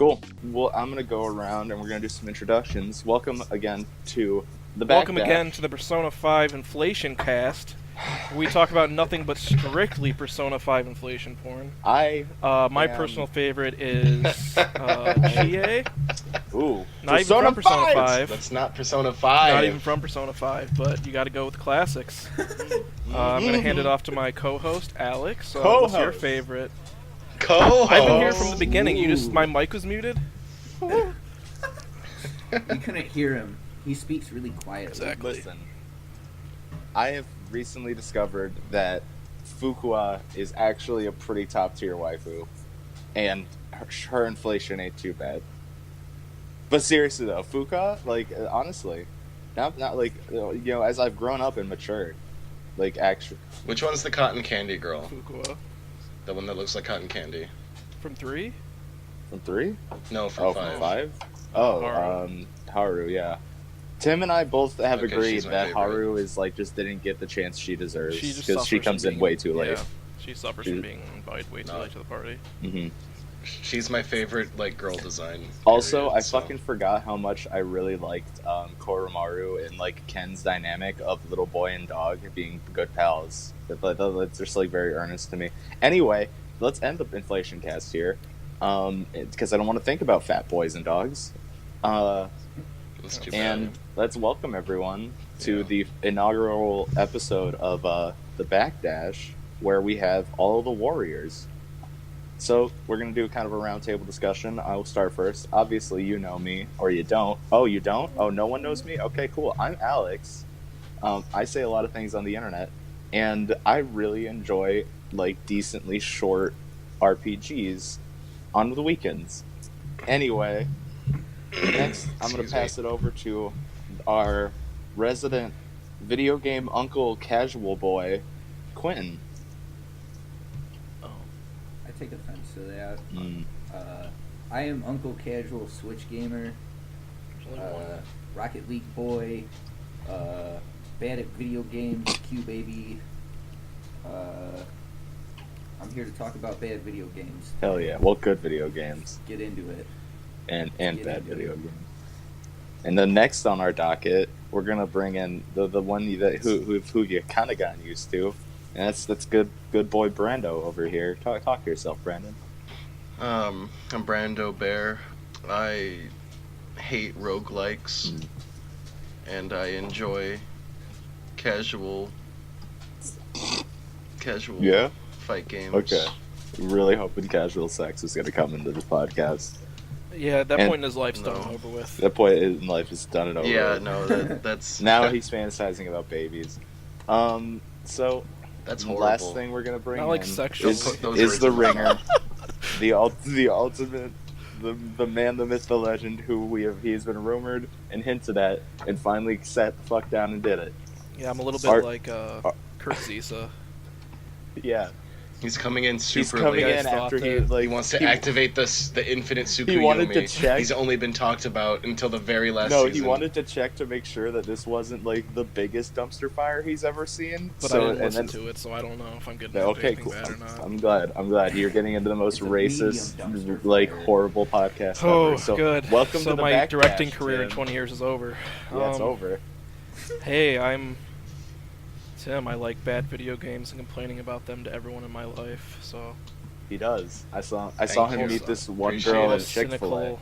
Cool. Well, I'm going to go around and we're going to do some introductions. Welcome again to the Backdash. Welcome again to the Persona 5 Inflation Cast. We talk about nothing but strictly Persona 5 inflation porn. My personal favorite is GA. Ooh, not even from Persona 5. That's not Persona 5. Not even from Persona 5, but you got to go with classics. I'm going to hand it off to my co-host, Alex. What's your favorite? Co-host. I've been here from the beginning. My mic was muted. You couldn't hear him. He speaks really quietly. Exactly. Listen, I have recently discovered that Fukua is actually a pretty top tier waifu, and her inflation ain't too bad. But seriously though, Fuka, honestly, not as I've grown up and matured, actually. Which one's the cotton candy girl? Fukua. The one that looks like cotton candy. From 3? From 3? No, from 5. From 5? Oh, Haru, yeah. Tim and I both have agreed that favorite. Haru is just didn't get the chance she deserves because she comes in way too late. Yeah, she suffers from being invited way too late to the party. Mm-hmm. She's my favorite girl design. Also, I fucking forgot how much I really liked Koromaru and Ken's dynamic of little boy and dog being good pals. It's just very earnest to me. Anyway, let's end the inflation cast here, because I don't want to think about fat boys and dogs. Let's welcome everyone to the inaugural episode of the Backdash, where we have all the warriors. So we're going to do kind of a roundtable discussion. I will start first. Obviously, you know me, or you don't. Oh, you don't? Oh, no one knows me? Okay, cool. I'm Alex. I say a lot of things on the internet, and I really enjoy, decently short RPGs on the weekends. Anyway, next, I'm going to pass it over to our resident video game uncle casual boy, Quentin. I take offense to that. I am Uncle Casual Switch Gamer, Rocket League Boy, bad at video games, Q Baby. I'm here to talk about bad video games. Hell yeah. Well, good video games. Get into it. And bad video games. And then next on our docket, we're gonna bring in the one who you kind of gotten used to, and that's good boy Brando over here. Talk to yourself, Brandon. I'm Brando Bear. I hate roguelikes, and I enjoy casual fight games. Okay. Really hoping casual sex is gonna come into this podcast. Yeah, at that point in his life's done and over with. That point in life is done and over with. Yeah, no, that's... Now he's fantasizing about babies. So... That's horrible. Last thing we're gonna bring sexual. is the ringer, the ultimate, the man, the myth, the legend, he's been rumored and hinted at, and finally sat the fuck down and did it. Yeah, I'm a little bit like Kurt Zisa. Yeah. He's coming in super He's coming late. in after he wants to activate the infinite super He wanted Yumi. to check. He's only been talked about until the very last season. He wanted to check to make sure that this wasn't the biggest dumpster fire he's ever seen. But I didn't listen to it, so I don't know if I'm getting into anything bad or not. I'm glad you're getting into the most racist, horrible podcast ever. So good. Welcome to the my Backdash, directing career Tim. in 20 years is over. Yeah, it's over. Hey, I'm Tim. I like bad video games and complaining about them to everyone in my life. So he does. I saw him meet this one Appreciate girl it. at Chick-fil-A. Cynical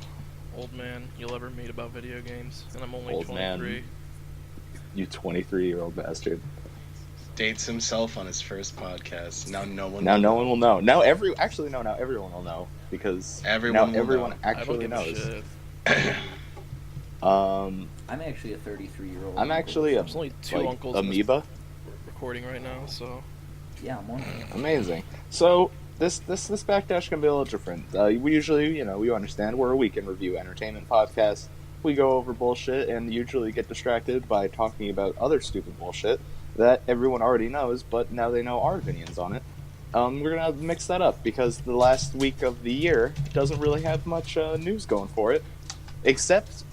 old man you'll ever meet about video games, and I'm only Old 23. man. You 23-year-old bastard. Dates himself on his first podcast. Now no one will know. Now everyone will know because everyone actually knows. Shit. I'm actually a 33-year-old. I'm actually There's only two uncles amoeba. Recording right now, so Yeah, I'm one. Amazing. So this Backdash can be a little different. We usually, we understand we're a weekend review entertainment podcast. We go over bullshit and usually get distracted by talking about other stupid bullshit that everyone already knows, but now they know our opinions on it. We're gonna mix that up because the last week of the year doesn't really have much news going for it, except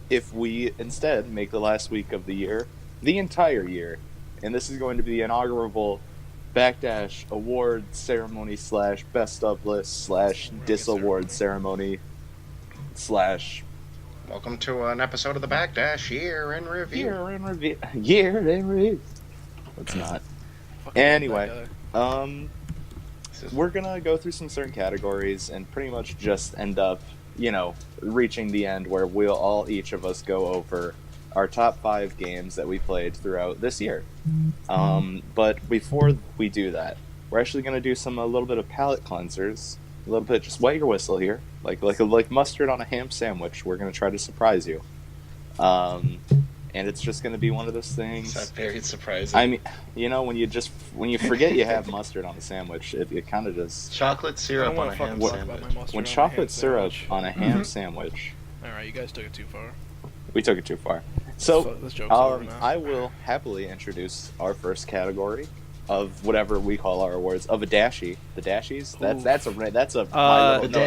if we instead make the last week of the year the entire year. And this is going to be the inaugural Backdash award ceremony / best of list / dis award ceremony. slash. Welcome to an episode of the Backdash Year in Review. Year in Review. It's not. Anyway, we're gonna go through some certain categories and pretty much just end up, reaching the end where we'll each of us go over our top 5 games that we played throughout this year. But before we do that, we're actually gonna do a little bit of palate cleansers. A little bit, just wet your whistle here, like mustard on a ham sandwich. We're gonna try to surprise you, and it's just gonna be one of those things. That's very surprising. I mean, when you forget you have mustard on a sandwich, it kind of just chocolate syrup on a ham sandwich. When chocolate syrup on a ham sandwich. All right, you guys took it too far. We took it too far. So this joke's over now. I will happily introduce our first category of whatever we call our awards of a dashie. The dashies. That's a My Little. The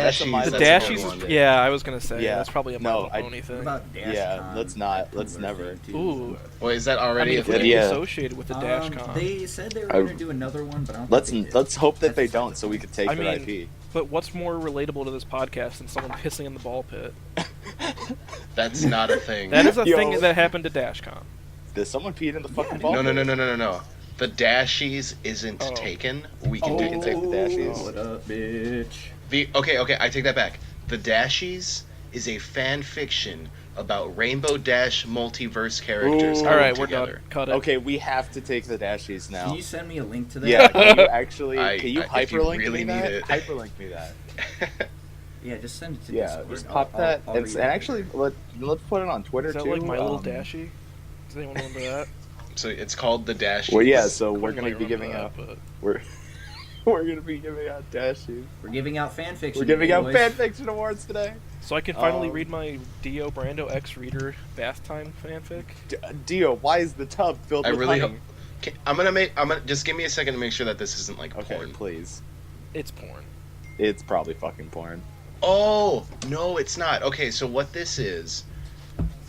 dashies. Yeah, I was gonna say. Yeah, that's probably a My Little Pony thing. What about Dash Con? Let's not. Let's never. Ooh. Wait, is that already if we thing? get associated with the Dash Con. They said they were gonna do another one, but I don't think they did. Let's hope that they don't, so we can take their IP. But what's more relatable to this podcast than someone pissing in the ball pit? That's not a thing. That is a thing that happened to DashCon. Did someone pee in the fucking ball? No. The dashies isn't taken. We can take the dashies. What up, bitch? Okay, I take that back. The Dashies is a fan fiction about Rainbow Dash multiverse characters. All right, we're together. done. Cut it. Okay, we have to take the dashies now. Can you send me a link to that? Yeah, can you actually? Can you hyperlink me that? Hyperlink me that. Yeah, just send it to Yeah, Discord. just pop that. And actually, let's put it on Twitter Is that too. like My Little Dashie? Does anyone remember that? So it's called the Dashies. Well, yeah. So we're Couldn't gonna be giving that, out. but- We're gonna be giving out dashies. We're giving out fan fiction. We're giving out boys. fan fiction awards today. So I can finally read my Dio Brando X Reader bath time fanfic. Dio, why is the tub filled with honey? I'm gonna just give me a second to make sure that this isn't like Okay, porn. please. It's porn. It's probably fucking porn. Oh no, it's not. Okay, so what this is?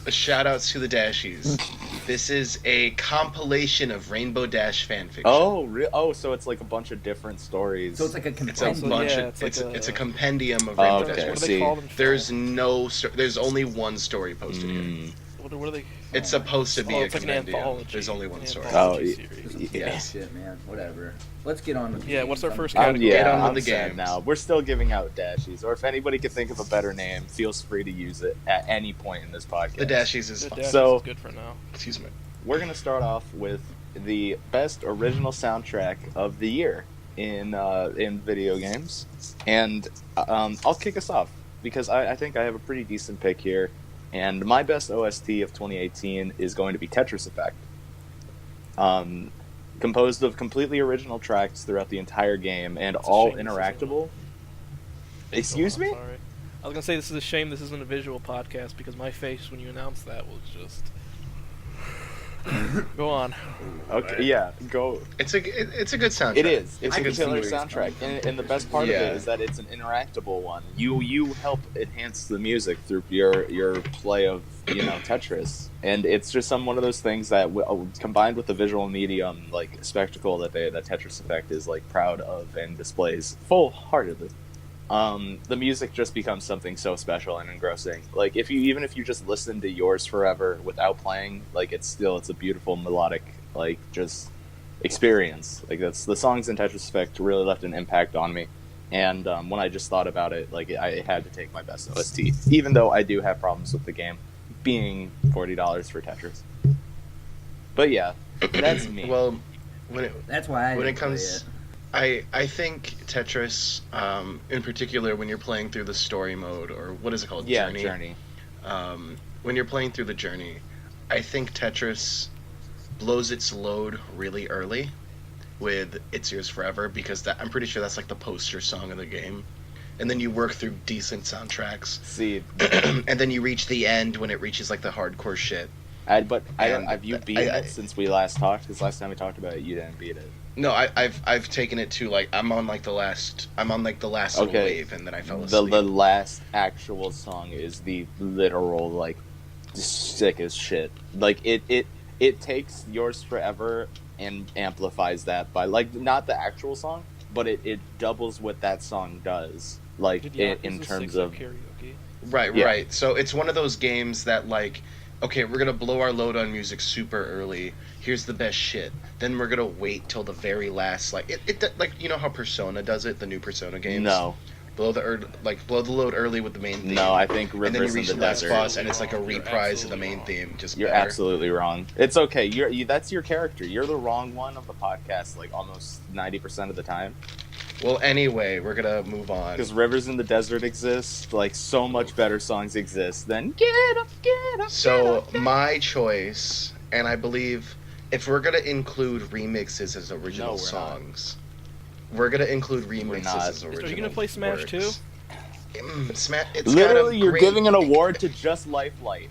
Shout outs to the Dashies. This is a compilation of Rainbow Dash fanfiction. Oh, so it's like a bunch of different stories. So it's like a It's compendium. it's a compendium of Rainbow Dash. What do they call them? There's only one story posted here. What are they? It's supposed to be a it's like an compendium. anthology. There's only one story. Series. Yes. Shit, man. Whatever. Let's get on with the Yeah, games. what's our first I'm category? Get on with I'm the sad games. now. We're still giving out dashies, or if anybody can think of a better name, feels free to use it at any point in this podcast. The Dashies is The fine. Dashies So- is good for now. Excuse me. We're gonna start off with the best original soundtrack of the year in video games, and I'll kick us off because I think I have a pretty decent pick here, and my best OST of 2018 is going to be Tetris Effect. Composed of completely original tracks throughout the entire game and It's a all shame this interactable. Excuse me? Sorry. I was gonna say this is a shame this isn't a visual podcast because my face when you announced that was just. Go on. Okay, yeah, go. It's a good soundtrack. It is. It's a a good killer soundtrack. soundtrack, and the best part of Yeah. it is that it's an interactable one. You help enhance the music through your play of Tetris, and it's just one of those things that combined with the visual medium like spectacle that Tetris Effect is like proud of and displays full-heartedly. The music just becomes something so special and engrossing. Like even if you just listen to Yours Forever without playing, like it's a beautiful melodic like just experience. Like the songs in Tetris Effect really left an impact on me. And when I just thought about it, like I had to take my best OST, even though I do have problems with the game being $40 for Tetris. But yeah, that's me. Well, That's why when it comes, I think Tetris, in particular, when you're playing through the story mode, or what is it called? Yeah, Journey. When you're playing through the journey, I think Tetris blows its load really early with It's Yours Forever, because I'm pretty sure that's like the poster song of the game. And then you work through decent soundtracks. See, and then you reach the end when it reaches like the hardcore shit. have you beaten it since we last talked? Because last time we talked about it, you didn't beat it. No, I've taken it to like I'm on the last little wave, and then I fell asleep. The last actual song is the literal like sick as shit. Like it takes Yours Forever and amplifies that by like not the actual song, but it doubles what that song does. Like in terms of karaoke. Right. So it's one of those games that like, okay, we're gonna blow our load on music super early. Here's the best shit. Then we're gonna wait till the very last, like like you know how Persona does it, the new Persona games. No. Blow the load early with the main theme. No, I think Rivers and then you reach in the the last Desert. boss, and it's like a reprise of the main theme. Just You're better. absolutely wrong. It's okay. That's your character. You're the wrong one of the podcast, like almost 90% of the time. Well, anyway, we're gonna move on. Because Rivers in the Desert exists, like so much better songs exist than Get Up, Get Up. So get up, my choice, and I believe if we're gonna include remixes as original songs, we're gonna include remixes as original. Are you gonna play Smash too? Smash. Literally, you're giving an award to just Life Light.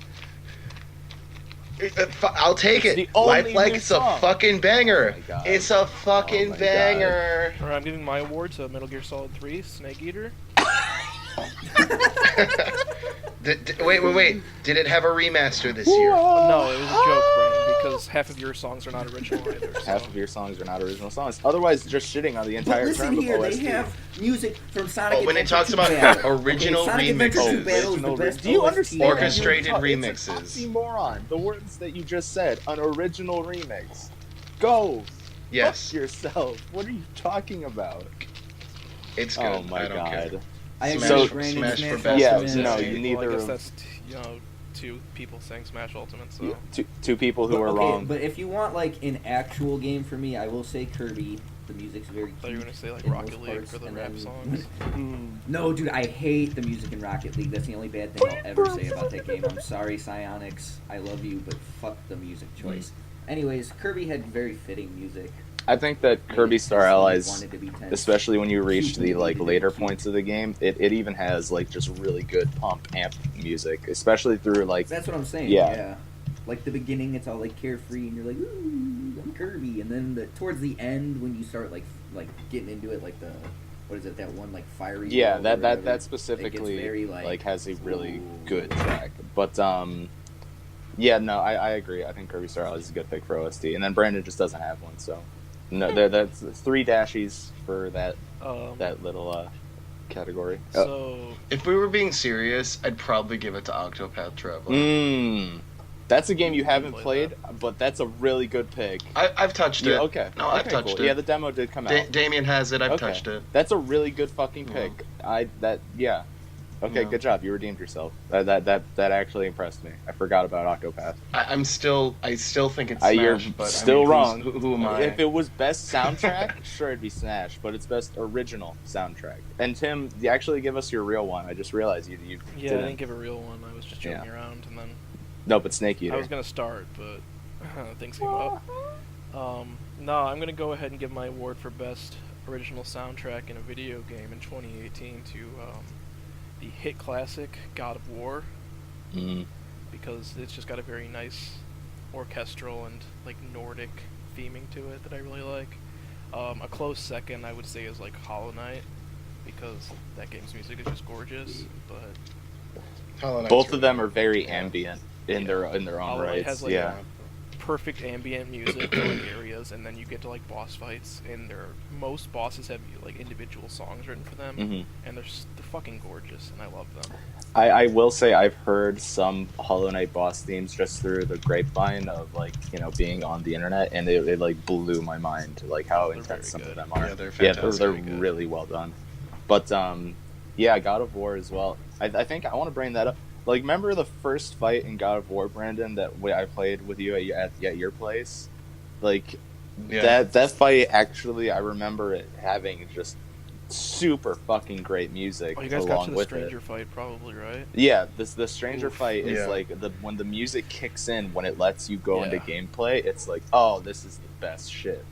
I'll take it. Life Light's a fucking banger. Oh It's a fucking banger. Alright, I'm giving my award to Metal Gear Solid 3, Snake Eater. Wait. Did it have a remaster this year? No, it was a joke, Brandon, because half of your songs are not original either. So. Half of your songs are not original songs. Otherwise, just shitting on the entire listen term here, of they OST. have music from Sonic when it Adventure talks 2 about Battle. original Sonic Adventure 2 remixes. Battle is the best Do you OST understand? ever. Orchestrated It's remixes. an oxymoron. The words that you just said, an original remix. Go. Yes. Fuck yourself. What are you talking about? It's good. Oh my I don't god. care. I agree Smash with for Brandon, Smash for Smash best Yeah, OST. no, you Well, I neither guess of that's two people saying Smash Ultimate. So two people who are okay, wrong. but if you want like an actual game for me, I will say Kirby. The music's very I thought you were gonna say like in Rocket most League parts, for the and rap then- songs. No, dude, I hate the music in Rocket League. That's the only bad thing I'll ever say about that game. I'm sorry, Psyonix. I love you, but fuck the music choice. Anyways, Kirby had very fitting music. I think that Kirby Star Wanted Allies, to be tense. especially when you reach the like Cute. later points of the game, it even has like just really good pump amp music, especially through like That's what I'm saying. Yeah. Yeah. Like the beginning, it's all like carefree, and you're like, "Ooh, I'm Kirby," and then towards the end, when you start like getting into it, like the what is it? That one like fiery. yeah world or whatever, that it specifically gets very, like has a really ooh. good track. But yeah, no, I agree. I think Kirby Star Allies is a good pick for OST, and then Brandon just doesn't have one, so no, that's 3 dashies for that little category. So If we were being serious, I'd probably give it to Octopath Traveler. That's a game you haven't Played played, but that's a really good pick. I've touched it. Yeah, okay. No, I've Okay, touched cool. it. Yeah, the demo did come out. Damien has it. I've Okay. touched it. That's a really good fucking pick. Okay, Yeah. good job. You redeemed yourself. That actually impressed me. I forgot about Octopath. I still think it's Smash, You're but still I mean, wrong. Who am I? If it was best soundtrack, sure, it'd be Smash, but it's best original soundtrack. And Tim, you actually give us your real one. I just realized you yeah, I didn't. didn't give a real one. I was just joking around, and then No, but Snake Eater. I was gonna start, but things came up. No, I'm gonna go ahead and give my award for best original soundtrack in a video game in 2018 to the hit classic God of War, because it's just got a very nice orchestral and like Nordic theming to it that I really like. A close second I would say is like Hollow Knight, because that game's music is just gorgeous. But Hollow Knight's Both really of them good. are very ambient in their own Hollow Knight rights. has like Yeah. perfect ambient music filling areas, and then you get to like boss fights, and most bosses have like individual songs written for them, and they're fucking gorgeous, and I love them. I will say I've heard some Hollow Knight boss themes just through the grapevine of like being on the internet, and it like blew my mind like how They're intense some very of good. them are. Yeah, they're they're fantastic. really well done. But yeah, God of War as well. I think I want to bring that up. Like, remember the first fight in God of War, Brandon, that I played with you at your place? Like, Yeah. that fight, actually, I remember it having just super fucking great music Oh, you guys got along to the with Stranger it. fight, probably, right? Yeah, the Stranger Oof. fight is Yeah. like, when the music kicks in, when it lets you go into Yeah. gameplay, it's like, oh, this is the best shit.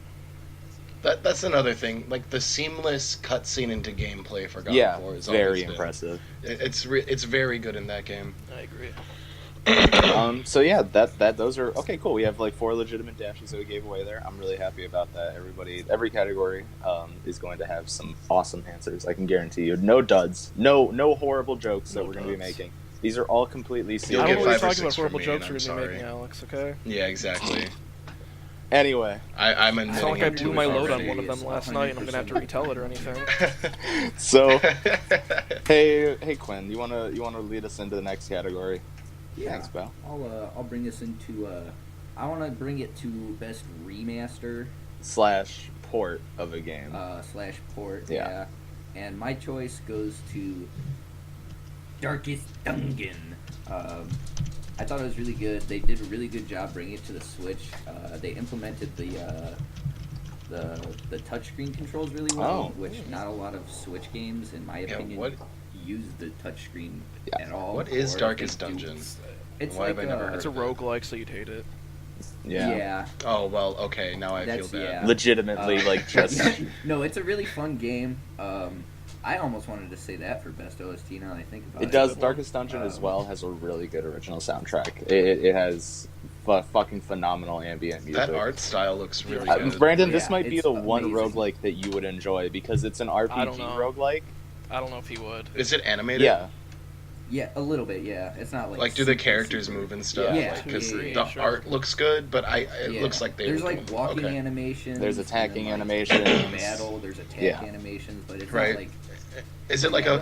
That's another thing. Like the seamless cutscene into gameplay for God Yeah, of War is very always been- impressive. It's very good in that game. I agree. So yeah, those are okay. Cool. We have like 4 legitimate dashes that we gave away there. I'm really happy about that. Every category is going to have some awesome answers. I can guarantee you. No duds. No horrible jokes that No we're going to be duds. making. These are all completely You'll I get don't serious. want to 5 or talk about 6 from horrible me, jokes and you're I'm going to be sorry. making, Alex, okay? Yeah, exactly. Anyway, I'm I sound like I blew my load on one of them last night, and I'm gonna have to retell it or anything. So, hey Quinn, you wanna lead us into the next category? Yeah. Thanks, pal. I'll bring this into. I want to bring it to best remaster / port of a game. / port. Yeah. And my choice goes to Darkest Dungeon. I thought it was really good. They did a really good job bringing it to the Switch. They implemented the touchscreen controls really well, which not a lot of Switch games, in my opinion, use the touchscreen at all. What is Darkest Dungeon? It's Why like have I never heard It's a of it? roguelike, so you'd hate it. Yeah. Oh well, okay. Now I feel That's- bad. yeah. Legitimately, like just. No, it's a really fun game. I almost wanted to say that for best OST now that I think about it. It does. Darkest Dungeon as well has a really good original soundtrack. It has fucking phenomenal ambient music. That art style looks really good. Brandon, this might be it's the one amazing. roguelike that you would enjoy because it's an RPG roguelike. I don't know if he would. Is it animated? Yeah. Yeah, a little bit. Yeah, it's not like. Do the super, characters super- move and stuff? Yeah. Because Yeah, the sure. art looks good, but it looks like there's like walking animations. There's attacking animations. Battle. There's attack Yeah. animations, but it's Right. not like. Is it like a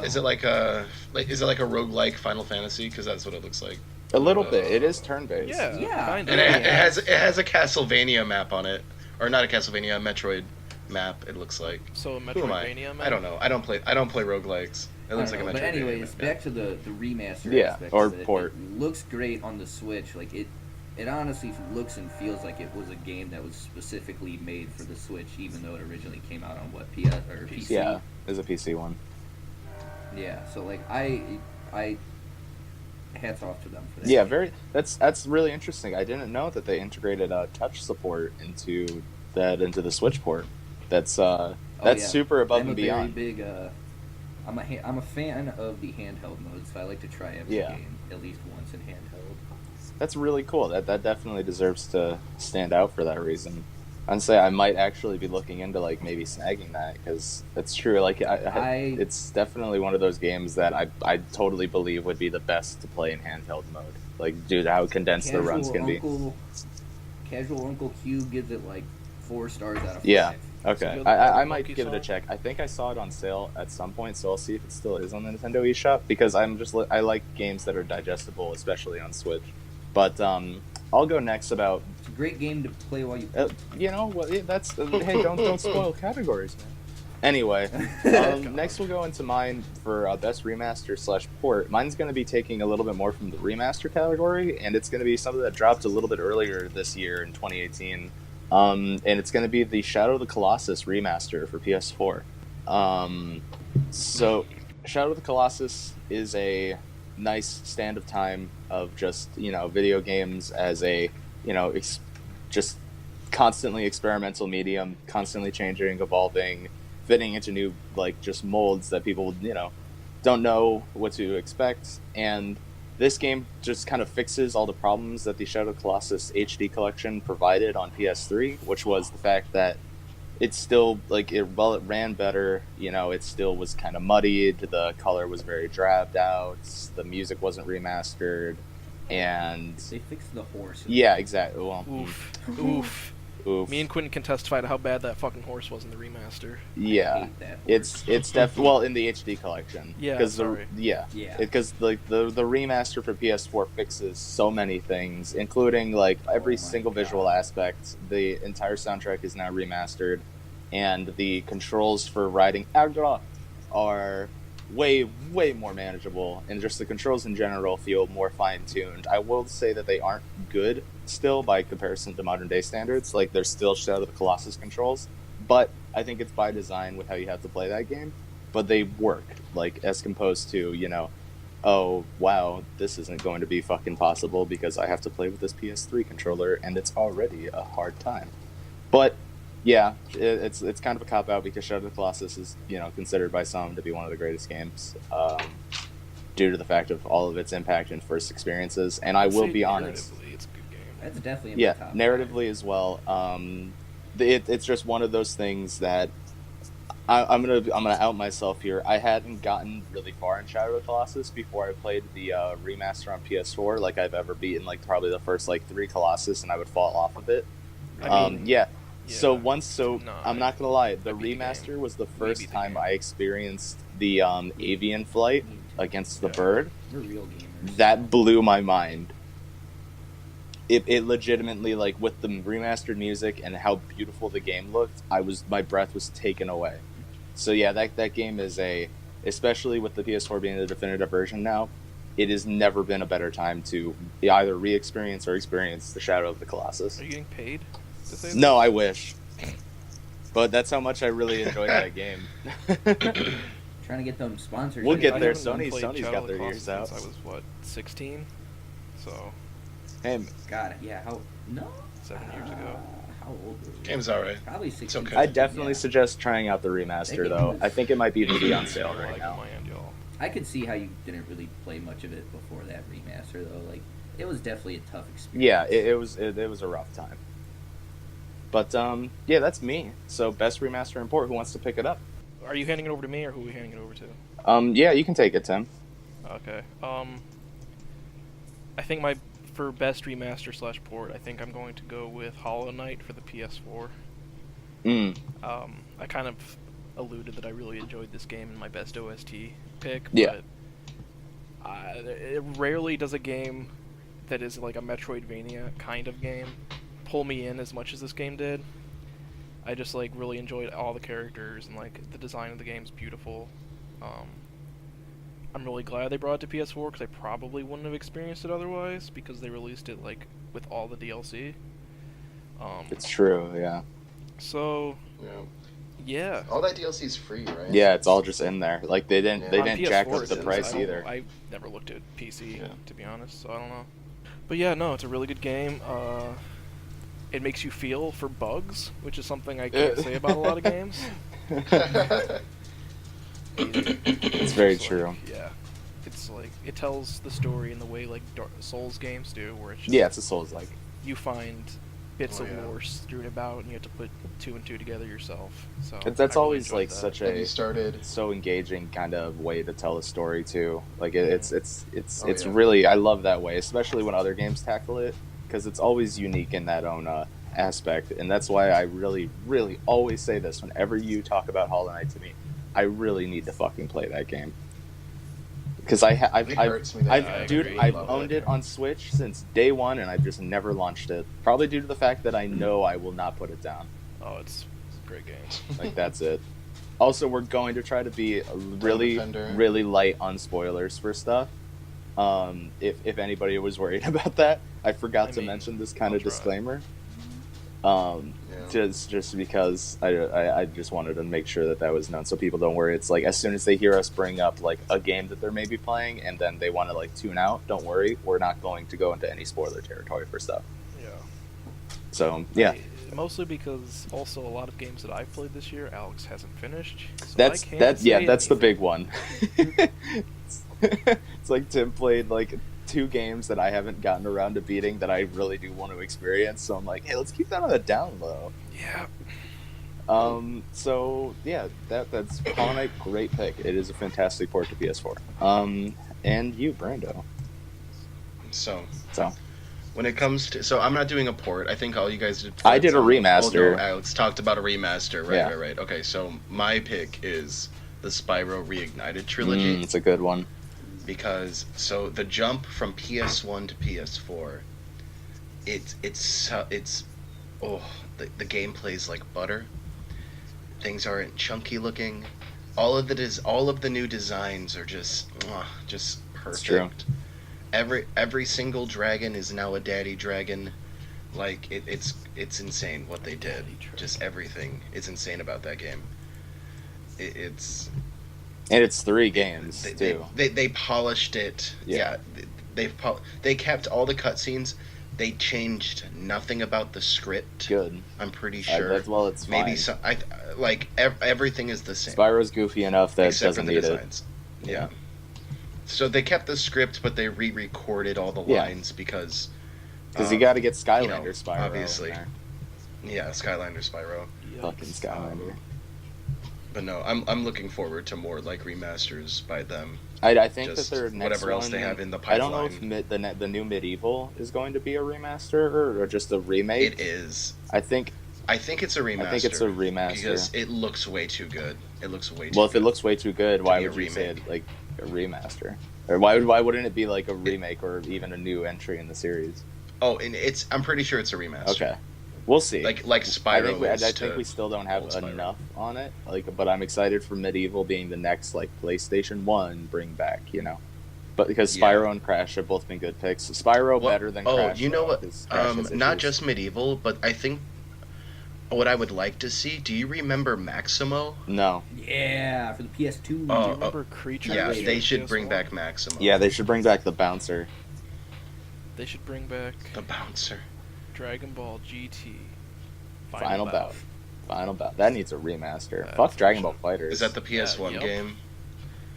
roguelike Final Fantasy? Because that's what it looks like. A little bit. It is turn-based. Yeah, kind of. And it has a Castlevania map on it, or not a Castlevania, a Metroid map. It looks like. So a Who am I? Metroidvania. I don't know. I don't play roguelikes. It looks like a Metroidvania. But anyways, map. back to the remaster Yeah, aspect or of it. port. It looks great on the Switch. Like it honestly looks and feels like it was a game that was specifically made for the Switch, even though it originally came out on PS or PC. Yeah, it's a PC one. Yeah. So like I hats off to them for that. Yeah, game. that's really interesting. I didn't know that they integrated touch support into the Switch port. That's super above and beyond. Very big. I'm a fan of the handheld mode, so I like to try every game at least once in handheld. That's really cool. That definitely deserves to stand out for that reason. I'd say I might actually be looking into like maybe snagging that because it's true. Like it's definitely one of those games that I totally believe would be the best to play in handheld mode. Like, dude, how condensed the runs can be. Casual Uncle Q gives it like 4 stars out of 5. Yeah. Okay. So I might Monkey give it a Song? check. I think I saw it on sale at some point, so I'll see if it still is on the Nintendo eShop because I like games that are digestible, especially on Switch. But I'll go next about. It's a great game to play while you play. You know what? That's hey, don't spoil categories, man. Anyway, next we'll go into mine for best remaster / port. Mine's going to be taking a little bit more from the remaster category, and it's going to be something that dropped a little bit earlier this year in 2018. And it's going to be the Shadow of the Colossus remaster for PS4. So, Shadow of the Colossus is a nice stand of time of just, video games as a, just constantly experimental medium, constantly changing, evolving, fitting into new, just molds that people, don't know what to expect. And this game just kind of fixes all the problems that the Shadow of the Colossus HD collection provided on PS3, which was the fact that it's still, it ran better, it still was kind of muddied, the color was very drabbed out, the music wasn't remastered, and... They fixed the horse. Yeah, exactly. Well, Oof. Oof. Me and Quentin can testify to how bad that fucking horse was in the remaster. Yeah, I hate that horse. it's definitely in the HD collection. Yeah, sorry. Yeah. Because the remaster for PS4 fixes so many things, including every single visual aspect. The entire soundtrack is now remastered, and the controls for riding Agra are way more manageable, and just the controls in general feel more fine-tuned. I will say that they aren't good still by comparison to modern day standards. They're still Shadow of the Colossus controls, but I think it's by design with how you have to play that game. But they work, as opposed to, oh wow, this isn't going to be fucking possible because I have to play with this PS3 controller and it's already a hard time. But yeah, it's kind of a cop-out because Shadow of the Colossus is, considered by some to be one of the greatest games, due to the fact of all of its impact and first experiences. And I will be honest, It's a good game. That's definitely in my top narratively as well. It's just one of those things that I'm gonna out myself here. I hadn't gotten really far in Shadow of the Colossus before I played the remaster on PS4. I've ever beaten probably the first 3 Colossus, and I would fall off of it. Yeah. So I'm not gonna lie, the beat the remaster game. was the first time game. I experienced the avian flight against the bird. We're real gamers. That blew my mind. It legitimately, like, with the remastered music and how beautiful the game looked, my breath was taken away. So yeah, that game is especially with the PS4 being the definitive version now, it has never been a better time to either re-experience or experience the Shadow of the Colossus. Are you getting paid to say No, I wish. But that's how much I really enjoyed that game. Trying to get them sponsors. We'll get there. Sony's got their ears out. Since I was 16, so. Hey, God, yeah. 7 years ago. How old were we? Game's alright. Probably 16. Okay. I definitely suggest trying out the remaster, though. I think it might be on sale right now. I could see how you didn't really play much of it before that remaster, though. Like, it was definitely a tough experience. Yeah, it was a rough time. But yeah, that's me. So best remaster and port. Who wants to pick it up? Are you handing it over to me, or who are we handing it over to? Yeah, you can take it, Tim. Okay. I think for best remaster / port, I think I'm going to go with Hollow Knight for the PS4. I kind of alluded that I really enjoyed this game in my best OST pick. Yeah. But it rarely does a game that is like a Metroidvania kind of game pull me in as much as this game did. I just like really enjoyed all the characters, and like the design of the game's beautiful. I'm really glad they brought it to PS4 because I probably wouldn't have experienced it otherwise because they released it like with all the DLC. It's true, yeah. So, yeah. All that DLC is free, right? Yeah, it's all just in there. Like they didn't jack up the PS4 price either. I never looked at PC to be honest, so I don't know. But yeah, no, it's a really good game. It makes you feel for bugs, which is something I can't say about a lot of games. It's very true. Yeah, it's like it tells the story in the way like Souls games do, where it's just, it's a Souls-like. You find bits of lore strewn about, and you have to put 2 and 2 together yourself. So that's really always like that. such a so engaging kind of way to tell a story too. Like it's really, I love that way, especially when other games tackle it, because it's always unique in that own aspect, and that's why I really, really always say this whenever you talk about Hollow Knight to me. I really need to fucking play that game. Because I've owned it on Switch since day one, and I've just never launched it. Probably due to the fact that I know I will not put it down. Oh, it's a great game. Like, that's it. Also, we're going to try to be really, really light on spoilers for stuff. If anybody was worried about that, I forgot to mention this kind of disclaimer. Just because I just wanted to make sure that was known so people don't worry. It's like as soon as they hear us bring up like a game that they're maybe playing and then they want to like tune out, don't worry, we're not going to go into any spoiler territory for stuff. Yeah. So yeah. Mostly because also a lot of games that I've played this year, Alex hasn't finished. So that's the big one. It's like Tim played like 2 games that I haven't gotten around to beating that I really do want to experience. So I'm like, hey, let's keep that on the down low. Yeah. So yeah, that's Hollow Knight, great pick. It is a fantastic port to PS4. And you, Brando. So when it comes to, I'm not doing a port. I think all you guys did. I did a remaster. Alex talked about a remaster. Right. Okay, so my pick is the Spyro Reignited trilogy. It's a good one. Because the jump from PS1 to PS4, the gameplay's like butter. Things aren't chunky looking. All of the new designs are just perfect. It's true. Every single dragon is now a daddy dragon. Like it's insane what they did. Just everything. It's insane about that game. And it's 3 games too. They polished it. Yeah, they kept all the cutscenes. They changed nothing about the script. Good. I'm pretty sure. It's fine. Maybe some. Everything is the same. Spyro's goofy enough that it doesn't need designs. It. Yeah. So they kept the script, but they re-recorded all the lines because you got to get Skylander Spyro. Obviously. Yeah, Skylander Spyro. Fucking Skylander. But no, I'm looking forward to more like remasters by them. I think that Just their next whatever else one, they have in the I pipeline. don't know if the new Medieval is going to be a remaster or just a remake. It is. I think it's a remaster. I think it's a remaster because it looks way too good. It looks way too. Well, if good it looks way too good, why would you remake. say it like a remaster? Or why wouldn't it be like a remake or even a new entry in the series? Oh, and I'm pretty sure it's a remaster. Okay, we'll see. Like Spyro. I think we still don't have enough on it. Like, but I'm excited for Medieval being the next like PlayStation 1 bring back. You know, but because Spyro and Crash have both been good picks. Spyro better than Crash. Oh, you know what? Not issues. just Medieval, but I think what I would like to see. Do you remember Maximo? No. Yeah, for the PS2. Do you remember Creature? Yeah, Racer they should PS1? bring back Maximo. Yeah, they should bring back the bouncer. They should bring back the bouncer. Dragon Ball GT. Final bout. Final bout. That needs a remaster. That's Fuck Dragon Ball Fighters. Is that the PS1 Yep. game?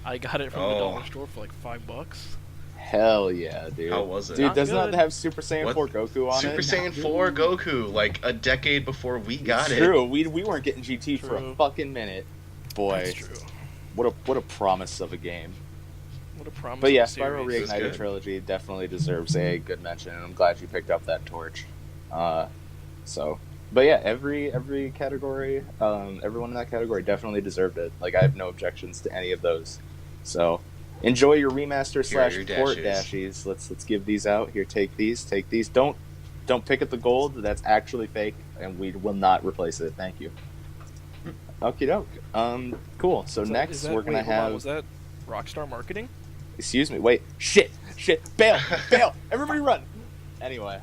I got it from the dollar store for like $5. Hell yeah, dude. How was it? Dude, doesn't Not that have Super Saiyan 4 Goku on Super it? Saiyan 4 Goku, like a decade before we got it. True. We weren't getting GT for a fucking minute. Boy. That's true. What a promise of a game. What a promise. But yeah, of a series. Spyro Reignited Trilogy definitely deserves a good mention, and I'm glad you picked up that torch. But yeah, every category, everyone in that category definitely deserved it. Like, I have no objections to any of those. So, enjoy your remaster / port dashies. Let's give these out. Here, take these. Don't pick at the gold. That's actually fake, and we will not replace it. Thank you. Okie doke. Cool. So next we're gonna have. Was that Rockstar Marketing? Excuse me. Wait. Shit. Bail. Everybody run. Anyway.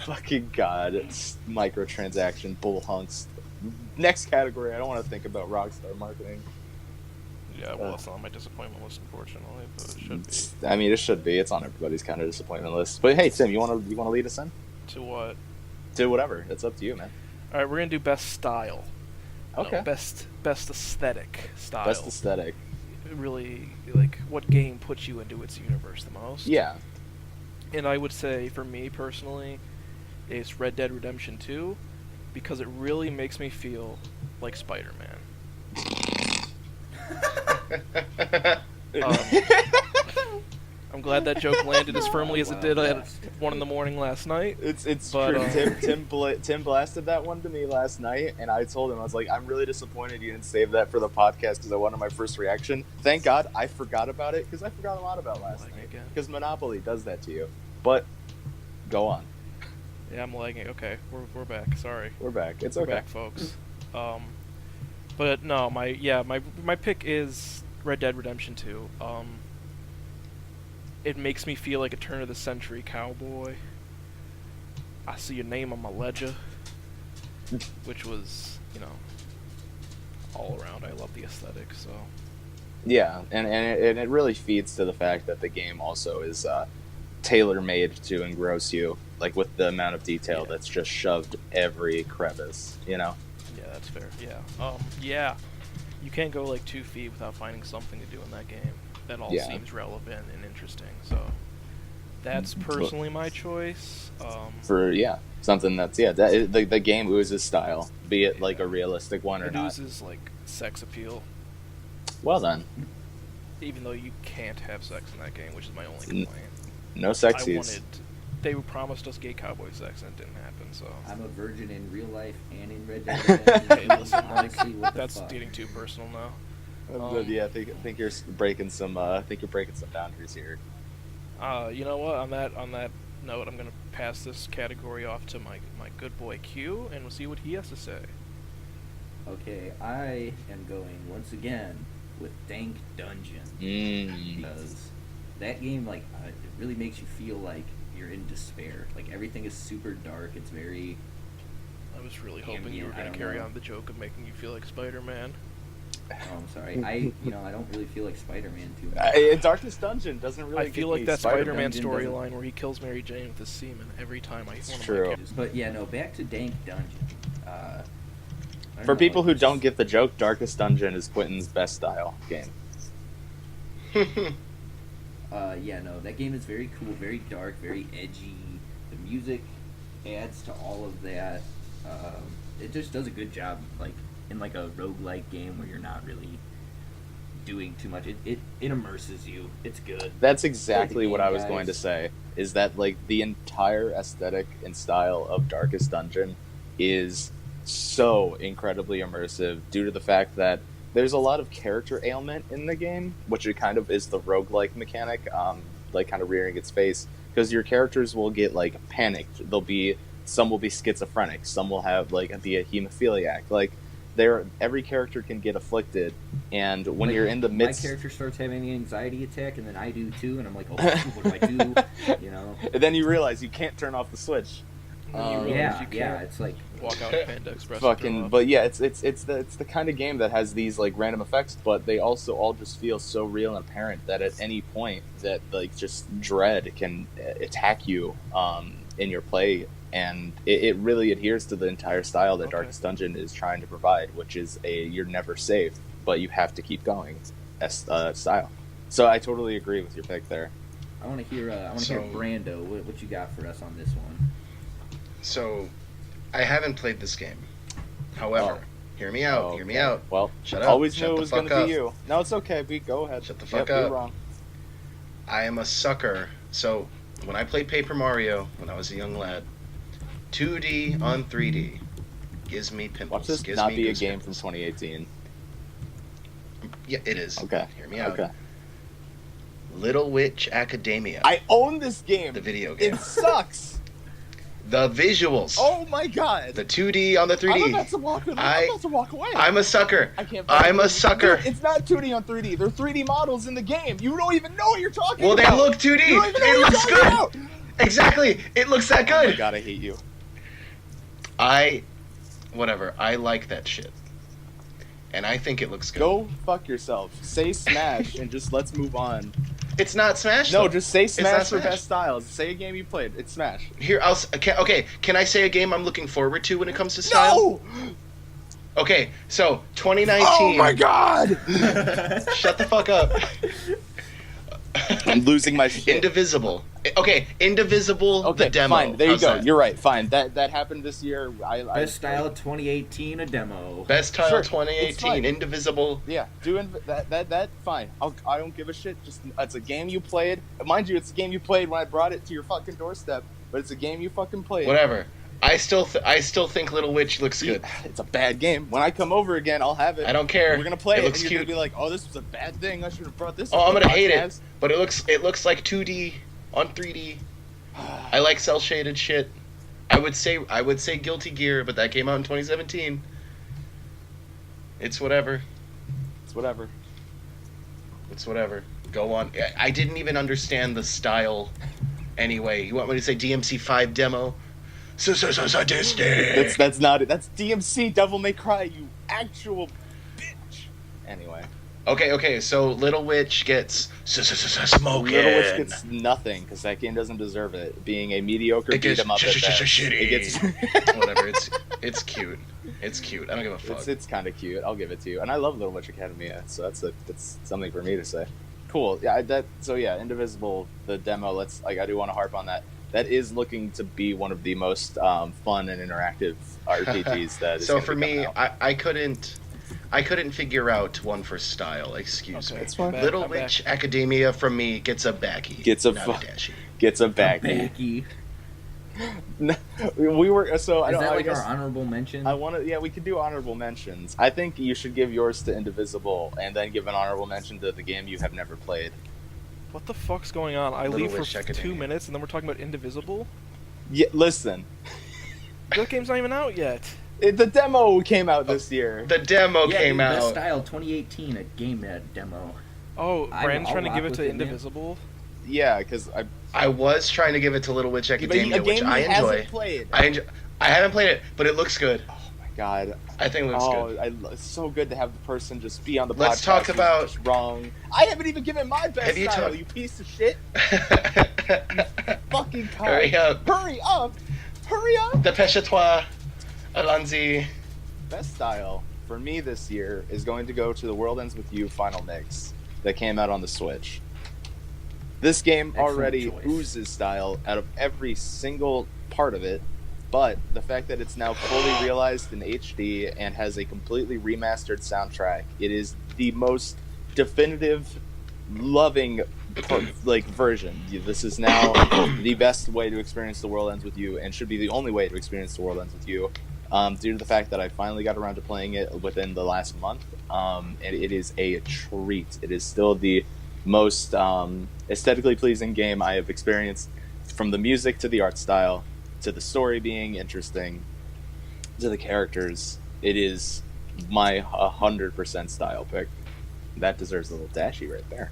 Fucking god. It's microtransaction bull hunks. Next category. I don't want to think about Rockstar Marketing. Yeah, well, it's not on my disappointment list, unfortunately, but it should be. I mean, it should be. It's on everybody's kind of disappointment list. But hey, Tim, you wanna lead us in? To what? To whatever. It's up to you, man. All right, we're gonna do best style. Okay. No, best aesthetic style. Best aesthetic. Really, like, what game puts you into its universe the most? Yeah. And I would say, for me personally, it's Red Dead Redemption 2, because it really makes me feel like Spider-Man. I'm glad that joke landed as firmly as it did at 1 a.m. last night. It's true. Tim blasted that one to me last night, and I told him, I was like, I'm really disappointed you didn't save that for the podcast because I wanted my first reaction. Thank God I forgot about it, because I forgot a lot about last night. Because Monopoly does that to you. But go on. Yeah, I'm lagging. Okay, we're back. Sorry. We're back. It's we're okay. Back, folks. But no, my pick is Red Dead Redemption 2. It makes me feel like a turn-of-the-century cowboy. I see your name on my ledger, which was, all around. I love the aesthetic. So. Yeah, and it really feeds to the fact that the game also is tailor-made to engross you, like with the amount of detail that's just shoved every crevice. Yeah, that's fair. Yeah. You can't go like 2 feet without finding something to do in that game. That all seems relevant and interesting. So that's personally my choice. Something that's the game oozes style, be it like a realistic one or not. It oozes like sex appeal. Well then. Even though you can't have sex in that game, which is my only complaint. No sexies. They promised us gay cowboy sex and it didn't happen. So I'm a virgin in real life and in Red Dead Redemption. Hey, listen, honestly, that's getting too personal now. I think you're breaking some. Boundaries here. You know what? On that note, I'm gonna pass this category off to my good boy Q, and we'll see what he has to say. Okay, I am going once again with Dank Dungeon because that game, like, it really makes you feel like you're in despair. Like, everything is super dark. It's very. I was really hoping you were gonna carry on the joke of making you feel like Spider-Man. Oh, I'm sorry. I don't really feel like Spider-Man too much. Darkest Dungeon doesn't really. I feel like that Spider-Man storyline where he kills Mary Jane with his semen every time I. It's true. But yeah, no. Back to Dank Dungeon. For people who don't get the joke, Darkest Dungeon is Quentin's best style game. Yeah, no. That game is very cool, very dark, very edgy. The music adds to all of that. it just does a good job, like in like a roguelike game where you're not really doing too much. It immerses you. It's good. That's exactly game, what I was guys. going to say. Is that like the entire aesthetic and style of Darkest Dungeon is so incredibly immersive due to the fact that there's a lot of character ailment in the game, which it kind of is the roguelike mechanic, like kind of rearing its face, because your characters will get like panicked. Some will be schizophrenic, some will have like be a hemophiliac. Like every character can get afflicted, and when you're in the midst, my character starts having an anxiety attack, and then I do too, and I'm like, oh, what do I do? You know. And then you realize you can't turn off the switch. It's like walk out Panda Express. But yeah, it's the kind of game that has these like random effects, but they also all just feel so real and apparent that at any point that like just dread can attack you in your play, and it really adheres to the entire style that Darkest Dungeon is trying to provide, which is you're never safe, but you have to keep going style. So I totally agree with your pick there. I want to hear Brando. What you got for us on this one? So, I haven't played this game. However, hear me out. Hear me out. Well, shut up. Always knew it was going to be you. No, it's okay. Go ahead. Shut the fuck up. You're wrong. I am a sucker. So, when I played Paper Mario when I was a young lad, 2D on 3D gives me pimples. Watch this gives not me be a goose game pimples. from 2018. Yeah, it is. Okay. Hear me out. Okay. Little Witch Academia. I own this game. The video game. It sucks. The visuals. Oh my god. The 2D on the 3D. I'm about to walk away. I'm a sucker. I can't. I'm a sucker. Dude, it's not 2D on 3D. They're 3D models in the game. You don't even know what you're talking well, about. they look 2D. You don't even know It what looks you're good. talking about. Exactly. It looks that good. Oh my god, I hate you. Whatever. I like that shit. And I think it looks good. Go fuck yourself. Say Smash and just let's move on. It's not Smash, No, though. just say Smash for Smash. best styles. Say a game you played. It's Smash. Here, okay, can I say a game I'm looking forward to when it comes to style? No! Okay, so, 2019... Oh my god! Shut the fuck up. I'm losing my shit. Indivisible. Okay, Indivisible, Okay, the demo. fine. There you How's go. that? You're right. Fine. That happened this year. Best style 2018, a demo. Best style Sure, it's 2018, fine. Indivisible. Yeah, that fine. I don't give a shit. Just it's a game you played. Mind you, it's a game you played when I brought it to your fucking doorstep. But it's a game you fucking played. Whatever. I still think Little Witch looks good. It's a bad game. When I come over again, I'll have it. I don't care. We're gonna play It it. looks and you're cute. gonna be like, "Oh, this was a bad thing. I should have brought this." Oh, up I'm the gonna hate it. podcast." But it looks like 2D on 3D. I like cell shaded shit. I would say Guilty Gear, but that came out in 2017. It's whatever. It's whatever. It's whatever. Go on. I didn't even understand the style. Anyway, you want me to say DMC5 demo? Sadistic. That's not it. That's DMC Devil May Cry. You actual bitch. Anyway. Okay. So Little Witch gets smoking. Little Witch gets nothing because that game doesn't deserve it. Being a mediocre It gets beat 'em up at best. shitty. It gets Whatever. It's cute. It's cute. I don't give a fuck. it's kind of cute. I'll give it to you. And I love Little Witch Academia, so that's something for me to say. Cool. Yeah. Indivisible, the demo. I do want to harp on that. That is looking to be one of the most fun and interactive RPGs that is. So gonna for be me, coming out. I couldn't figure out one for style. Excuse me. It's fine. Little Witch Academia from me gets a backy. Gets a dashy. Gets a back. Becky. We were so. I Is don't. that I like guess, our honorable mention? I want to. Yeah, we could do honorable mentions. I think you should give yours to Indivisible, and then give an honorable mention to the game you have never played. What the fuck's going on? I Little leave for Witch Academia. 2 minutes, and then we're talking about Indivisible? Yeah, listen. That game's not even out yet. The demo came out this year. The demo yeah, came dude, Best out. style 2018, a game demo. Oh, Brandon's I'll trying to rock give it with to it, man. Indivisible? Yeah, because I was trying to give it to Little Witch Academia, which I enjoy. Played. I haven't played it, but it looks good. Oh my god. I think it looks good. It's so good to have the person just be on the podcast. Let's talk who's about- just wrong. I haven't even given my best Have you style, talk- you piece of shit. Fucking cock. Hurry up. Hurry up. Hurry up. Dépêche-toi, Alonzi. Best style for me this year is going to go to the World Ends With You Final Mix that came out on the Switch. This game Excellent already choice. oozes style out of every single part of it, But the fact that it's now fully realized in HD and has a completely remastered soundtrack, it is the most definitive, loving version. This is now the best way to experience The World Ends With You, and should be the only way to experience The World Ends With You, due to the fact that I finally got around to playing it within the last month. And it is a treat. It is still the most aesthetically pleasing game I have experienced, from the music to the art style to the story being interesting to the characters. It is my 100% style pick. That deserves a little dashy right there.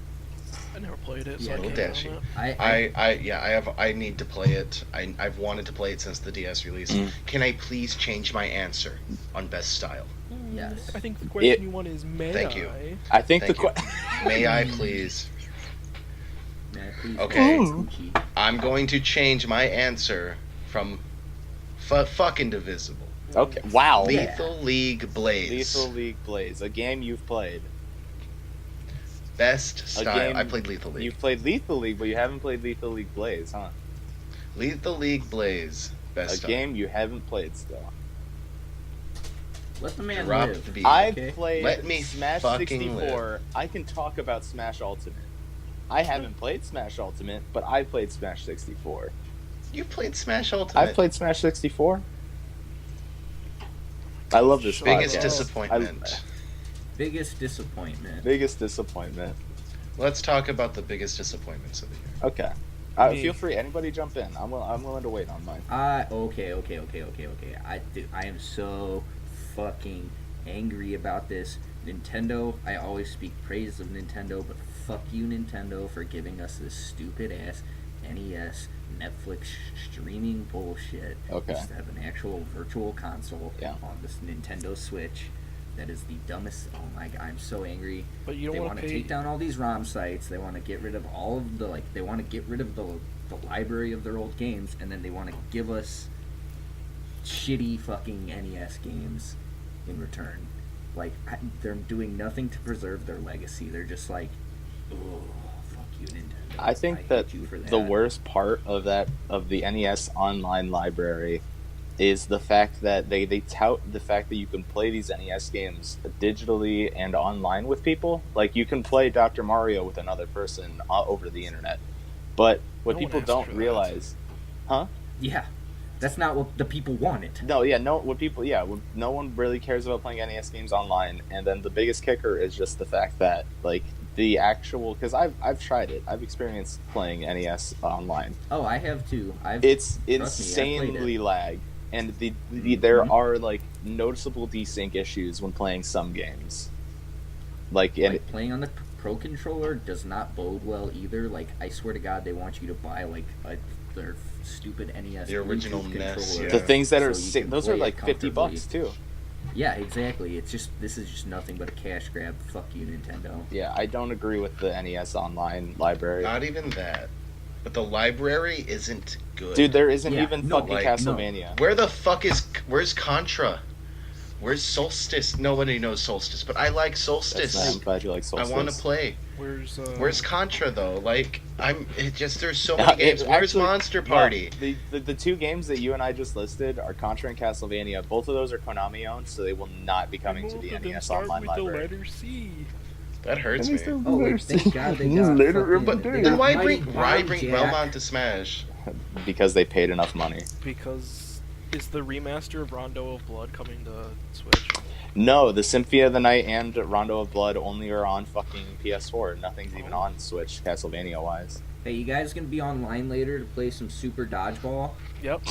I never played it, so Yeah, I little can't dashy. I need to play it. I've wanted to play it since the DS release. Can I please change my answer on best style? Yes. I think the question you want is may Thank I? you. I think May I please? May I please Okay. Gucci? I'm going to change my answer from fucking Divisible. Okay. Wow. Lethal League Blaze. Lethal League Blaze, a game you've played. Best style. Game I played Lethal League. You've played Lethal League, but you haven't played Lethal League Blaze, huh? Lethal League Blaze. Best a style. game you haven't played still. Let the man Drop live. the beat. I've Okay. played Let me Smash fucking 64. live. I can talk about Smash Ultimate. I haven't played Smash Ultimate, but I played Smash 64. You played Smash Ultimate. I've played Smash 64. I love this Biggest podcast. disappointment. Biggest disappointment. Biggest disappointment. Let's talk about the biggest disappointments of the year. Okay. Feel free. Anybody jump in. I'm willing to wait on mine. Okay. I am so fucking angry about this. Nintendo, I always speak praise of Nintendo, but fuck you, Nintendo, for giving us this stupid ass NES Netflix streaming bullshit. Okay. Just have an actual virtual console on this Nintendo Switch. That is the dumbest. Oh my god, I'm so angry. But you don't they want want to to take down all these ROM sites. They want to get rid of all of the They want to get rid of the library of their old games, and then they want to give us shitty fucking NES games in return. They're doing nothing to preserve their legacy. They're just like, oh, fuck you, Nintendo. I think that the worst part of the NES online library is the fact that they tout the fact that you can play these NES games digitally and online with people. Like, you can play Dr. Mario with another person over the internet. But what people don't realize... Huh? Yeah. That's not what the people wanted. No one really cares about playing NES games online. And then the biggest kicker is just the fact that, the actual... Because I've tried it. I've experienced playing NES online. Oh, I have too. It's insanely lag. And there are noticeable desync issues when playing some games. Playing on the Pro Controller does not bode well either. I swear to God, they want you to buy their stupid NES, the original NES, controller. The things that so are those are $50 too. Yeah, exactly. This is just nothing but a cash grab. Fuck you, Nintendo. Yeah, I don't agree with the NES online library. Not even that. But the library isn't good. Dude, there isn't even fucking Castlevania. No. Where's Contra? Where's Solstice? Nobody knows Solstice, but I like Solstice. I'm glad you like Solstice. I want to play. Where's Contra though? There's so many games. Where's Monster Party? The two games that you and I just listed are Contra and Castlevania. Both of those are Konami owned, so they will not be coming to the NES online library. The letter C. That hurts me. Oh, wait, thank God they got Then why bring Belmont to Smash? Because they paid enough money. Because is the remaster of Rondo of Blood coming to Switch? No, the Symphony of the Night and Rondo of Blood only are on fucking PS4. Nothing's even on Switch, Castlevania-wise. Hey, you guys gonna be online later to play some Super Dodgeball? Yep.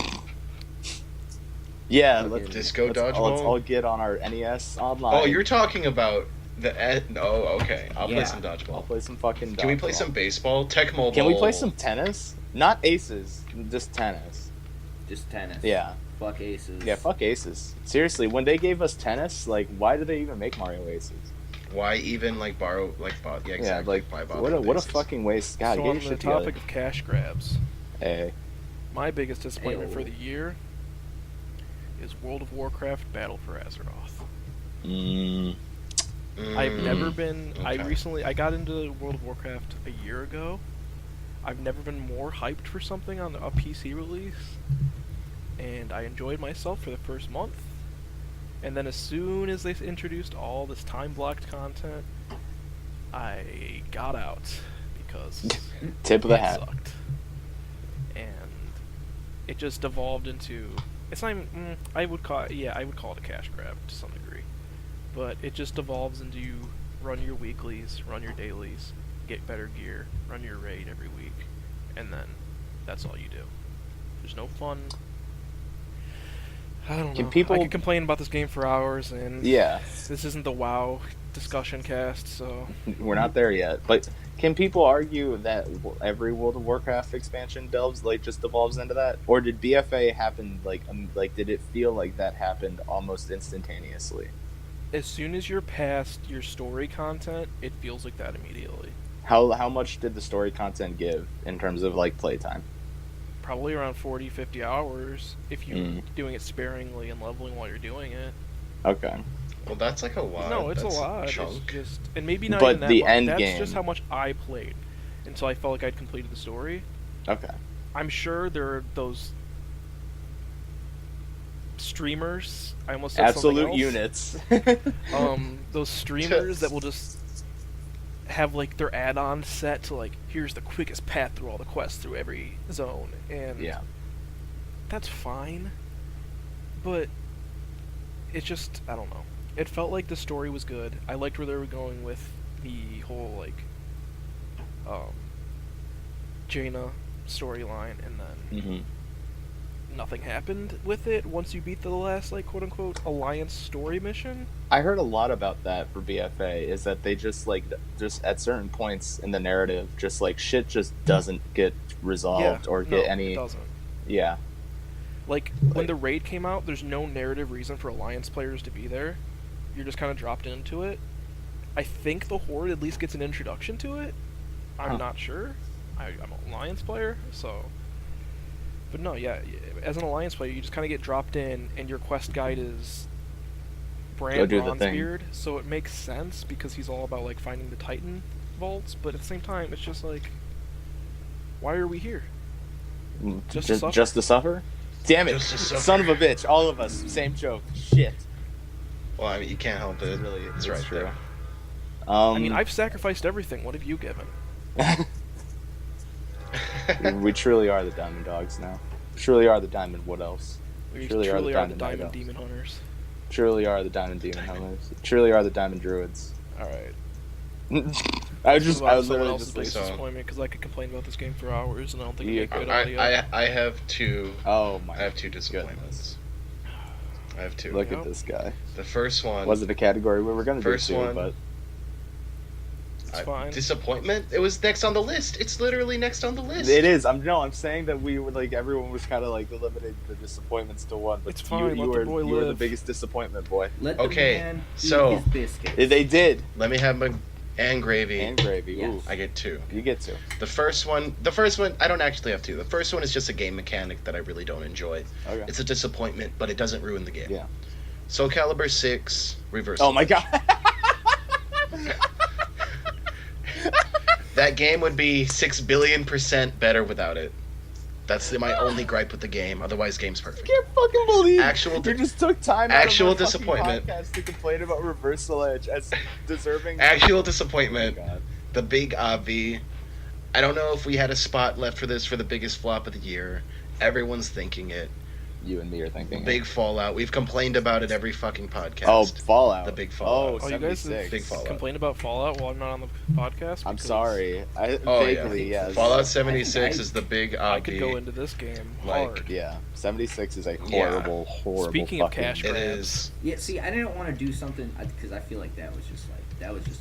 Yeah, Disco let's Dodgeball? all get on our NES online. Oh, you're talking about okay. I'll play some I'll dodgeball. play some fucking dodgeball. Can we play some baseball? Tecmo Can we Bowl. play some tennis? Not aces, just tennis. Just tennis. Yeah. Fuck aces. Yeah, fuck aces. Seriously, when they gave us tennis, why did they even make Mario Aces? Why even borrow yeah, exactly. Yeah, what a fucking waste. God, so get on your the shit topic together. of cash grabs, Hey. my biggest disappointment for the year is World of Warcraft Battle for Azeroth. I've never been. Okay. I got into World of Warcraft a year ago. I've never been more hyped for something on a PC release. and I enjoyed myself for the first month. And then as soon as they introduced all this time-blocked content, I got out because tip of the hat sucked. And it just devolved into, it's not even, I would call it a cash grab to some degree. But it just devolves into you run your weeklies, run your dailies, get better gear, run your raid every week, and then that's all you do. There's no fun. I don't know. I could complain about this game for hours, and this isn't the WoW discussion cast, so we're not there yet. But can people argue that every World of Warcraft expansion just devolves into that, or did BFA happen did it feel like that happened almost instantaneously? As soon as you're past your story content, it feels like that immediately. How much did the story content give in terms of playtime? Probably around 40, 50 hours if you're doing it sparingly and leveling while you're doing it. Okay. Well, that's a lot. No, it's that's a lot. Chunk. It's just, and maybe not but even that the much. end That's game. just how much I played until I felt like I'd completed the story. Okay. I'm sure there are those streamers. I almost said absolute units. Those streamers that will just have their add-on set to here's the quickest path through all the quests through every zone, and that's fine. But it's just, I don't know. It felt like the story was good. I liked where they were going with the whole Jaina storyline, and then nothing happened with it once you beat the last quote-unquote alliance story mission. I heard a lot about that for BFA, is that they just at certain points in the narrative shit just doesn't get resolved any. It doesn't. Yeah. When the raid came out, there's no narrative reason for alliance players to be there. You're just kind of dropped into it. I think the Horde at least gets an introduction to it. I'm not sure. I'm an alliance player, so. But no, yeah, as an alliance player, you just kind of get dropped in, and your quest guide is Brand Bronzebeard, so it makes sense because he's all about finding the Titan vaults. But at the same time, it's just why are we here? Just to suffer? Damn it, son of a bitch! All of us, same joke. Shit. Well, I mean, you can't help it. It's right true. there. I mean, I've sacrificed everything. What have you given? We truly are the Diamond Dogs now. Truly are the Diamond. What else? We truly are the Diamond Demon Hunters. Truly are the Diamond Demon Hunters. Truly are the Diamond Druids. All right. I was literally just disappointment because I could complain about this game for hours, and I don't think Yeah. it'd be a good audio. I have two. Oh my! I have two disappointments. I have two. Look at this guy. The first one wasn't a category we were going to do too, but it's fine. Disappointment. It was next on the list. It's literally next on the list. It is. I'm saying that we were everyone was kind of limiting the disappointments to one, but it's fine. you were the biggest disappointment, boy. Let the man eat his biscuits. They did. Let me have my and gravy. And gravy. Yes. Ooh. I get two. You get two. The first one, I don't actually have two. The first one is just a game mechanic that I really don't enjoy. Okay. It's a disappointment, but it doesn't ruin the game. Yeah. Soul Calibur 6 Reverse. Oh my god. That game would be 6 billion% better without it. That's my only gripe with the game. Otherwise, game's perfect. I can't fucking believe you just took time actual out of disappointment podcast to complain about Reversal Edge as deserving. Actual disappointment. Oh the big obvi. I don't know if we had a spot left for this for the biggest flop of the year. Everyone's thinking it. You and me are thinking big Fallout. We've complained about it every fucking podcast. Oh, Fallout. The big Fallout. Oh, you guys big Fallout. complain about Fallout while I'm not on the podcast? I'm sorry. Vaguely, yes. Fallout 76 is the big obvi. I could go into this game hard. Yeah, 76 is a horrible, horrible. Speaking of cash grabs, it is. Yeah, see, I didn't want to do something because I feel like that was just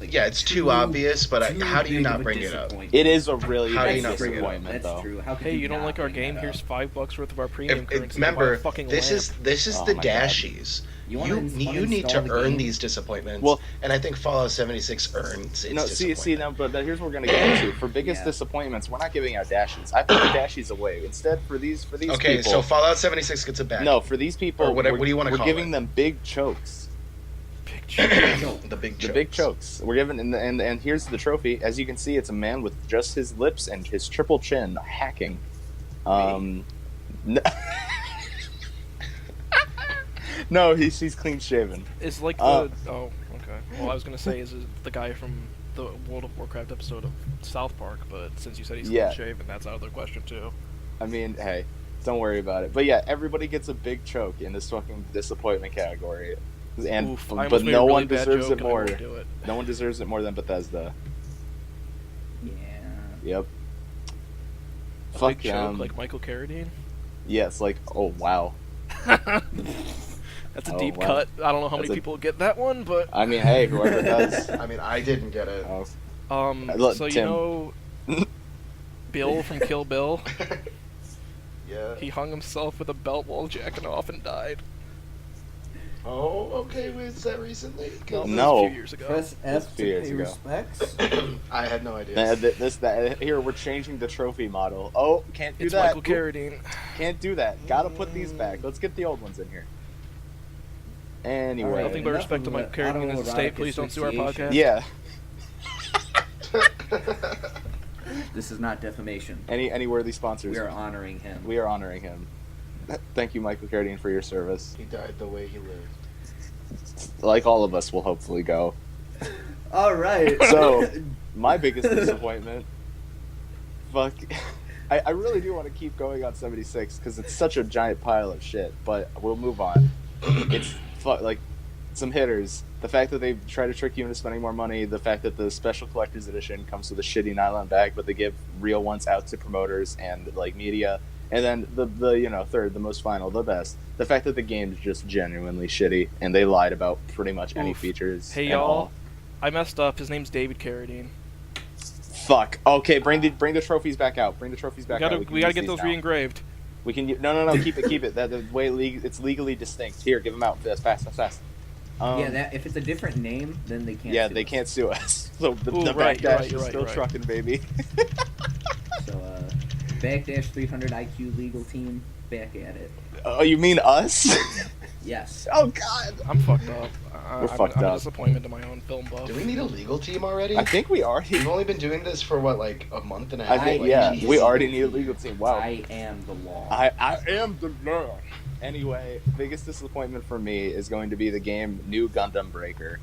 yeah, it's too obvious, but how do you not bring it up? It is a really how do you big not bring it up? disappointment, That's though. true. How could hey, you don't not like our bring game? that Here's up? $5 worth of our premium currency. Remember, fucking this is Oh the my God. dashies. You need to earn these disappointments. Well, and I think Fallout 76 earns its see now, but here's what we're gonna get into. For biggest disappointments, we're not giving out dashies. I put the dashies away instead. For these okay, people, so Fallout 76 gets a back. No, for these people, or whatever. What do you want to call it? We're giving them big chokes. The big chokes. We're giving, and here's the trophy. As you can see, it's a man with just his lips and his triple chin hacking. No, he's clean shaven. Is like the oh, okay. Well, I was gonna say is the guy from the World of Warcraft episode of South Park, but since you said he's clean shaven, that's out of the question too. I mean, hey, don't worry about it. But yeah, everybody gets a big choke in this fucking disappointment category, and but no one deserves it more. No one deserves it more than Bethesda. Yeah. Yep. Fuck choke like Michael Carradine. Yes, like oh wow. That's a deep cut. I don't know how many people get that one, but I mean, hey, whoever does. I mean, I didn't get it. Look, so Tim. you know, Bill from Kill Bill. Yeah. He hung himself with a belt while jacking off and died. Oh, okay. Was that recently? No. A few years ago. Press F to pay respects. I had no idea. Here, we're changing the trophy model. Oh, can't do it's that. Michael Carradine. Can't do that. Gotta put these back. Let's get the old ones in here. Anyway. Right, Nothing but respect to Michael Carradine in his estate. Please don't sue our podcast. Yeah. This is not defamation. Any worthy sponsors? We are honoring him. We are honoring him. Thank you, Michael Carradine, for your service. He died the way he lived. Like all of us will hopefully go. All right. So, my biggest disappointment. Fuck. I really do want to keep going on 76 because it's such a giant pile of shit. But we'll move on. It's like some hitters. The fact that they try to trick you into spending more money. The fact that the special collector's edition comes with a shitty nylon bag, but they give real ones out to promoters and like media. And then the third, the most final, the best. The fact that the game is just genuinely shitty, and they lied about pretty much any features. Hey y'all, I messed up. His name's David Carradine. Fuck. Okay, bring the trophies back out. Bring the trophies back out. We gotta get those re-engraved. We can no. Keep it. That the way it's legally distinct. Here, give them out. Fast. Yeah, if it's a different name, then they can't. Yeah, sue they us. can't sue us. So the right, Backdash you're is still right. trucking, baby. So, Backdash 300 IQ legal team, back at it. Oh, you mean us? Yes. Oh God. I'm fucked up. We're I'm a disappointment to my own film buff. Do we need a legal team already? I think we already. We've only been doing this for what, like a month and a half. I think like, we already need a legal team. Wow. I am the law. I am the law. Anyway, biggest disappointment for me is going to be the game New Gundam Breaker.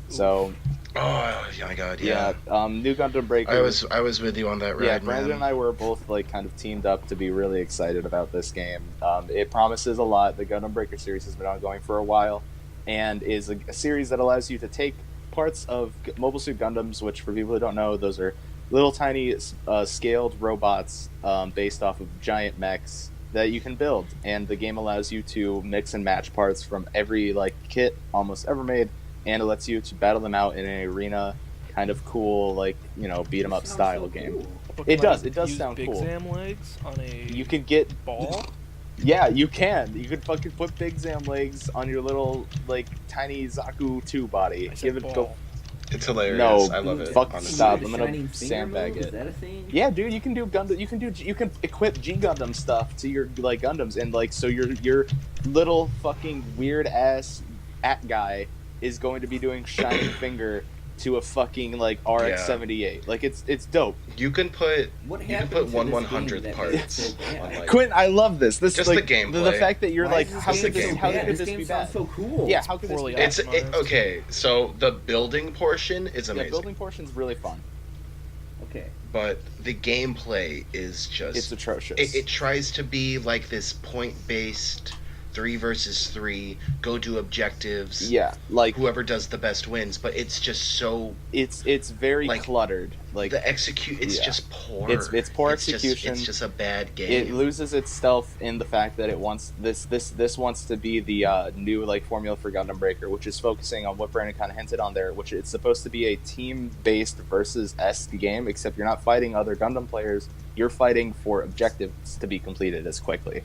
So. Oh my God! Yeah. New Gundam Breaker. I was with you on that ride. Yeah, Brandon and I were both like kind of teamed up to be really excited about this game. It promises a lot. The Gundam Breaker series has been ongoing for a while, and is a series that allows you to take parts of Mobile Suit Gundams, which for people who don't know, those are little tiny scaled robots based off of giant mechs that you can build, and the game allows you to mix and match parts from every like kit almost ever made. And it lets you to battle them out in an arena, kind of cool, like, beat 'em up style game. Cool. It does sound big cool. Zam legs on a You can get ball. Yeah, you can. You can fucking put Big Zam legs on your little like tiny Zaku 2 body. Give it go. It's hilarious. No, I love it. Fuck, honestly. stop. I'm gonna sandbag it. Is that a thing? Yeah, dude, you can do Gundam. You can equip G Gundam stuff to your like Gundams, and like so your little fucking weird ass at guy is going to be doing Shining Finger to a fucking like RX-78. Like it's dope. You can put What you can happened put to one this one game hundredth that parts. made it so bad? on, like, Quentin, I love this. This Just like, the gameplay. The fact that you're Why like, is this how game could so this? How bad? could This this game be sounds bad? so cool. Yeah, how could this Poorly be bad? optimized. Okay. So the building portion is Yeah, amazing, building portion's really fun. Okay. but the gameplay is just It's atrocious. It tries to be like this point-based 3 versus 3, go do objectives. Yeah, like Whoever does the best wins, but it's just so it's very like, cluttered. Like the execute, it's yeah. just poor. It's poor execution. It's just a bad game. It loses itself in the fact that it wants this wants to be the new like formula for Gundam Breaker, which is focusing on what Brandon kind of hinted on there, which it's supposed to be a team-based versus-esque game, except you're not fighting other Gundam players. You're fighting for objectives to be completed as quickly.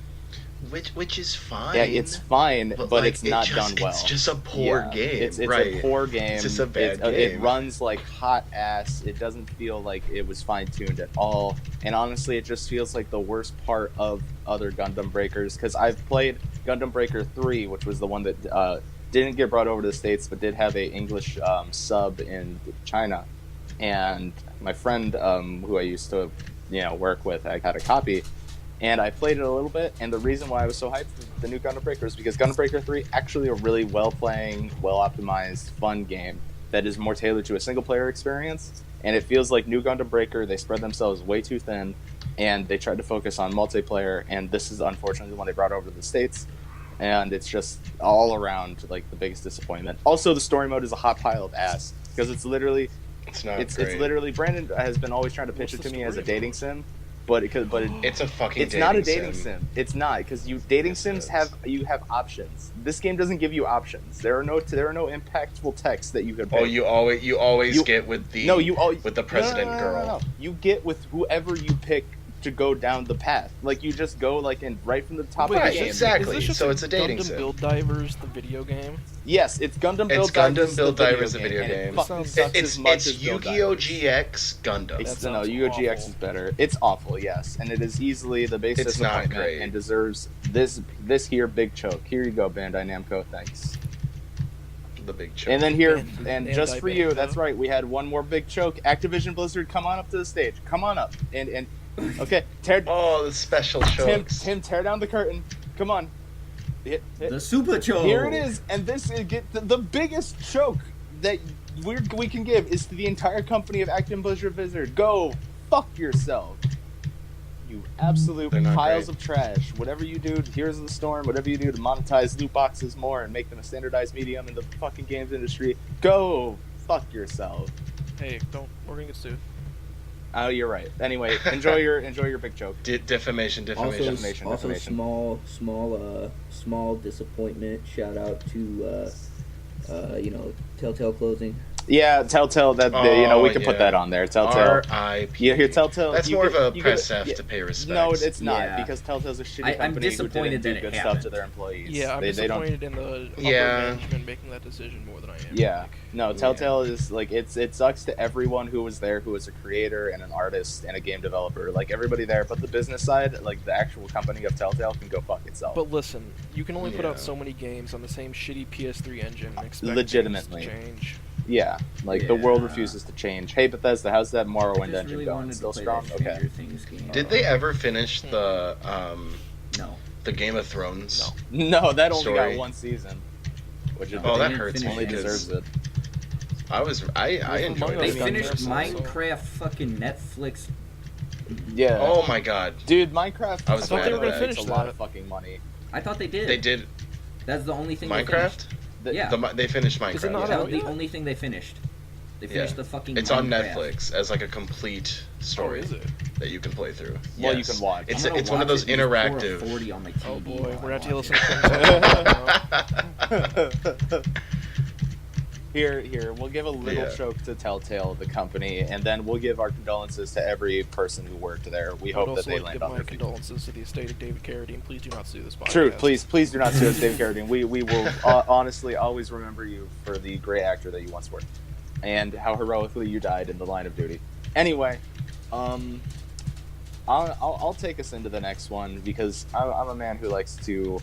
Which is fine. Yeah, it's fine, but like, it's not done well. It's just a poor game. It's right. a poor game. It's just a bad It game. runs like hot ass. It doesn't feel like it was fine-tuned at all. And honestly, it just feels like the worst part of other Gundam Breakers, because I've played Gundam Breaker 3, which was the one that didn't get brought over to the States, but did have a English sub in China. And my friend, who I used to work with, I got a copy. And I played it a little bit, and the reason why I was so hyped the new Gundam Breaker is because Gundam Breaker 3 actually a really well-playing, well-optimized, fun game that is more tailored to a single-player experience. And it feels like new Gundam Breaker, they spread themselves way too thin, and they tried to focus on multiplayer, and this is unfortunately the one they brought over to the States. And it's just all around like the biggest disappointment. Also, the story mode is a hot pile of ass because it's literally, it's literally. Brandon has been always trying to pitch it to me as a dating sim, but it's a fucking. It's not a dating sim. It's not because dating sims have options. This game doesn't give you options. There are no impactful texts that you could pick. Oh, you always get with the with the president girl. No. You get with whoever you pick to go down the path. Like you just go like in right from the top of the game. Exactly. So it's a dating Gundam sim. Build Divers, the video game. Yes, it's Gundam Build Divers, the video game. It's Yu-Gi-Oh! GX Gundam. No, Yu-Gi-Oh! GX is better. It's awful, yes, and it is easily the base disappointment and deserves this here big choke. Here you go, Bandai Namco. Thanks. The big choke. And then just for you, that's right. We had one more big choke. Activision Blizzard, come on up to the stage. Come on up and. Okay, the special chokes. Tim, tear down the curtain. Come on. The super choke. Here it is, and this is the biggest choke that we can give is to the entire company of Activision Blizzard. Go fuck yourself, you absolute piles of trash. Whatever you do, Heroes of the Storm, whatever you do to monetize loot boxes more and make them a standardized medium in the fucking games industry, go fuck yourself. Hey, we're gonna get sued. Oh, you're right. Anyway, enjoy your big joke. Defamation. Also, small disappointment. Shout out to Telltale closing. Yeah, Telltale. We can put that on there. Telltale. R.I.P. Yeah, here, Telltale. That's more of a press F to pay respects. No, it's not because Telltale's a shitty company I'm disappointed who didn't do that good it stuff to their employees. Yeah, I'm disappointed in the upper management making that decision more than I am. Yeah, no, Telltale is like it sucks to everyone who was there, who was a creator and an artist and a game developer, like everybody there. But the business side, like the actual company of Telltale, can go fuck itself. But listen, you can only put out so many games on the same shitty PS3 engine and expect legitimately things to change. Yeah, the world refuses to change. Hey, Bethesda, how's that Morrowind engine going? Still strong? Okay. Did they ever finish the No. The Game of Thrones? No, that only got one season. Which that hurts. Only deserves it. I enjoyed it. They finished Minecraft fucking Netflix. Yeah. Oh my god. Dude, Minecraft. I thought they were gonna finish a lot of fucking money. I thought they did. They did. That's the only thing. Minecraft? They finished Minecraft. That was the only thing they finished. They finished the fucking. It's Minecraft. on Netflix as like a complete story that you can play through. Well, you can watch. It's one of those interactive. 40 on my TV. Oh boy, we're gonna have to listen to Here, we'll give a little choke to Telltale, the company, and then we'll give our condolences to every person who worked there. We hope that they land on their feet. Condolences to the estate of David Carradine. Please do not sue this podcast. True, please do not sue us, David Carradine. We will honestly always remember you for the great actor that you once were, and how heroically you died in the line of duty. Anyway, I'll take us into the next one because I'm a man who likes to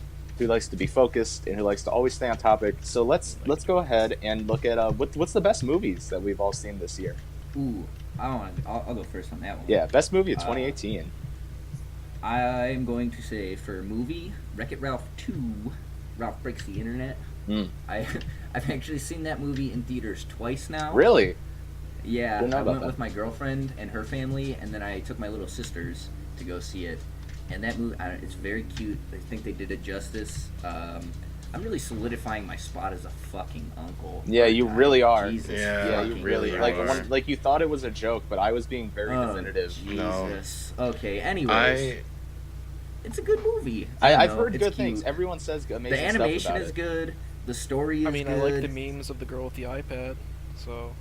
be focused and who likes to always stay on topic. So let's go ahead and look at what's the best movies that we've all seen this year. Ooh, I'll go first on that one. Yeah, best movie of 2018. I'm going to say for movie, Wreck-It Ralph 2, Ralph Breaks the Internet. I've actually seen that movie in theaters twice now. Really? Yeah, I went with my girlfriend and her family, and then I took my little sisters to go see it. And that movie, it's very cute. I think they did it justice. I'm really solidifying my spot as a fucking uncle. Yeah, you really are. Jesus, yeah, you really are. Like you thought it was a joke, but I was being very definitive. Jesus. No. Okay. Anyways, it's a good movie. I've heard good things. Everyone says amazing stuff about it. The animation is good. The story is good. I like the memes of the girl with the iPad. So.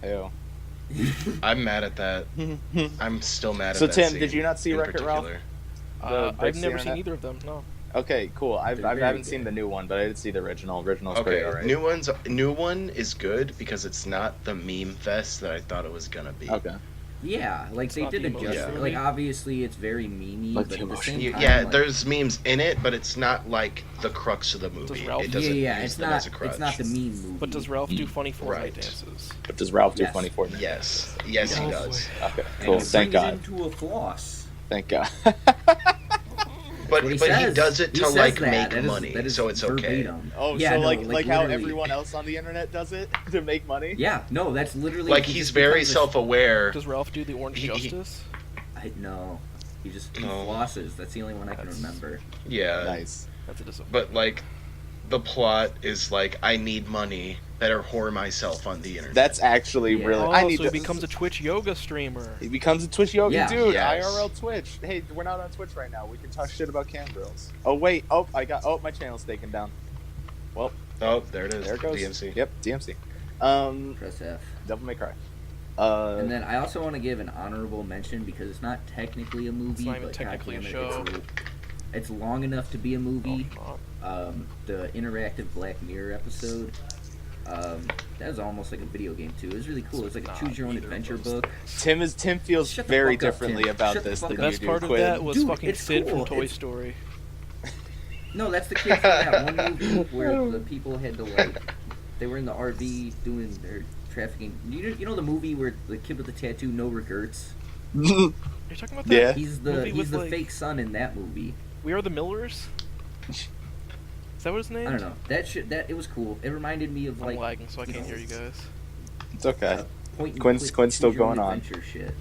Ew. I'm mad at that. I'm still mad at that. So Tim, did you not see Wreck-It Ralph? I've never seen either of them. No. Okay, cool. I haven't seen the new one, but I did see the original. Original's pretty alright. New one is good because it's not the meme fest that I thought it was gonna be. Okay. Yeah, like they did adjust. Yeah. Like obviously it's very memey, but at the same time, yeah, there's memes in it, but it's not like the crux of the movie. It doesn't it's not the meme movie. But does Ralph do funny Fortnite dances? But does Ralph do funny Fortnite? Yes, he does. Okay, cool. Thank God. Into a floss. Thank God. but what he he says. does it He to says like that. make money, that is so it's okay. verbatim. Oh, yeah, so no, like how literally. everyone else on the internet does it to make money? Yeah, no, that's literally Like he's very self-aware. Does Ralph do the Orange Justice? No, he just No. flosses. That's the only one I can remember. Yeah. Nice. That's a disappointment. But like, the plot is like, I need money. Better whore myself on the internet. That's actually Yeah. really. Oh, I need so to, he becomes a Twitch yoga streamer. He becomes a Twitch yoga Yeah. dude. Yes. IRL Twitch. Hey, we're not on Twitch right now. We can talk shit about cam girls. Oh wait. Oh, my channel's taken down. Well. Oh, there it is. There it goes. DMC. Yep, DMC. Press F. Devil May Cry. And then I also want to give an honorable mention because it's not technically a movie, It's not even but technically a goddamn it, show. it's long enough to be a movie. Oh, The interactive Black Mirror episode. That was almost like a video game too. It was really cool. It was like a Not choose your own either of adventure those book. Tim feels Shut the very fuck up, differently Tim. about Shut the this fuck than up. you Best do, part of Quinn. that was Dude, fucking it's Sid cool. from Toy It's- Story. No, that's the kid from that one movie where the people had to like, they were in the RV doing their trafficking. You know the movie where the kid with the tattoo, no regrets. You're talking about that? Yeah. He's Movie the with, like- fake son in that movie. We Are the Millers? Is that what his name? I don't know. That it was cool. It reminded me of I'm like lagging, so I you can't know, hear you guys. It's okay. point and Quinn's click, still choose your own going on. adventure shit.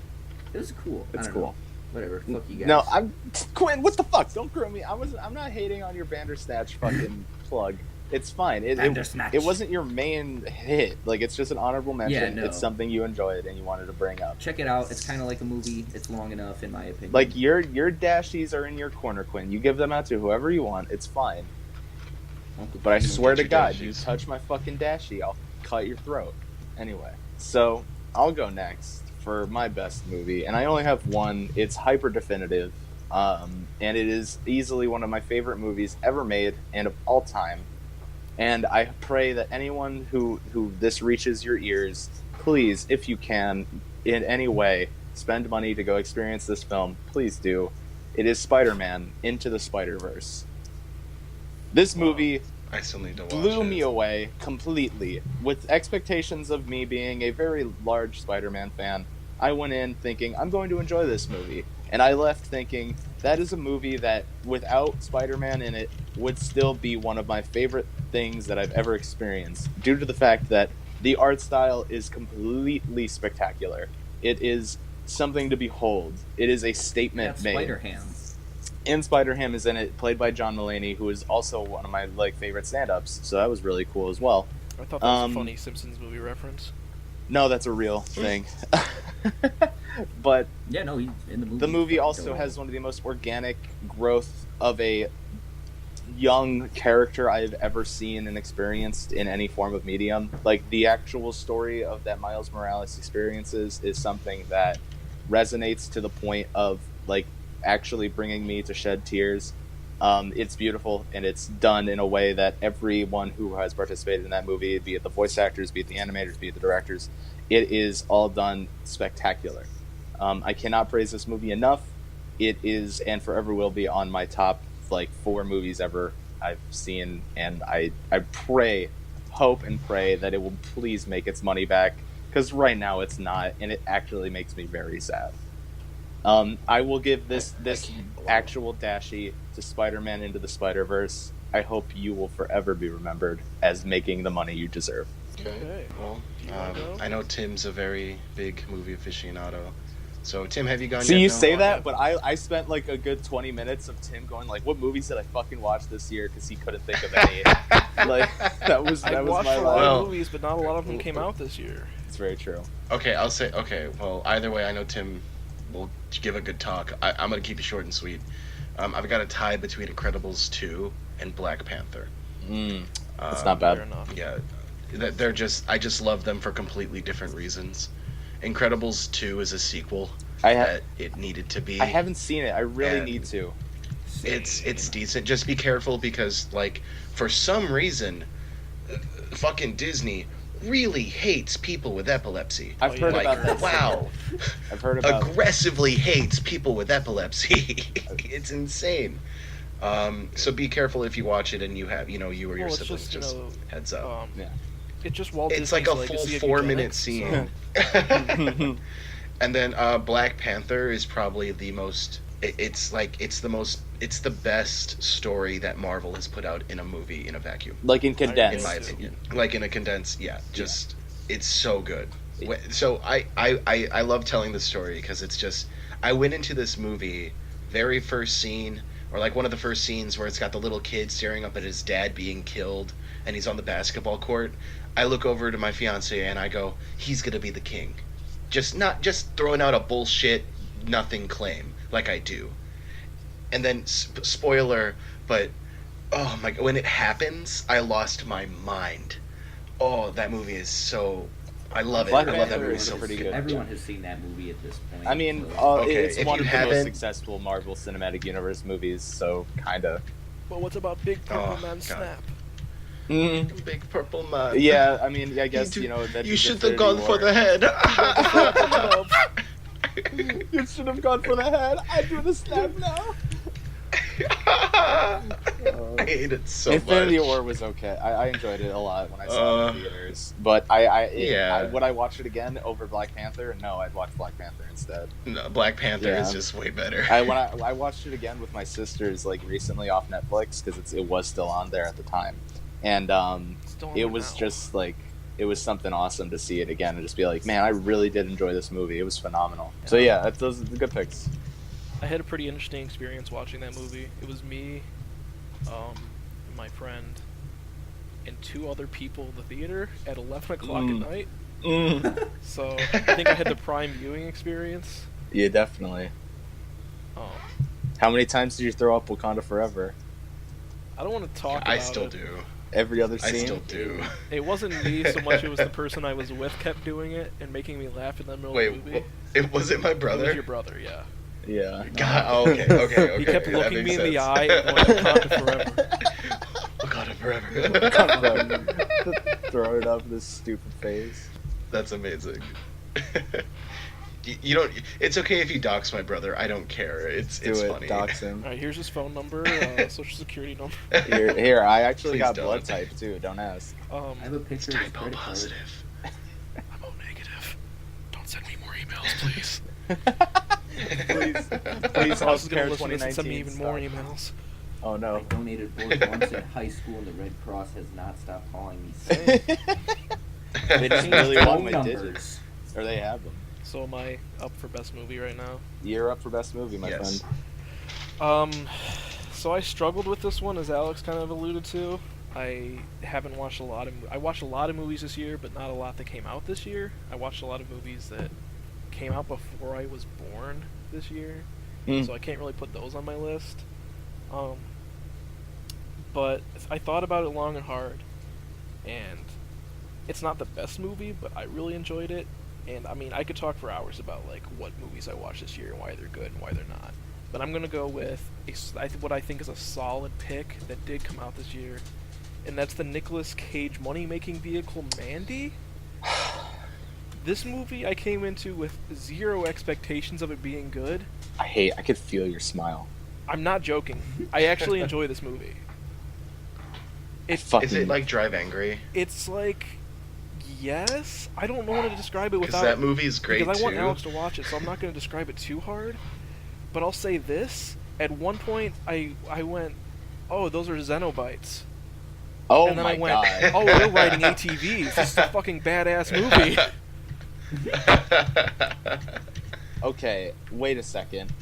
It was cool. I It's don't cool. know. Whatever. Fuck you guys. No, Quinn. What the fuck? Don't groom me. I'm not hating on your Bandersnatch fucking plug. It's fine. Bandersnatch. It wasn't your main hit. Like it's just an honorable mention. Yeah, no. It's something you enjoyed and you wanted to bring up. Check it out. It's kind of like a movie. It's long enough, in my opinion. Like your dashies are in your corner, Quinn. You give them out to whoever you want. It's fine. But I You swear get to your God, dashies. you touch my fucking dashie, I'll cut your throat. Anyway, so I'll go next for my best movie, and I only have one. It's hyper definitive, and it is easily one of my favorite movies ever made and of all time. And I pray that anyone who this reaches your ears, please, if you can, in any way, spend money to go experience this film. Please do. It is Spider-Man Into the Spider-Verse. This movie I still need to watch blew it. me away completely. With expectations of me being a very large Spider-Man fan, I went in thinking, I'm going to enjoy this movie. And I left thinking, that is a movie that, without Spider-Man in it, would still be one of my favorite things that I've ever experienced, due to the fact that the art style is completely spectacular. It is something to behold. It is a statement made. Spider-Ham. And Spider-Ham is in it, played by John Mulaney, who is also one of my favorite stand-ups. So that was really cool as well. I thought that was a funny Simpsons movie reference. No, that's a real thing. But Yeah, no, he's in the movie. the movie also Don't- has one of the most organic growth of a young character I've ever seen and experienced in any form of medium. Like, the actual story of that Miles Morales experiences is something that resonates to the point of, actually bringing me to shed tears. It's beautiful, and it's done in a way that everyone who has participated in that movie, be it the voice actors, be it the animators, be it the directors, it is all done spectacular. I cannot praise this movie enough. It is, and forever will be, on my top 4 movies ever I've seen, and I hope and pray that it will please make its money back, because right now it's not, and it actually makes me very sad. I will give this actual dashie to Spider-Man Into the Spider-Verse. I hope you will forever be remembered as making the money you deserve. Okay. Well, Do you wanna go? I know Tim's a very big movie aficionado. So, Tim, have you gone See, yet? you No? say that, but I spent a good 20 minutes of Tim going what movies did I fucking watch this year, because he couldn't think of any. That was I watched my a lot life. Well- of movies, but not a lot of them came out this year. It's very true. Okay, I'll say, well, either way, I know Tim will give a good talk. I'm going to keep it short and sweet. I've got a tie between Incredibles 2 and Black Panther. That's not bad. Fair enough. Yeah, I just love them for completely different reasons. Incredibles 2 is a sequel that it needed to be. I haven't seen it. I really And- need to. It's decent. Just be careful because, for some reason, fucking Disney really hates people with epilepsy. I've heard about that. Wow. I've heard about Aggressively hates people with epilepsy. It's insane. So be careful if you watch it and you have, you or your Well, it's siblings. just, Heads up. Yeah. It's just Walt It's Disney's like a legacy full of 4-minute eugenics, scene. so- And then Black Panther is probably the most It's like it's the best story that Marvel has put out in a movie in a vacuum. Like in condensed, in my opinion. Like in a condensed, just it's so good. So I love telling the story because it's just I went into this movie very first scene or like one of the first scenes where it's got the little kid staring up at his dad being killed and he's on the basketball court. I look over to my fiance and I go, he's gonna be the king. Not just throwing out a bullshit nothing claim like I do. And then spoiler, but oh my god, when it happens, I lost my mind. Oh, that movie is so I love it. Black I love that Panther movie is so pretty good. good. Everyone has seen that movie at this point. I mean, it's one of the most successful Marvel Cinematic Universe movies, so kinda. But what's about Big Purple Man Snap? Big Purple Man. Yeah, I mean, I guess that you should have gone for the head. You should have gone for the head. I do the snap now. I hate it so much. Infinity War was okay. I enjoyed it a lot when I saw it in theaters. But would I watch it again over Black Panther? No, I'd watch Black Panther instead. No, Black Panther is just way better. I watched it again with my sisters like recently off Netflix because it was still on there at the time, and it was just like it was something awesome to see it again and just be like, man, I really did enjoy this movie. It was phenomenal. Yeah. So yeah, those are the good picks. I had a pretty interesting experience watching that movie. It was me, my friend, and 2 other people in the theater at 11 o'clock at night. So I think I had the prime viewing experience. Yeah, definitely. How many times did you throw up Wakanda Forever? I don't want to talk about it. I still do. Every other scene? I still do. It wasn't me so much, it was the person I was with kept doing it and making me laugh in the middle of the movie. Was it my brother? It was your brother, yeah. Yeah. God, okay. He kept looking me in the eye and going, Wakanda forever. Wakanda forever. Throw it up in this stupid face. That's amazing. You don't. It's okay if you dox my brother. I don't care. It's funny. Dox him. All right, here's his phone number, social security number. Here. I actually got blood type too. Don't ask. I have a picture of his type O positive. I'm O negative. Don't send me more emails, please. Please, healthcare 2019. Send me even more emails. Oh no. I donated blood once in high school, and the Red Cross has not stopped calling me. They just really want my digits, or they have them. So am I up for best movie right now? You're up for best movie, my friend. So I struggled with this one, as Alex kind of alluded to. I haven't watched a lot of. I watched a lot of movies this year, but not a lot that came out this year. I watched a lot of movies that came out before I was born this year, so I can't really put those on my list. But I thought about it long and hard, and it's not the best movie, but I really enjoyed it. And I mean, I could talk for hours about like what movies I watched this year and why they're good and why they're not. But I'm gonna go with what I think is a solid pick that did come out this year, and that's the Nicolas Cage money-making vehicle Mandy. This movie I came into with 0 expectations of it being good. I could feel your smile. I'm not joking. I actually enjoy this movie. Is it like Drive Angry? It's like, yes. I don't know how to describe it without. Because that movie is great because I want too. Alex to watch it, so I'm not going to describe it too hard. But I'll say this: at one point, I went, "Oh, those are Xenobites." Oh and then my god! Oh, they're riding ATVs. This is a fucking badass movie. Okay, wait a second.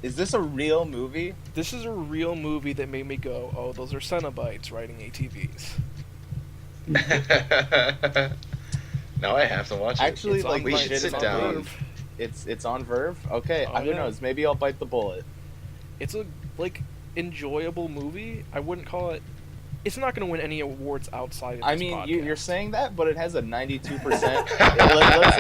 Is this a real movie? This is a real movie that made me go, "Oh, those are Cenobites riding ATVs." Now I have to watch it. Actually, like we should sit down. Verve. It's on Verve. Okay, who knows? Maybe I'll bite the bullet. It's a enjoyable movie. I wouldn't call it. It's not going to win any awards outside of this podcast. You're saying that, but it has a 92%.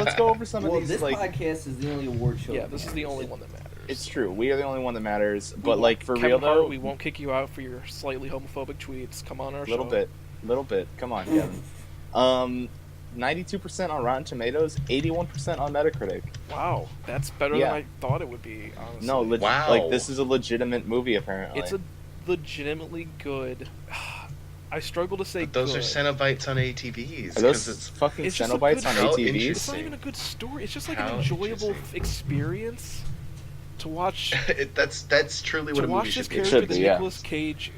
let's go over some of these. This podcast is the only award show. Yeah, this is the only one that matters. It's true. We are the only one that matters. But for Kevin real Hart, though, we won't kick you out for your slightly homophobic tweets. Come on our show. Little bit. Come on, Kevin. 92% on Rotten Tomatoes, 81% on Metacritic. Wow, that's better than I thought it would be. Honestly. No, wow. This is a legitimate movie apparently. It's a legitimately good. I struggle to say. But those good. are Cenobites on ATVs. Are those fucking Cenobites on ATVs? It's not even a good story. It's just like an enjoyable experience. to watch that's truly what a movie should be. To watch this character that Nicolas Cage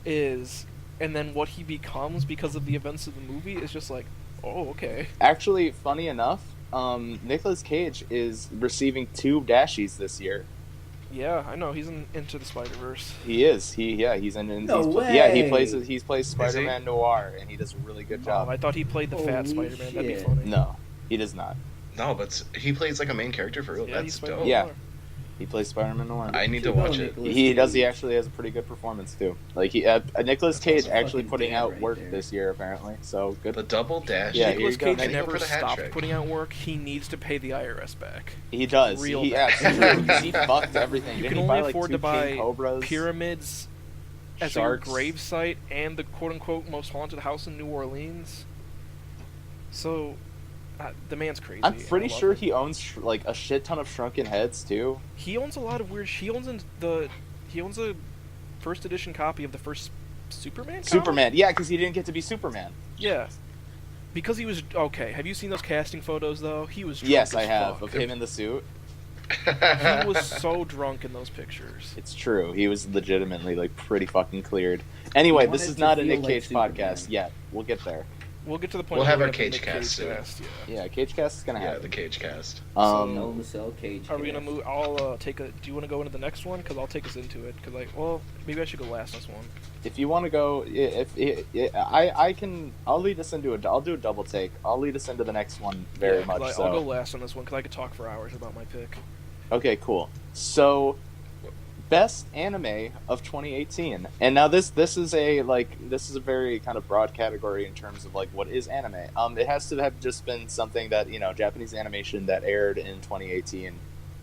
is, and then what he becomes because of the events of the movie is just like, oh, okay. Actually, funny enough, Nicolas Cage is receiving 2 Dashies this year. Yeah, I know. He's Into the Spider-Verse. He is. He's in. No way. Yeah, he plays Spider-Man Noir, and he does a really good job. I thought he played the fat Spider-Man. Shit. That'd be funny. No, he does not. No, but he plays like a main character for real. Yeah, That's dope. Yeah. He plays Spider-Man Noir. I need to watch it. He does. He actually has a pretty good performance too. Like Nicolas Cage actually putting out work this year apparently. So good. The double dash. Yeah, Nicolas Cage never stopped stopped putting out work. He needs to pay the IRS back. He does. He fucked everything. You can only afford to buy pyramids as your grave site and the quote-unquote most haunted house in New Orleans. So. The man's crazy. I'm pretty sure he owns like a shit ton of shrunken heads too. He owns a lot of weird. He owns a first edition copy of the first Superman. Superman, yeah, because he didn't get to be Superman. Yeah, because he was okay. Have you seen those casting photos though? He was drunk yes, as I have fuck. of him in the suit. He was so drunk in those pictures. It's true. He was legitimately like pretty fucking cleared. Anyway, this is not a Nick Cage podcast yet. We'll get there. We'll get to the point. We'll where have our we Cage cast soon. Yeah, Cage cast is gonna happen. Yeah, the Cage cast. Hell in the Cell Cage. Are we gonna move? I'll take a. Do you want to go into the next one? Because I'll take us into it. Because maybe I should go last on this one. If you want to go, I can. I'll lead us into it. I'll do a double take. I'll lead us into the next one very much. I'll go last on this one because I could talk for hours about my pick. Okay, cool. So, best anime of 2018, and now this is a very kind of broad category in terms of like what is anime. It has to have just been something that Japanese animation that aired in 2018,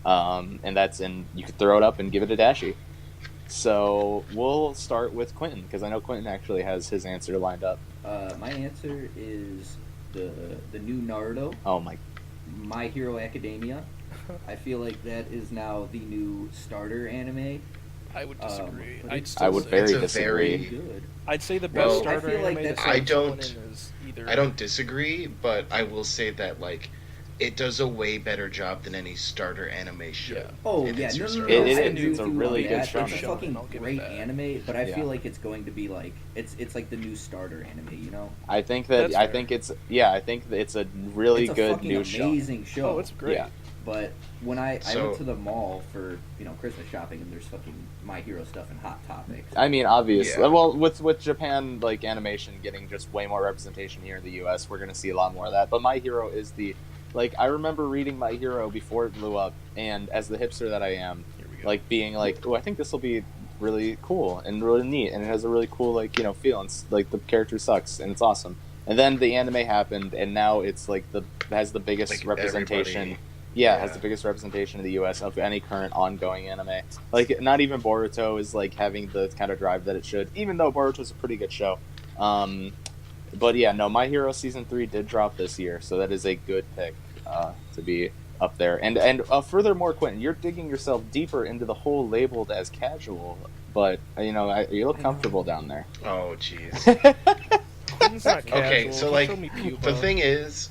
and you could throw it up and give it a dashi. So we'll start with Quentin because I know Quentin actually has his answer lined up. My answer is the new Naruto. Oh My Hero Academia. I feel like that is now the new starter anime. I would disagree. I would very disagree. Good. I'd say the best starter anime. I don't disagree, but I will say that like it does a way better job than any starter anime should. Yeah. Oh yeah, It's a really good show. It's a fucking great anime, but I feel like it's going to be like it's like the new starter anime. I think it's a really good new show. Amazing show. Oh, it's great. Yeah. But when I went to the mall for Christmas shopping, and there's fucking My Hero stuff and Hot Topics. I mean, obviously, well, with Japan like animation getting just way more representation here in the U.S., we're gonna see a lot more of that. But My Hero is I remember reading My Hero before it blew up, and as the hipster that I am, like being like, oh, I think this will be really cool and really neat, and it has a really cool feel, and like the character sucks and it's awesome. And then the anime happened, and now it's like has the biggest representation. Everybody. Yeah, it has the biggest representation in the U.S. of any current ongoing anime. Like, not even Boruto is like having the kind of drive that it should, even though Boruto's a pretty good show. But yeah, no, My Hero Season 3 did drop this year, so that is a good pick to be up there. And furthermore, Quentin, you're digging yourself deeper into the whole labeled as casual, but you look comfortable down there. Oh, jeez. Quentin's not casual. Okay, so like Pupa. the thing is,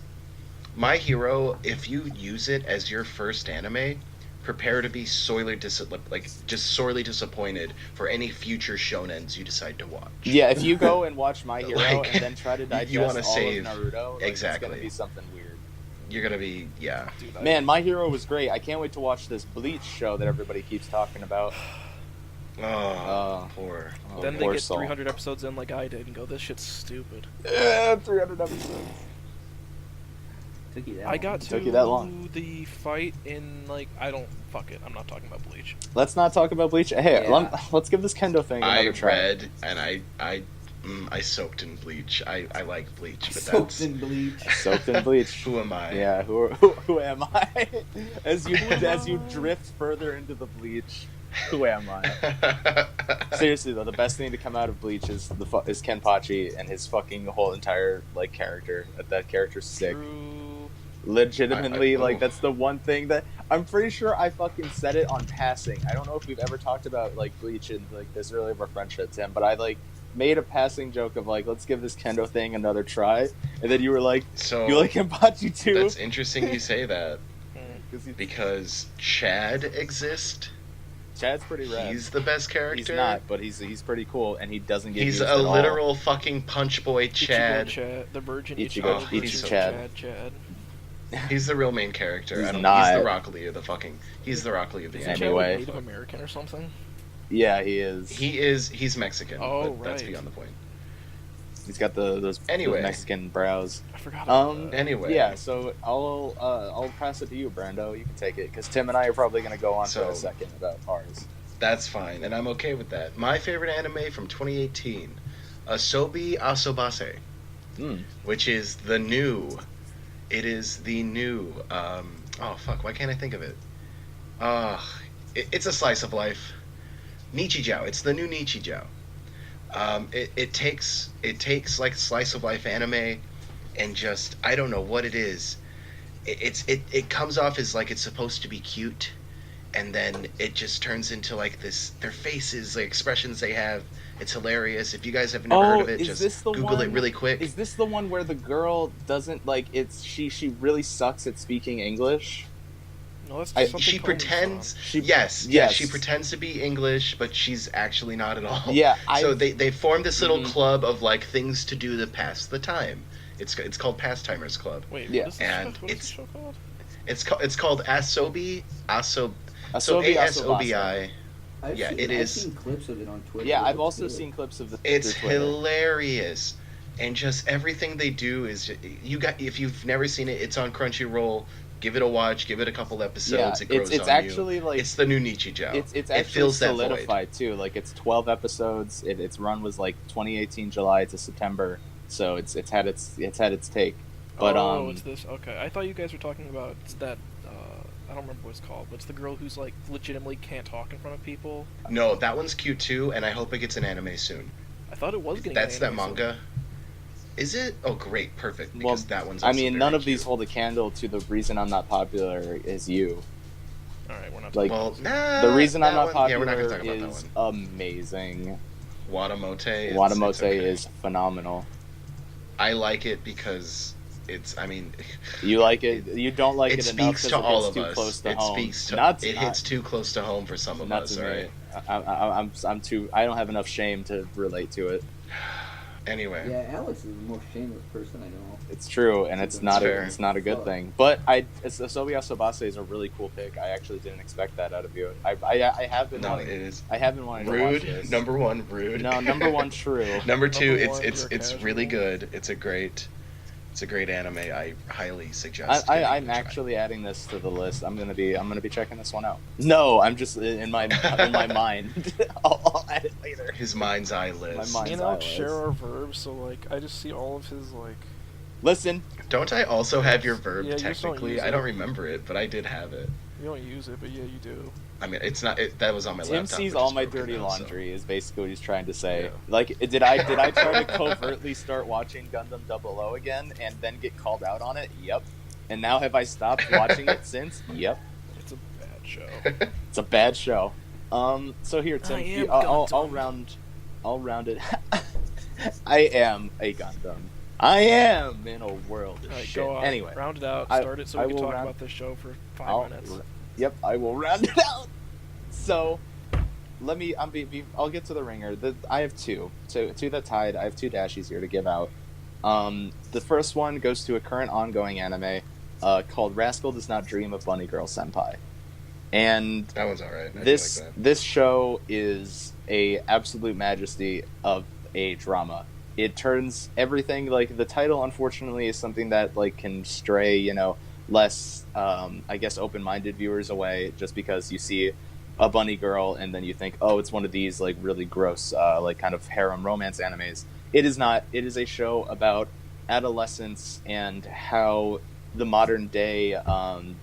My Hero, if you use it as your first anime, prepare to be sorely disappointed for any future shonens you decide to watch. Yeah, if you go and watch My Hero and then try to digest all of Naruto, exactly. It's gonna be something weird. You're gonna be Dude, Man, My Hero was great. I can't wait to watch this Bleach show that everybody keeps talking about. Poor. Then poor they get soul. 300 episodes in like I did and go, this shit's stupid. 300 episodes. Took you that I got Took you that long. the fight in fuck it. I'm not talking about Bleach. Let's not talk about Bleach. Hey, Yeah. let's give this Kendo thing another try. I read and I soaked in Bleach. I like Bleach, but Soaked in Bleach. Soaked in Bleach. Who am I? Yeah, who am I? As you drift further into the Bleach, who am I? Seriously though, the best thing to come out of Bleach is Kenpachi and his fucking whole entire character. That character's sick. True. Legitimately, that's the one thing that I'm pretty sure I fucking said it on passing. I don't know if we've ever talked about Bleach in this early of our friendship, Tim, but I made a passing joke of let's give this Kendo thing another try, and then you were like, so you like Kenpachi too? That's interesting you say that because Chad exists Chad's pretty rad. He's the best character. He's not, but he's pretty cool, and he doesn't get He's used a at literal all. fucking punch boy, Chad. The virgin Ichigo Chad. He's the real main character. He's He's not. the Rock Lee of the fucking. He's the Rock Lee of the Isn't anime. Anyway. Chad Native American or something? Yeah, he is. He's Mexican. Oh, but that's right. beyond the point. He's got those Mexican brows. I forgot about that. Anyway. Yeah, so I'll pass it to you, Brando. You can take it because Tim and I are probably going to go on for a second about ours. That's fine, and I'm okay with that. My favorite anime from 2018, Asobi Asobase, which is the new. It is the new. Oh fuck! Why can't I think of it? It's a slice of life. Nichijou. It's the new Nichijou. It takes like slice of life anime, and just I don't know what it is. It comes off as like it's supposed to be cute, and then it just turns into like this. Their faces, the expressions they have. It's hilarious. If you guys have never heard of it, just Google it really quick. Is this the one where the girl doesn't like it's she really sucks at speaking English? No, that's she pretends. Yes, she pretends to be English, but she's actually not at all. Yeah. So they formed this little club of like things to do to pass the time. It's called Pastimers Club. Wait, yeah. What is the show called? It's called Asobi Asobi Asobi. I've seen clips of it on Twitter. Yeah, I've also seen clips of the. It's hilarious, and just everything they do is if you've never seen it, it's on Crunchyroll. Give it a watch. Give it a couple episodes. Yeah, it grows it's on actually you. like it's the new Nichijou. It's actually solidified too. Like it's 12 episodes. Its run was like 2018 July to September, so it's had its take. But it's this. Okay, I thought you guys were talking about that. I don't remember what it's called, but it's the girl who's like legitimately can't talk in front of people. No, that one's cute too, and I hope it gets an anime soon. I thought it was getting. That's an anime that manga. Soon. Is it? Oh, great, perfect. Because that one's. I mean, none of cute. these hold a candle to the reason I'm not popular is you. All right, we're not. Like, the reason I'm not popular is amazing. Watamote is phenomenal. I like it because it's. I mean, you like it. You don't like it enough because it hits too close to home. It hits too close to home for some of us. All right. I'm too. I don't have enough shame to relate to it. Anyway. Yeah, Alex is the most shameless person I know. It's true, and it's not a good thing. But Asobi Asobase is a really cool pick. I actually didn't expect that out of you. I have been. No, it is. I have been wanting to watch this. Number one, rude. No, number one, true. Number two, it's really good. It's a great anime. I highly suggest. I'm actually adding this to the list. I'm gonna be checking this one out. No, I'm just in my mind. I'll add it later. His mind's eye list. Me and Alex share our verbs, so like I just see all of his like. Listen. Don't I also have your verb technically? I don't remember it, but I did have it. You don't use it, but yeah, you do. I mean, it's not. That was on my laptop. Tim sees all my dirty laundry. Is basically what he's trying to say. Yeah. Like, did I try to covertly start watching Gundam 00 again and then get called out on it? Yep. And now have I stopped watching it since? Yep. It's a bad show. It's a bad show. So here, Tim, I'll round it. I am a Gundam. I am in a world of shit. Go on. Anyway, round it out. Start it so we can talk about this show for 5 minutes. Yep, I will round it out. So, I'll get to the ringer. I have two that tied. I have two dashies here to give out. The first one goes to a current ongoing anime called Rascal Does Not Dream of Bunny Girl Senpai. And that one's alright. This show is a absolute majesty of a drama. It turns everything, like, the title, unfortunately, is something that, like, can stray, less, I guess, open-minded viewers away, just because you see a bunny girl and then you think, oh, it's one of these, like, really gross, like, kind of harem romance animes. It is not. It is a show about adolescence and how the modern-day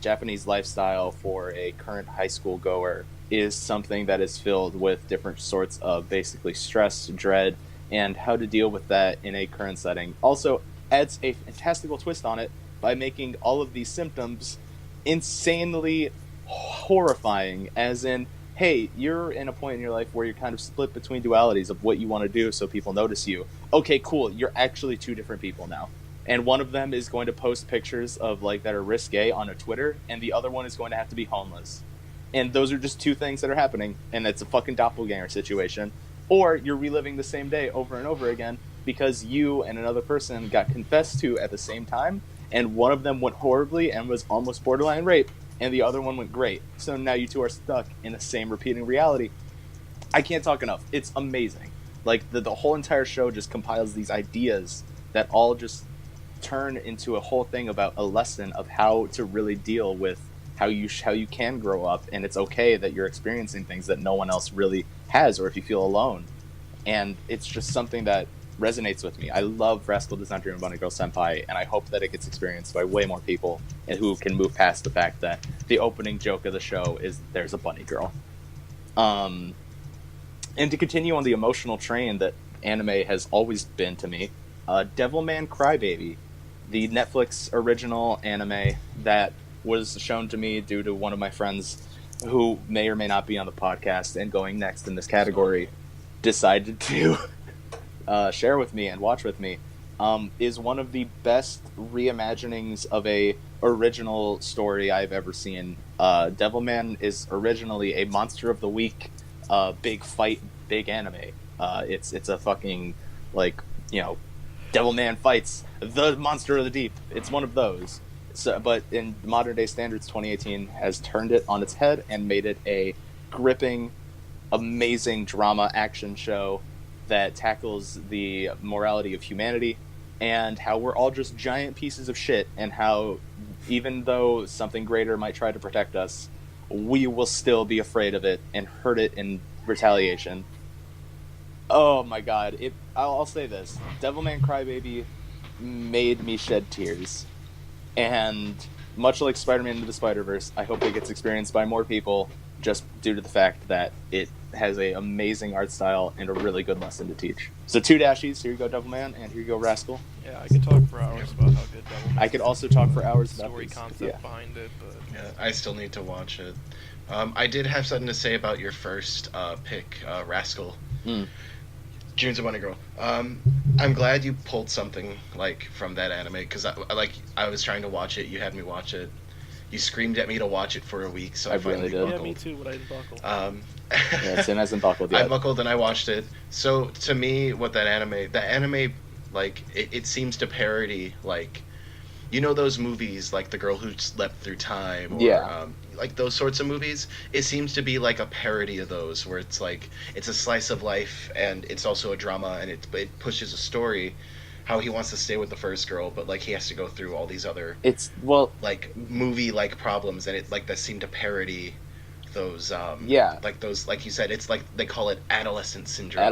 Japanese lifestyle for a current high school goer is something that is filled with different sorts of, basically, stress, dread, and how to deal with that in a current setting. Also adds a fantastical twist on it by making all of these symptoms insanely horrifying, as in, hey, you're in a point in your life where you're kind of split between dualities of what you want to do so people notice you. Okay, cool, you're actually two different people now. And one of them is going to post pictures of, like, that are risque on a Twitter, and the other one is going to have to be homeless. And those are just two things that are happening, and it's a fucking doppelganger situation. Or you're reliving the same day over and over again because you and another person got confessed to at the same time, and one of them went horribly and was almost borderline rape, and the other one went great. So now you two are stuck in the same repeating reality. I can't talk enough. It's amazing. Like, the whole entire show just compiles these ideas that all just turn into a whole thing about a lesson of how to really deal with how you can grow up, and it's okay that you're experiencing things that no one else really has, or if you feel alone. And it's just something that resonates with me. I love Rascal Does Not Dream of Bunny Girl Senpai, and I hope that it gets experienced by way more people and who can move past the fact that the opening joke of the show is there's a bunny girl. And to continue on the emotional train that anime has always been to me, Devilman Crybaby, the Netflix original anime that was shown to me due to one of my friends who may or may not be on the podcast and going next in this category decided to share with me and watch with me, is one of the best reimaginings of a original story I've ever seen. Devilman is originally a Monster of the Week big fight, big anime. It's a fucking, like, Devilman fights the monster of the deep. It's one of those. So, but in modern day standards, 2018 has turned it on its head and made it a gripping, amazing drama action show that tackles the morality of humanity and how we're all just giant pieces of shit, and how even though something greater might try to protect us, we will still be afraid of it and hurt it in retaliation. Oh my god. I'll say this. Devilman Crybaby made me shed tears. And much like Spider-Man Into the Spider-Verse, I hope it gets experienced by more people just due to the fact that it has an amazing art style and a really good lesson to teach. So 2 dashies. Here you go, Devilman, and here you go, Rascal. Yeah, I could talk for hours about how good Devilman is. I could also talk for hours about story concept behind it, but yeah, I still need to watch it. I did have something to say about your first pick, Rascal. Dreams of Bunny Girl. I'm glad you pulled something like from that anime, because I was trying to watch it. You had me watch it. You screamed at me to watch it for a week, so I finally really did. buckled. Yeah, me too, but I didn't buckle. Yeah, Tim hasn't buckled yet. I buckled and I watched it. So to me, what that anime, like, it seems to parody, like, those movies like The Girl Who Slept Through Time, or like those sorts of movies. It seems to be like a parody of those, where it's like it's a slice of life and it's also a drama, and it pushes a story, how he wants to stay with the first girl, but like he has to go through all these other like movie like problems, and it like that seem to parody those like those, like you said, it's like they call it adolescent syndrome,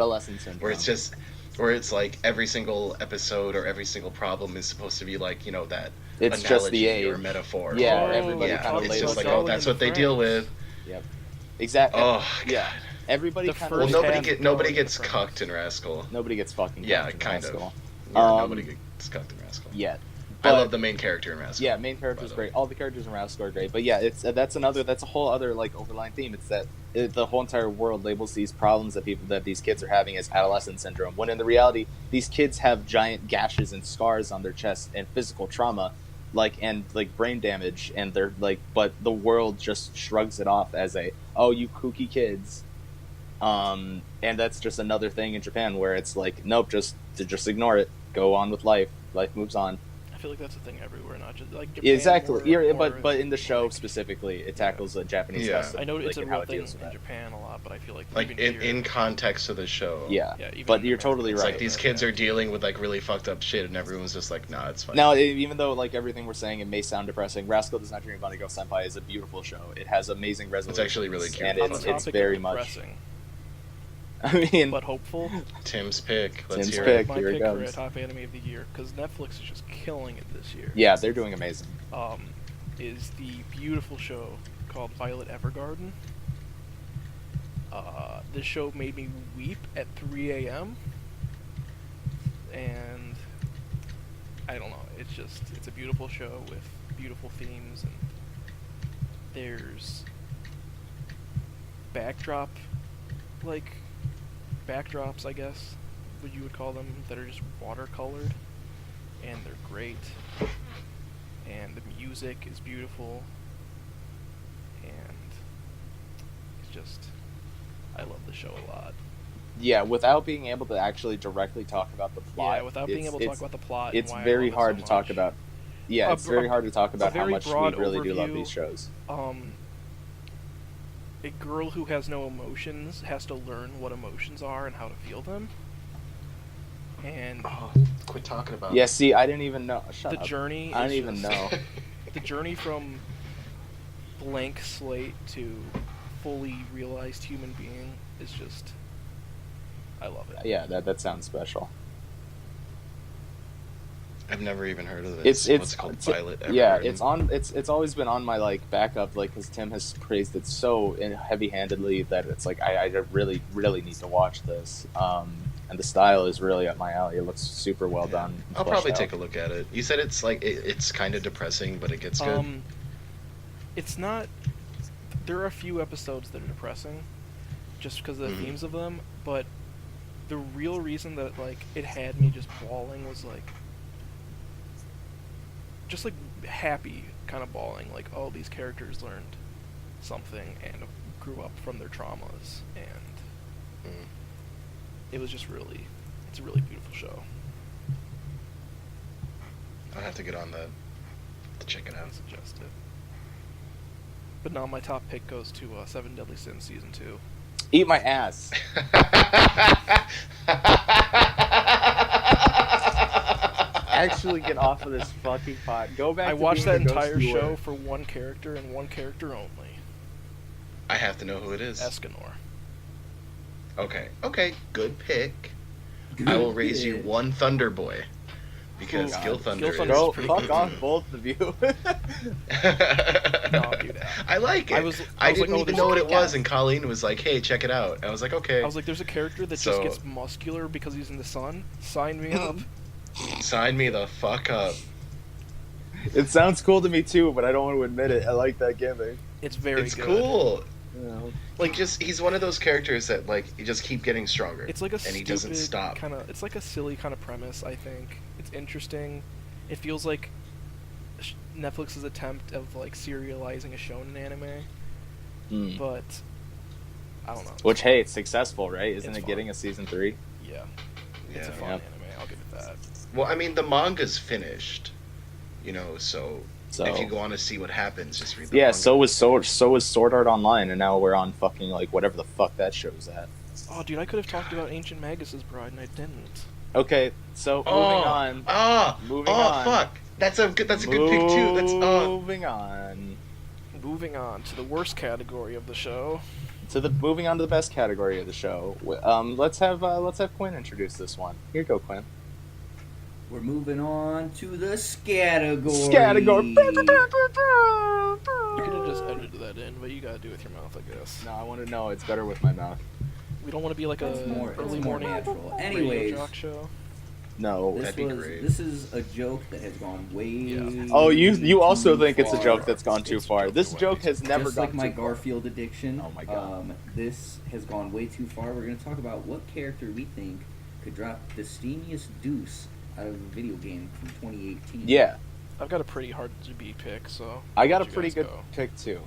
where it's like every single episode or every single problem is supposed to be like, that it's analogy just the age or metaphor. Yeah, everybody kind of it's just like, that's what they deal with. Yep. Exactly. Oh, yeah. God. Everybody kind of... Well, nobody gets cucked in Rascal. Nobody gets fucking cucked in kind Rascal. Of. Yeah, nobody gets cucked in Rascal. Yeah. I love the main character in Rascal. Yeah, main character is great. All the characters in Rascal are great. But yeah, that's a whole other like overlying theme. It's that the whole entire world labels these problems that these kids are having as adolescent syndrome, when in the reality, these kids have giant gashes and scars on their chest and physical trauma, and brain damage, and they're like, but the world just shrugs it off as you kooky kids. And that's just another thing in Japan where it's like, nope, just ignore it. Go on with life. Life moves on. I feel like that's a thing everywhere, not just like Japan. Exactly. But in the show specifically, it tackles a Japanese custom. I know it's a real thing in Japan a lot, but I feel like in context of the show. Yeah. But you're totally right. It's like these kids are dealing with like really fucked up shit, and everyone's just like, nah, it's fine. Now, even though like everything we're saying, it may sound depressing, Rascal Does Not Dream of Bunny Girl Senpai is a beautiful show. It has amazing resolutions. It's actually really cute. And it's very much. I mean, but hopeful. Tim's pick. Let's Tim's hear pick. it. My Here pick it goes. for a top anime of the year, because Netflix is just killing it this year. Yeah, they're doing amazing. Is the beautiful show called Violet Evergarden. This show made me weep at 3 a.m. And I don't know. It's a beautiful show with beautiful themes, and there's backdrops, I guess, what you would call them, that are just watercolored, and they're great, and the music is beautiful, and I love the show a lot. Yeah, without being able to actually directly talk about the plot. Yeah, without being able to talk about the plot. It's and why very I love hard it to so talk much. about. Yeah, it's very hard to talk about how much we really do love these shows. A girl who has no emotions has to learn what emotions are and how to feel them. And quit talking about it. Yeah, see, I didn't even know. Shut up. The journey. I didn't even know. The journey from blank slate to fully realized human being is just. I love it. Yeah, that sounds special. I've never even heard of this. What's it called? Violet Evergarden? Yeah, it's on. It's always been on my backup, because Tim has praised it so heavy-handedly that it's I really need to watch this. And the style is really up my alley. It looks super well done. I'll probably take a look at it. You said it's it's kind of depressing, but it gets good. It's not. There are a few episodes that are depressing, just because of the themes of them. But the real reason that it had me just bawling was just happy kind of bawling. Oh, these characters learned something and grew up from their traumas, and it was just it's a really beautiful show. I'll have to get on that to check it out. I suggest it. But now my top pick goes to Seven Deadly Sins Season 2. Eat my ass. Actually get off of this fucking pot. Go back. I watched that entire show for one character and one character only. I have to know who it is. Escanor. Okay, good pick. I will raise you one Thunder Boy. Because Gil Thunder is Go pretty fuck good. off, both of you. No, do that. I like it. I didn't even know what it was, and Colleen was like, hey, check it out. I was like, okay. I was like, there's a character that just gets muscular because he's in the sun. Sign me up. Sign me the fuck up. It sounds cool to me too, but I don't want to admit it. I like that gimmick. It's very It's good. cool. Yeah. He's one of those characters that you just keep getting stronger. It's like a and he doesn't stop. It's like a silly kind of premise, I think. It's interesting. It feels like Netflix's attempt of serializing a shonen anime. But I don't know. Which, hey, it's successful, right? Isn't it getting a season 3? Yeah. It's a fun anime, I'll give it that. Well, I mean, the manga's finished, so if you go on to see what happens, just read the manga. So was Sword Art Online, and now we're on fucking, whatever the fuck that show's at. Oh, dude, I could have talked about Ancient Magus's Bride, and I didn't. Okay, so moving on. Moving on. Fuck! That's a good pick, too. Moving on. Moving on to the worst category of the show. Moving on to the best category of the show. Let's have Quinn introduce this one. Here you go, Quinn. We're moving on to the Scatagory. Scatagory. You could have just edited that in, but you gotta do it with your mouth, I guess. No, I want to know. It's better with my mouth. We don't want to be like early morning natural. radio Anyways, jock show. No, that'd be great. This is a joke that has gone way. Yeah. Oh, you also think it's a far. joke that's gone too far. This joke has never Just gone like my too far. Garfield addiction. Oh my god. This has gone way too far. We're going to talk about what character we think could drop the steamiest deuce out of a video game from 2018. Yeah. I've got a pretty hard to beat pick, so I got a pretty good pick too.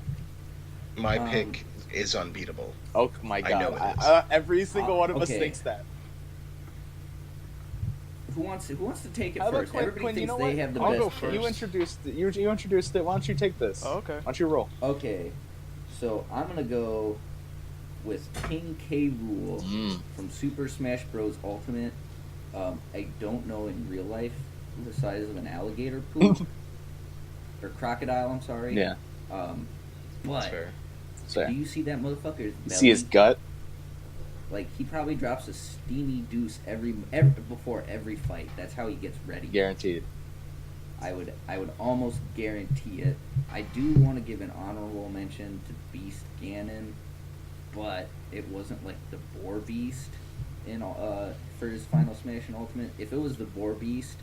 My pick is unbeatable. Oh my god. I know it is. Every single one of us okay. thinks that. Who wants to take it How about first? Quinn? Everybody Quinn, thinks you know they what? have the I'll best go pick. first. You introduced it. Why don't you take this? Oh, okay. Why don't you roll? Okay, so I'm gonna go with King K. Rool from Super Smash Bros. Ultimate. I don't know in real life the size of an alligator poop or crocodile. I'm sorry. Yeah. But That's fair. do you see that motherfucker's belly? See his gut? He probably drops a steamy deuce every before every fight. That's how he gets ready. Guaranteed. I would almost guarantee it. I do want to give an honorable mention to Beast Ganon, but it wasn't like the Boar Beast in for his Final Smash and Ultimate. If it was the Boar Beast,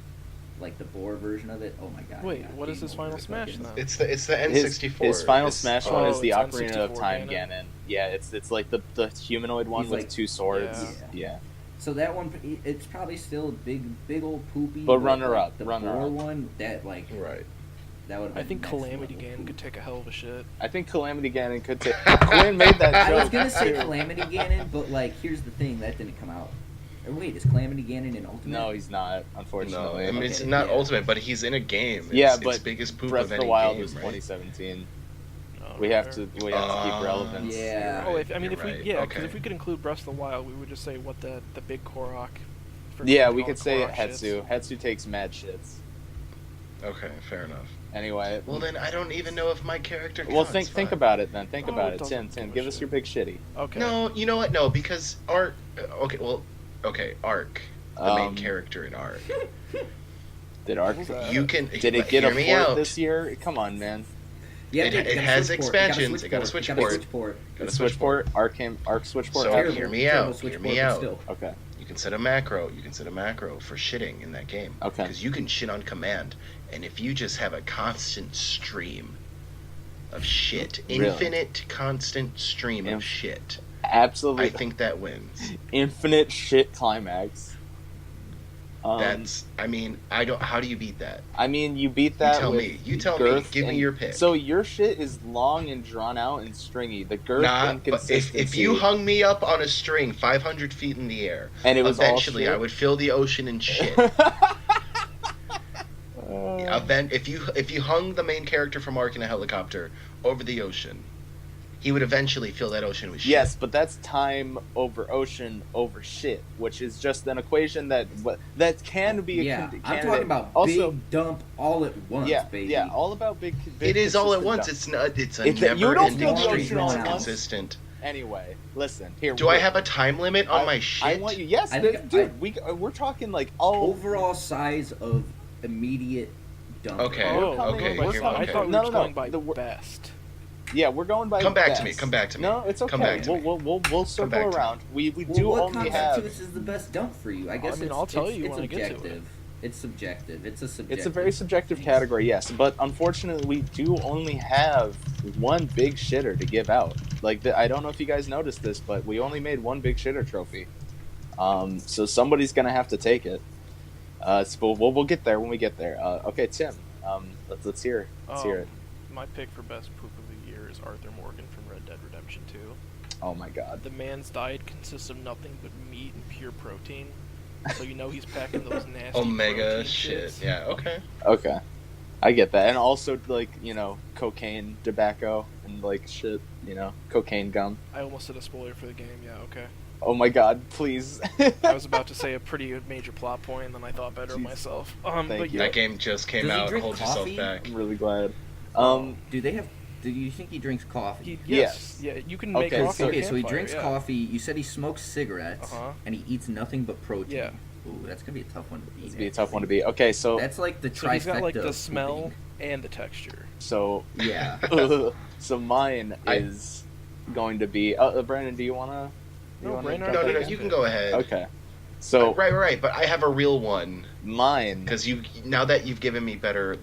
like the Boar version of it, oh my god. Wait, what is his Final Smash then? It's the N64. His final Smash one is the it's Ocarina of N64 Time Ganon. Ganon. Yeah, it's like the humanoid one He's with like- two swords. Yeah. So that one, it's probably still big old poopy. But runner up, The runner Boar up. one, that Right. That would. I think Calamity Ganon could take a hell of a shit. I think Calamity Ganon could take. Quinn made that joke. I was gonna say too. Calamity Ganon, but like, here's the thing, that didn't come out. Or wait, is Calamity Ganon in Ultimate? No, he's not. No, Unfortunately. I mean it's not Ultimate, but he's in a game. It's, Yeah, but it's biggest poop Breath of of any the Wild game, was right? 2017. Oh, We have fair. to keep relevance. Yeah. Oh, if You're if we right. because Okay. if we could include Breath of the Wild, we would just say what the big Korok. for Yeah, all we the could say Korok Hetsu. shits. Hetsu takes mad shits. Okay, fair enough. Anyway. Well, then I don't even know if my character counts. Well, think about it then. Think Oh, about it it. doesn't Tim, give a give us shit. your big shitty. Okay. No, you know what? No, because Ark. Okay, Ark, the main character in Ark. Did Ark? What was that? You can. Did it get hear a me port out. this year? Come on, man. Yeah, It- dude, it got a has switch port. expansions. It got a switch port. port. Got a Switch port. Arc switch port. So Terrible. hear me Terrible out. switch Hear port, me but out. still. Okay. You can set a macro. You can set a macro for shitting in that game. Okay. Because you can shit on command, and if you just have a constant stream of shit, Really? infinite constant stream Inf- of shit, Absolutely. I think that wins. Infinite shit climax. That's. I mean, I don't. How do you beat that? I mean, you beat that. You tell with me. You tell me. girth Give me and- your pick. So your shit is long and drawn out and stringy. The girth Nah, and but consistency. if you hung me up on a string 500 feet in the air, and it was eventually all I shit. would fill the ocean in shit. If you hung the main character from Ark in a helicopter over the ocean, he would eventually fill that ocean with shit. Yes, but that's time over ocean over shit, which is just an equation that can be. Yeah, I'm candidate. talking about also, big dump all at once, yeah, baby. yeah, all about big. It is all at consistent once. dump. It's not. It's a It's that you don't never-ending fill the stream. ocean all It's at once. consistent. Anyway, listen here. Do I have a time limit on my shit? I want you. Yes, I think dude. We're talking like all Overall size of immediate dump. Okay. Oh, okay, I here- thought okay. we were No, just no, going by the- best. Yeah, we're going by. Come back best. to me. Come back to me. No, it's okay. Come back to me. We'll circle back to me. around. We Well, do what only have. constitutes is the best dump for you? I guess mean, I'll tell you when I get to it. objective. It's subjective. It's a subjective. It's a very subjective thing. category, yes. But unfortunately, we do only have one big shitter to give out. Like, I don't know if you guys noticed this, but we only made one big shitter trophy. So somebody's gonna have to take it. So we'll get there when we get there. Okay, Tim. Let's hear it. Let's hear it. My pick for best poop of the year is Arthur Morgan from Red Dead Redemption 2. Oh my God. The man's diet consists of nothing but meat and pure protein, so you know he's packing those nasty Omega protein shit. shits. Yeah. Okay. Okay. I get that. And also, like, cocaine, tobacco, and, like, shit, cocaine gum. I almost said a spoiler for the game. Yeah, okay. Oh my God, please. I was about to say a pretty major plot point, and then I thought better of Jeez. myself. Thank But you. yeah, That game just came Does he out. drink Hold coffee? yourself back. I'm really glad. Do you think he drinks coffee? yes. Yeah, you can make Okay, coffee. so- at a Okay, so he campfire, drinks yeah. coffee. You said he smokes cigarettes, Uh-huh. and he eats nothing but protein. Yeah. Ooh, that's gonna be a tough one to beat. It's be a tough one to beat. Okay, so That's like the So he's got like trifecta the of smell pooping. and the texture. so Yeah. so mine is going to be. Brandon, do you wanna? No, Brandon, No, no, no. Okay. You can go ahead. Okay. So Right. But I have a real one mine because now that you've given me better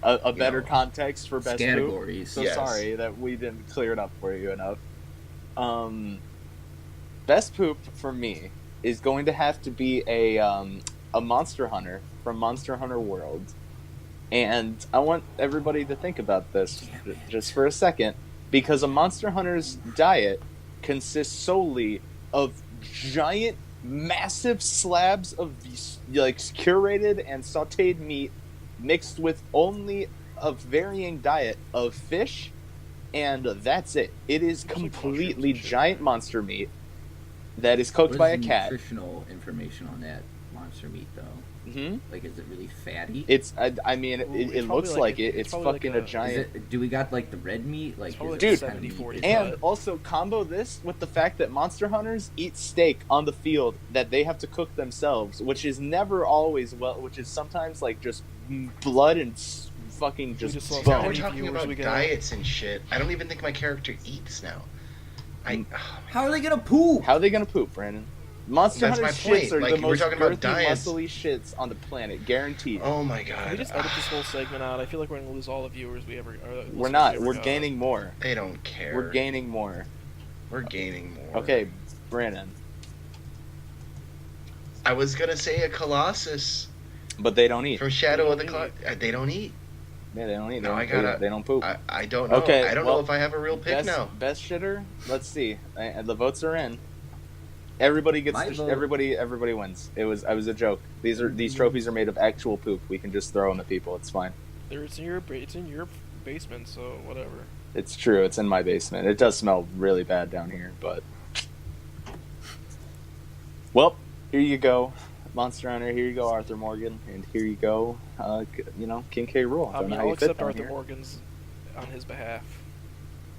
a better know, context for best poop. categories. So Yes. sorry that we didn't clear it up for you enough. Best poop for me is going to have to be a Monster Hunter from Monster Hunter World, and I want everybody to think about this just for a second, because a Monster Hunter's diet consists solely of giant, massive slabs of like curated and sautéed meat mixed with only a varying diet of fish, and that's it. It is There's, like, completely mushrooms and shit. giant monster meat that is cooked What by is a the cat. nutritional information on that monster meat, though? Hmm. Like, is it really fatty? It's I mean Ooh, it it's looks probably like like it. it's It's probably fucking like a a- giant. Do we got like the red meat? Like, probably is like it a kind of 70-40 meat? And also combo this with the fact that monster hunters eat steak on the field that they have to cook themselves, which is never always which is sometimes like just blood and fucking just just love Now How we're many talking viewers about we got? diets and shit. I don't even think my character eats now. How are they gonna poop? How are they gonna poop, Brandon? Monster That's Hunter my shits point. are Like, the we're most talking about girthy, diets. muscly shits on the planet, guaranteed. Oh my Can god. we just edit this whole segment out? I feel like we're gonna lose all the viewers we ever. Or We're listeners not. we ever We're got. gaining more. They don't care. We're gaining more. We're gaining more. Okay, Brandon. I was gonna say a Colossus But they don't eat. from Shadow of the They don't Colossus. They don't eat. Yeah, they don't eat. No, they don't poop. I don't know. Okay, I don't know if I have a real pick now. Best shitter. Let's see. The votes are in. Everybody gets. Everybody wins. I was a joke. These trophies are made of actual poop. We can just throw them at people. It's fine. It's in your basement, so whatever. It's true. It's in my basement. It does smell really bad down here, but. Well, here you go, Monster Hunter. Here you go, Arthur Morgan, and here you go, King K. Rool. I'll accept Arthur Morgan's on his behalf.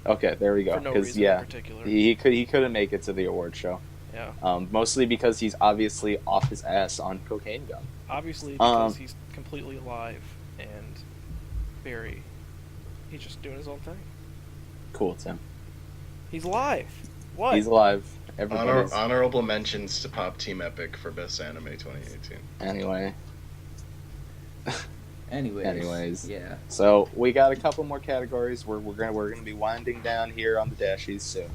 Okay, there we go. For no reason in particular. He couldn't make it to the award show. Yeah. Mostly because he's obviously off his ass on cocaine gum. Obviously because he's completely alive and he's just doing his own thing. Cool, Tim. He's alive. What? He's alive. Honorable mentions to Pop Team Epic for Best Anime 2018. Anyways. Yeah. So we got a couple more categories. We're gonna be winding down here on the Dashies soon.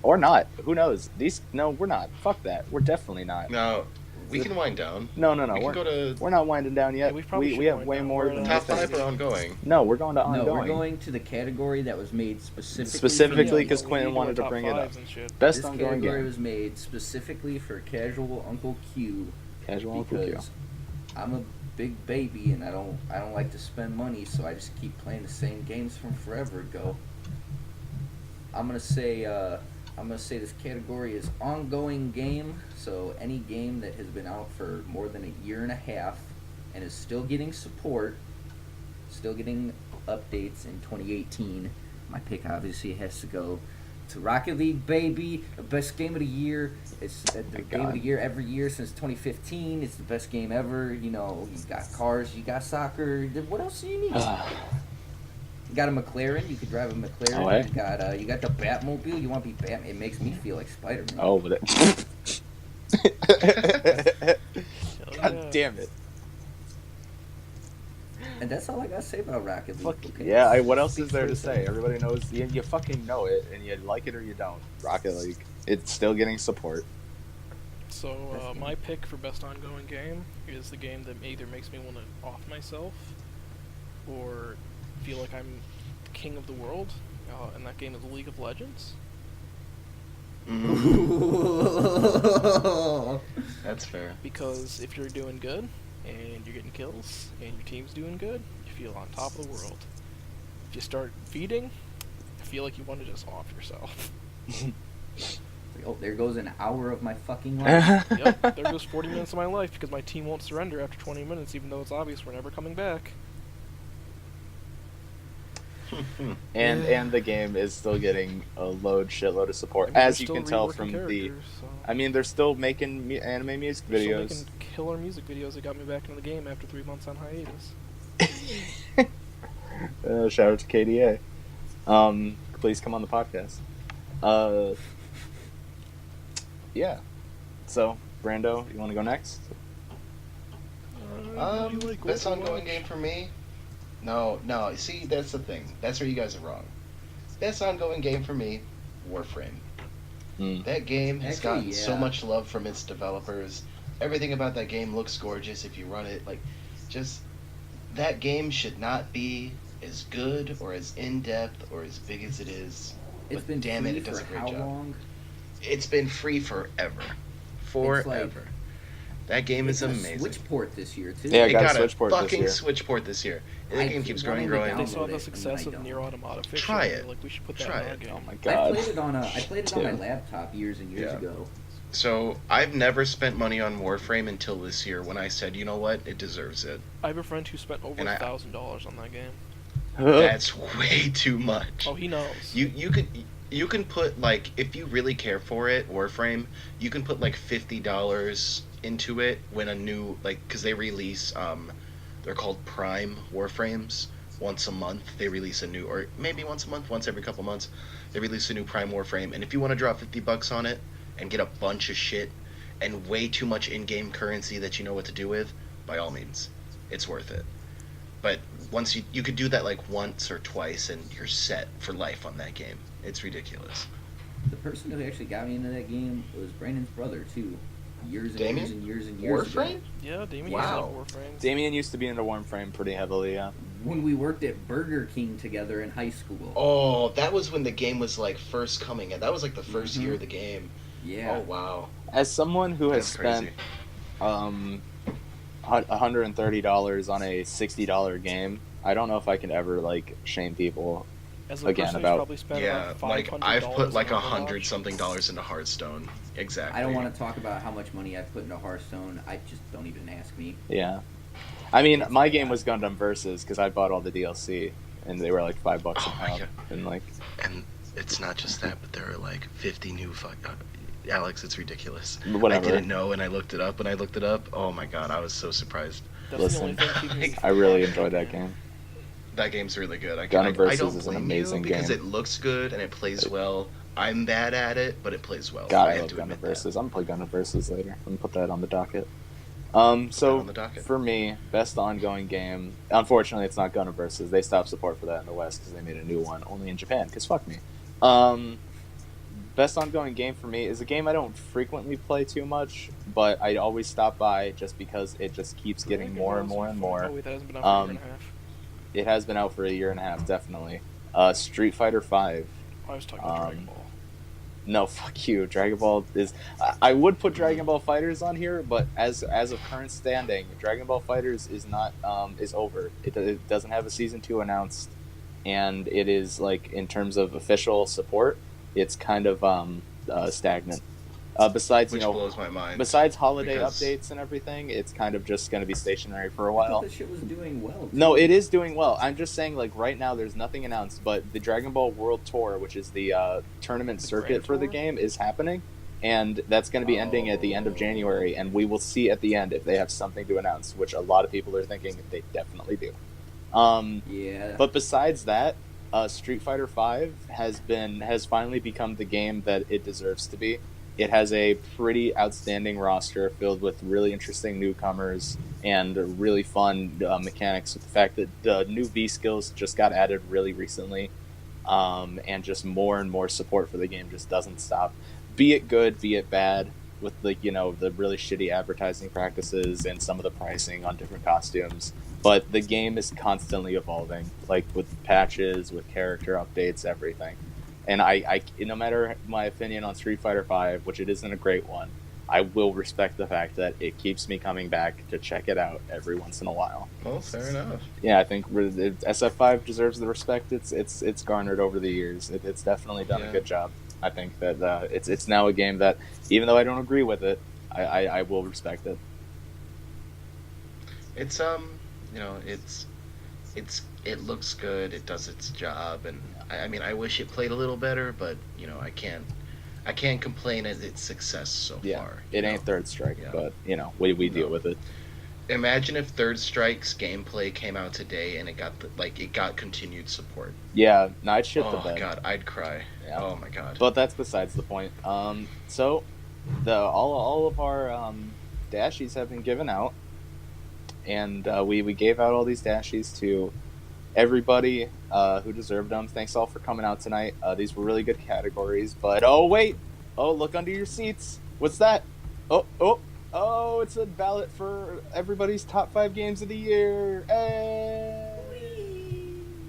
Or not. Who knows? No, we're not. Fuck that. We're definitely not. No, we can wind down. No. We're not winding down yet. Yeah, we have way more than top 5 are ongoing. No, we're going to ongoing. No, we're going to the category that was made specifically because Quentin wanted to bring it up. Best this ongoing category game was made specifically for Casual Uncle Q. Casual Uncle Q. I'm a big baby and I don't like to spend money, so I just keep playing the same games from forever ago. I'm gonna say this category is ongoing game, so any game that has been out for more than a year and a half and is still getting support, still getting updates in 2018. My pick obviously has to go to Rocket League, baby, the best game of the year. It's the game of the year every year since 2015. It's the best game ever. You got cars, you got soccer. What else do you need? You got a McLaren. You could drive a McLaren. Oh, hey. You got the Batmobile. You want to be Batman? It makes me feel like Spider-Man. Oh, but God damn it! And that's all I gotta say about Rocket League. Okay? Yeah. What else is there to say? Everybody knows. You fucking know it, and you like it or you don't. Rocket League. It's still getting support. So my pick for best ongoing game is the game that either makes me want to off myself, or feel like I'm king of the world, and that game is League of Legends. That's fair. Because if you're doing good, and you're getting kills, and your team's doing good, you feel on top of the world. If you start feeding, I feel like you want to just off yourself. Oh, there goes an hour of my fucking life. Yep, there goes 40 minutes of my life because my team won't surrender after 20 minutes, even though it's obvious we're never coming back. and the game is still getting a shitload of support, as you can tell from the. So. I mean, they're still making anime music videos. They're still making killer music videos that got me back into the game after 3 months on hiatus. Shout out to KDA. Please come on the podcast. Yeah. So, Brando, you want to go next? Best ongoing game for me? No. See, that's the thing. That's where you guys are wrong. Best ongoing game for me, Warframe. That game has gotten so much love from its developers. Everything about that game looks gorgeous if you run it. That game should not be as good or as in-depth or as big as it is. It's been damn free it does a great for how job. long? It's been free forever. Forever. That game is amazing. Switch port this year too. Yeah, It got a Switch port this fucking year. Switch port this year. And that game keeps growing. They saw the success of Nier Automata Fiction. Try it. We should put that Try in our it. game. Oh my god. I played it on my laptop years and years ago. So I've never spent money on Warframe until this year when I said, you know what, it deserves it. I have a friend who spent over $1,000 on that game. That's way too much. Oh, he knows. You can put if you really care for it, Warframe, you can put $50 into it when a new because they release they're called Prime Warframes. Once a month they release a new, or maybe once a month, once every couple months, they release a new Prime Warframe. And if you want to drop $50 on it and get a bunch of shit and way too much in-game currency that you know what to do with, by all means, it's worth it. But once you could do that once or twice and you're set for life on that game. It's ridiculous. The person who actually got me into that game was Brandon's brother too. Years and Damien? years ago. Warframe? Yeah, Damien Wow. used to have Warframe. Damien used to be into Warframe pretty heavily, yeah. when we worked at Burger King together in high school. Oh, that was when the game was like first coming in. That was like the first year of the game. Yeah. Oh wow. As someone who has That's spent crazy. $130 on a $60 game, I don't know if I can ever like shame people As a again person who's about probably spent Yeah, about like $500 I've put like in $100 Overwatch. something into Hearthstone. Exactly. I don't want to talk about how much money I've put into Hearthstone. I just don't even ask me. Yeah. I mean, my game was Gundam Versus because I bought all the DLC and they were like $5 a Oh my pop. God. And like, And it's not just that, but there are like 50 new Alex, it's ridiculous. whatever. I didn't know, and I looked it up. Oh my god, I was so surprised. That's Listen, the only thing keeping me I from really watching enjoyed that it. game. That game's really good. I Gundam I Versus don't is an blame amazing you because game. it looks good and it plays well. I'm bad at it, but it plays well. God, I I have love to Gundam admit Versus. I'm gonna play Gundam Versus later. I'm gonna put that on the docket. that on So the docket. for me, best ongoing game. Unfortunately, it's not Gundam Versus. They stopped support for that in the West because they made a new one only in Japan. Because fuck me. Best ongoing game for me is a game I don't frequently play too much, but I always stop by just because it just keeps getting more and more and more. Oh, wait, that hasn't been out for a year and a half. It has been out for a year and a half, definitely. Street Fighter V. I was talking about Dragon Ball. No, fuck you. Dragon Ball is. I would put Dragon Ball Fighters on here, but as of current standing, Dragon Ball Fighters is not is over. It doesn't have a season 2 announced, and it is like in terms of official support, it's kind of stagnant. Besides, Which blows my mind. Besides holiday because- updates and everything, it's kind of just going to be stationary for a I thought while. that shit was doing well. No, it is doing well. I'm just saying, like, right now there's nothing announced, but the Dragon Ball World Tour, which is the tournament The circuit Grand for the Tour? game, is happening, and that's going to be ending at the end of January, and we will see at the end if they have something to announce, which a lot of people are thinking they definitely do. Yeah. But besides that, Street Fighter V has finally become the game that it deserves to be. It has a pretty outstanding roster filled with really interesting newcomers and really fun mechanics. With the fact that the new V skills just got added really recently, and just more and more support for the game just doesn't stop. Be it good, be it bad, with the really shitty advertising practices and some of the pricing on different costumes. But the game is constantly evolving, like with patches, with character updates, everything. And I no matter my opinion on Street Fighter V, which it isn't a great one, I will respect the fact that it keeps me coming back to check it out every once in a while. Well, fair enough. Yeah, I think SF5 deserves the respect it's garnered over the years. It's definitely done a good job. I think that it's now a game that, even though I don't agree with it, I will respect it. It's it looks good. It does its job, and I mean, I wish it played a little better, but I can't complain at its success so far. It ain't Third Strike, Yeah. but we deal with it. Imagine if Third Strike's gameplay came out today and it got continued support. Yeah, no, I'd shit the Oh bed. god, I'd cry. Yeah. Oh my god. But that's besides the point. So all of our dashies have been given out, and we gave out all these dashies to everybody who deserved them. Thanks all for coming out tonight. These were really good categories. But wait, look under your seats. What's that? Oh, it's a ballot for everybody's top 5 games of the year. Hey!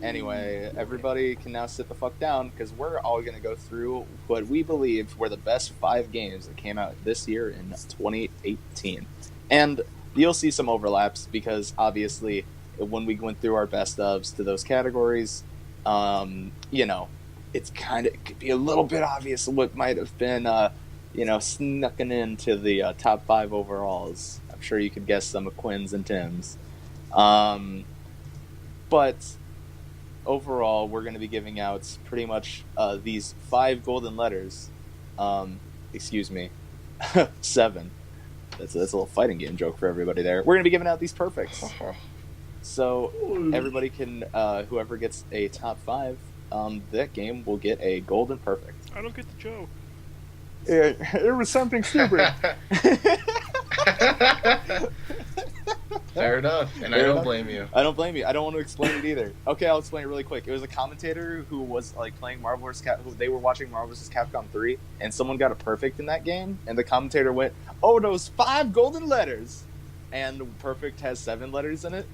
Anyway, everybody can now sit the fuck down because we're all going to go through what we believe were the best 5 games that came out this year in 2018. And you'll see some overlaps because obviously when we went through our best ofs to those categories, it could be a little bit obvious what might have been, snucking into the top 5 overalls. I'm sure you could guess some of Quinn's and Tim's. But overall, we're going to be giving out pretty much these 5 golden letters. Excuse me, 7. That's a little fighting game joke for everybody there. We're going to be giving out these perfects. So everybody can, whoever gets a top 5, that game will get a golden perfect. I don't get the joke. It was something stupid. Fair enough, and I don't blame you. I don't blame you. I don't want to explain it either. Okay, I'll explain it really quick. It was a commentator who was like playing Marvel vs. They were watching Marvel vs. Capcom 3, and someone got a perfect in that game, and the commentator went, "Oh, those 5 golden letters," and perfect has 7 letters in it.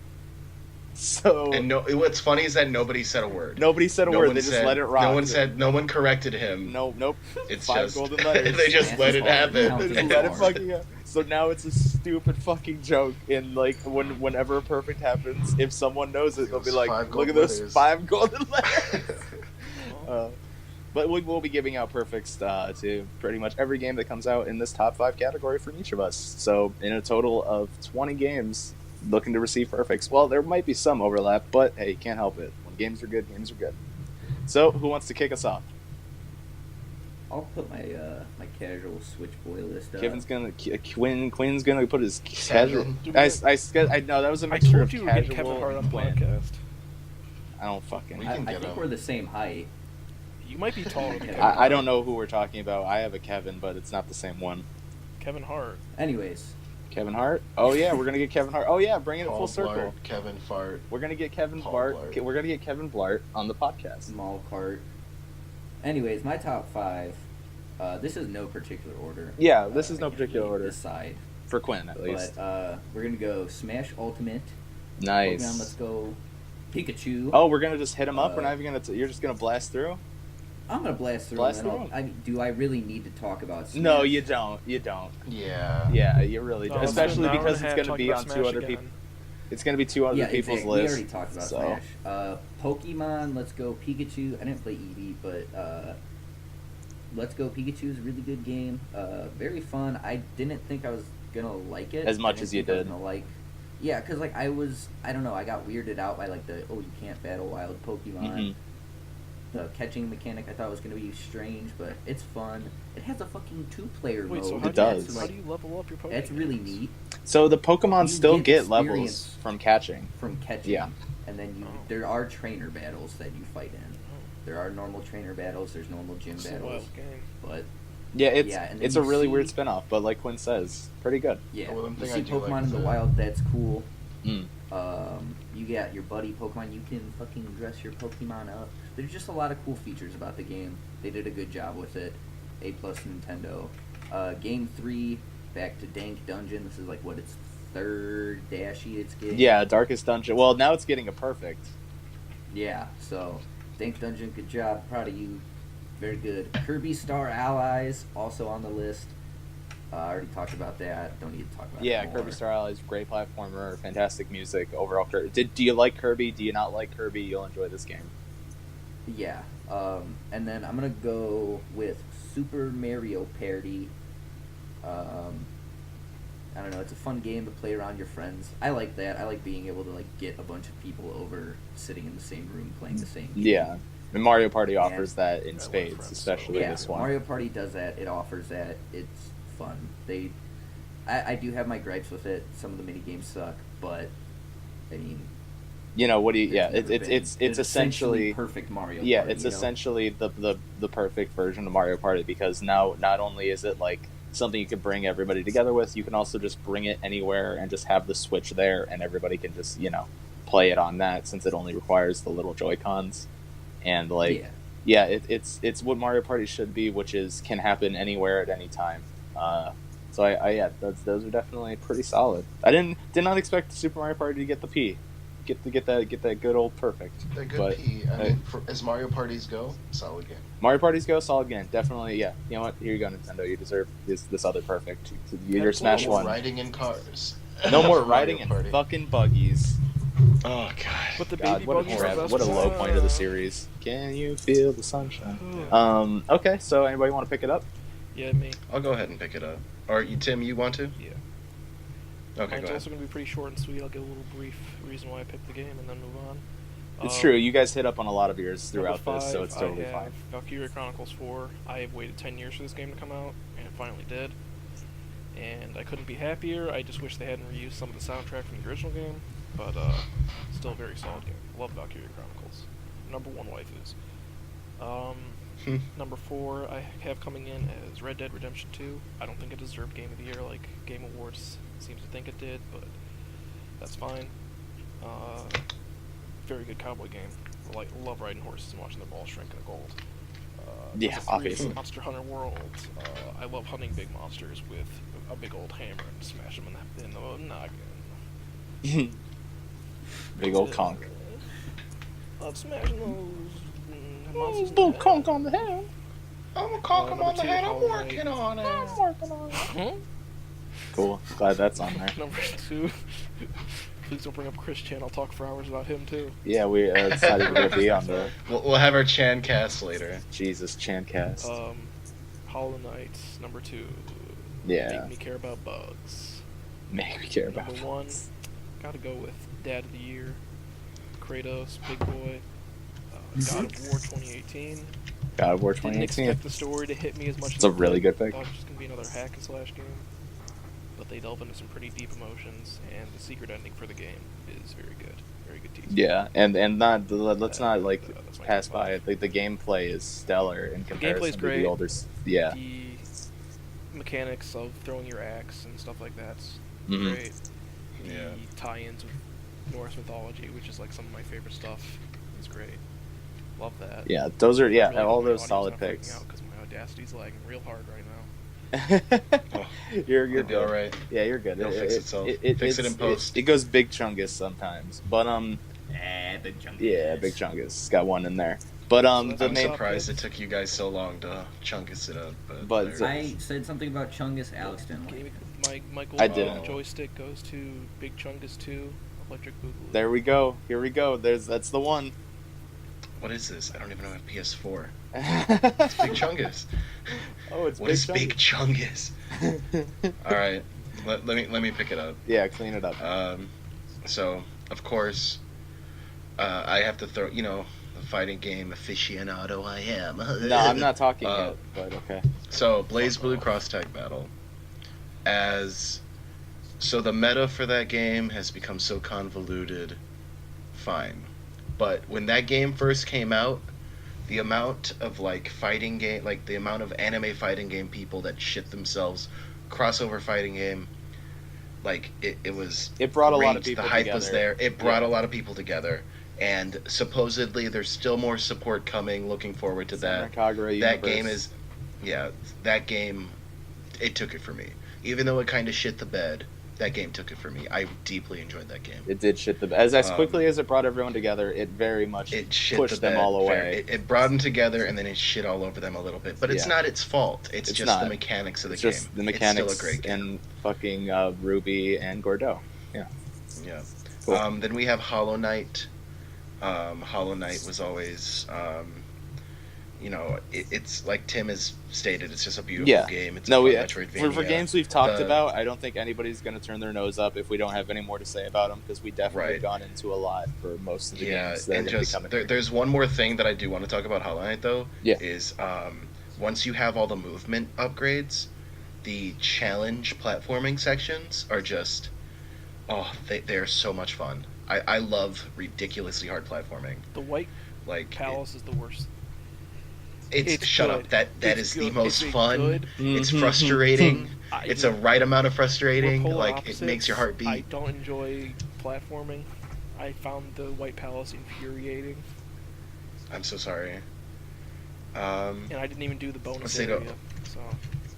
So and what's funny is that nobody said a word. Nobody said a word. They just let it rock. No one corrected him. Nope. It's 5 just golden letters. they just let it happen. They just let it fucking happen. So now it's a stupid fucking joke. In like whenever a perfect happens, if someone knows it, they'll be like, "Look at those 5 golden letters." But we'll be giving out perfects to pretty much every game that comes out in this top 5 category from each of us. So in a total of 20 games, looking to receive perfects. Well, there might be some overlap, but hey, can't help it. When games are good, games are good. So who wants to kick us off? I'll put my my casual Switch boy list up. Kevin's gonna Quinn's gonna put his casual. I know that was a mixture told of you we were getting casual Kevin Hart on and the Quinn. podcast. I don't fucking. I think we're the same height. You might be taller than Kevin. I don't know who we're talking about. I have a Kevin, but it's not the same one. Kevin Hart. Anyways. Kevin Hart? Oh yeah, we're gonna get Kevin Hart. Oh yeah, bringing it full circle. Blart, Kevin Fart. We're gonna get Kevin Blart. We're gonna get Kevin Blart on the podcast. Small cart. Anyways, my top 5. This is no particular order. Yeah, this is no particular order. Decide. For Quinn, at least. But we're gonna go Smash Ultimate. Nice. Pokemon Let's Go Pikachu. Oh, we're gonna just hit him up. We're not even gonna. You're just gonna blast through. I'm gonna blast through. Do I really need to talk about Smash? No, you don't. You don't. Yeah. Yeah, you really don't. No, Especially because it's gonna talking be about on Smash 2 other again. people. It's gonna be 2 other people's exactly. lists. We already talked about Smash. Pokemon Let's Go Pikachu. I didn't play Eevee, but Let's Go Pikachu is a really good game. Very fun. I didn't think I was gonna like it As much as you did. Yeah, because like I don't know, I got weirded out by like you can't battle wild Pokemon. Mm-hmm. The catching mechanic I thought was going to be strange, but it's fun. It has a fucking 2-player mode. So it does. How do you level up your Pokemon? That's really neat. So the Pokemon You still get experience levels from catching. Yeah. And then there are trainer battles that you fight in. There are normal trainer battles, there's normal gym battles. Wild game. But Yeah, and it's then a you really see- weird spin-off, but like Quinn says, pretty good. Yeah, Well, one you thing see I do Pokemon like in the is wild, that's cool. Mm. You got your buddy Pokemon, you can fucking dress your Pokemon up. There's just a lot of cool features about the game. They did a good job with it. A+ Nintendo. Game 3, back to Dank Dungeon. This is like its 3rd Dashy it's getting. Yeah, Darkest Dungeon. Well, now it's getting a perfect. Yeah, so Dank Dungeon, good job. Proud of you. Very good. Kirby Star Allies, also on the list. I already talked about that. Don't need to talk about it Yeah, more. Kirby Star Allies, great platformer, fantastic music, overall. Do you like Kirby? Do you not like Kirby? You'll enjoy this game. Yeah. And then I'm going to go with Super Mario Party. I don't know, it's a fun game to play around your friends. I like that. I like being able to like get a bunch of people over sitting in the same room playing the same game. Yeah. And Mario Party offers that in I love spades, friends, especially Yeah, this one. Mario Party does that. It offers that. It's fun. I do have my gripes with it. Some of the mini games suck, but I mean, You know, what do you? Yeah, there's never been- it's there's essentially perfect Mario. Yeah, Party, it's you know? essentially the perfect version of Mario Party, because now not only is it like something you can bring everybody together with, you can also just bring it anywhere and just have the Switch there, and everybody can just play it on that, since it only requires the little Joy-Cons, and it's what Mario Party should be, which is can happen anywhere at any time. So those are definitely pretty solid. I did not expect Super Mario Party to get the P. Get that good old perfect. The good But, P. I mean, as Mario Parties go, solid game. Mario Parties go, solid game, definitely. Yeah, you know what? Here you go, Nintendo. You deserve this other perfect. Your Smash No more one. riding in cars. No more Mario riding in Party. fucking buggies. Oh god. But the God, baby what a, buggies are best what a low part. point of the series. Can you feel the sunshine? Yeah. Okay, so anybody want to pick it up? Yeah, me. I'll go ahead and pick it up. Or Tim, you want to? Yeah. Okay, Mine's go ahead. also going to be pretty short and sweet. I'll give a little brief reason why I picked the game and then move on. It's true. You guys hit up on a lot of yours throughout Number this, so it's 5, totally I fine. have Valkyria Chronicles 4. I have waited 10 years for this game to come out, and it finally did. And I couldn't be happier. I just wish they hadn't reused some of the soundtrack from the original game, but still a very solid game. Love Valkyria Chronicles. Number 1 waifus. Number 4 I have coming in as Red Dead Redemption 2. I don't think it deserved Game of the Year like Game Awards seems to think it did, but that's fine. Very good cowboy game. Love riding horses and watching their balls shrink into gold. Yeah, Number 3, obviously. Monster Hunter World. I love hunting big monsters with a big old hammer and smash them in the noggin. Big old conch. Love smashing those monsters. Little conch on the head. I'm a conch on the head. I'm working on it. Cool. Glad that's on there. Number 2. Please don't bring up Chris Chan. I'll talk for hours about him too. Yeah, we decided to be on the. We'll have our Chan cast later. Jesus, Chan cast. Hollow Knight, number 2. Yeah. Make me care about bugs. Make me care about Number 1, gotta go with Dad of the Year, Kratos, Big Boy, God of War 2018. God of War Didn't 2018. expect the story to hit me as much. It's a really good pick. I thought it was just gonna be another hack and slash game, but they delve into some pretty deep emotions, and the secret ending for the game is very good. Very good teaser. Yeah, and not let's not like that's my pass top by it. 5. Like the gameplay is stellar in comparison gameplay's to great. the older. Yeah. The mechanics of throwing your axe and stuff like that's Mhm. great. The Yeah. tie-ins with Norse mythology, which is like some of my favorite stuff, is great. Love that. Yeah, those are I really all hope my those audio's solid not freaking picks. out 'cause my Audacity's lagging real hard right now. You're It'll be good. all right. Yeah, you're good. It'll fix itself. Fix it in post. It goes Big Chungus sometimes, but Big Chungus. yeah, Big Chungus. It's got one in there. But that's the I'm main surprised it took you guys so long to chunkus it up. But there- I said something about Chungus. Alex didn't like it. My I gold didn't. joystick goes to Big Chungus 2, Electric Boogaloo. there we go. Here we go. That's the one. what is this? I don't even know I have PS4. It's Big Chungus. Oh, it's What Big is Big Chungus? All right, let me pick it up. Yeah, clean it up. So of course, I have to throw the fighting game aficionado I am. No, I'm not talking Uh, yet, but okay. So Blaze Blue Cross Tag Battle, so the meta for that game has become so convoluted. Fine, but when that game first came out, the amount of the amount of anime fighting game people that shit themselves, crossover fighting game, it was. It brought a lot of great. people The hype together. was there. It brought Yeah. a lot of people together, and supposedly there's still more support coming. Looking forward to that. Kagura That universe. game is, that game, it took it for me. Even though it kind of shit the bed, that game took it for me. I deeply enjoyed that game. It did shit the as quickly as it brought everyone together. It very much It shit pushed the them bed. all Fair. away. It brought them together, and then it shit all over them a little bit. But it's Yeah. not its fault. It's just not. the mechanics of the It's game. just the mechanics It's still a great game. and fucking Ruby and Gordeau. Yeah. Yeah. Cool. Then we have Hollow Knight. Hollow Knight was always, it's like Tim has stated, it's just a beautiful Yeah. game. It's No, a we fun Metroidvania. for games we've talked The- about, I don't think anybody's going to turn their nose up if we don't have any more to say about them because we definitely Right. gone into a lot for most of the Yeah, games that are and going to be just coming. there's one more thing that I do want to talk about Hollow Knight though. Yeah. Is once you have all the movement upgrades, the challenge platforming sections are just they're so much fun. I love ridiculously hard platforming. The White Like Palace is the worst. it's shut good. up. That It's is good. the most It's fun. good. It's Mhm. frustrating. I- It's a right amount of frustrating. We're polar Like it opposites. makes your heart beat. I don't enjoy platforming. I found the White Palace infuriating, I'm so sorry. and I didn't even do the Let's bonus see, area. So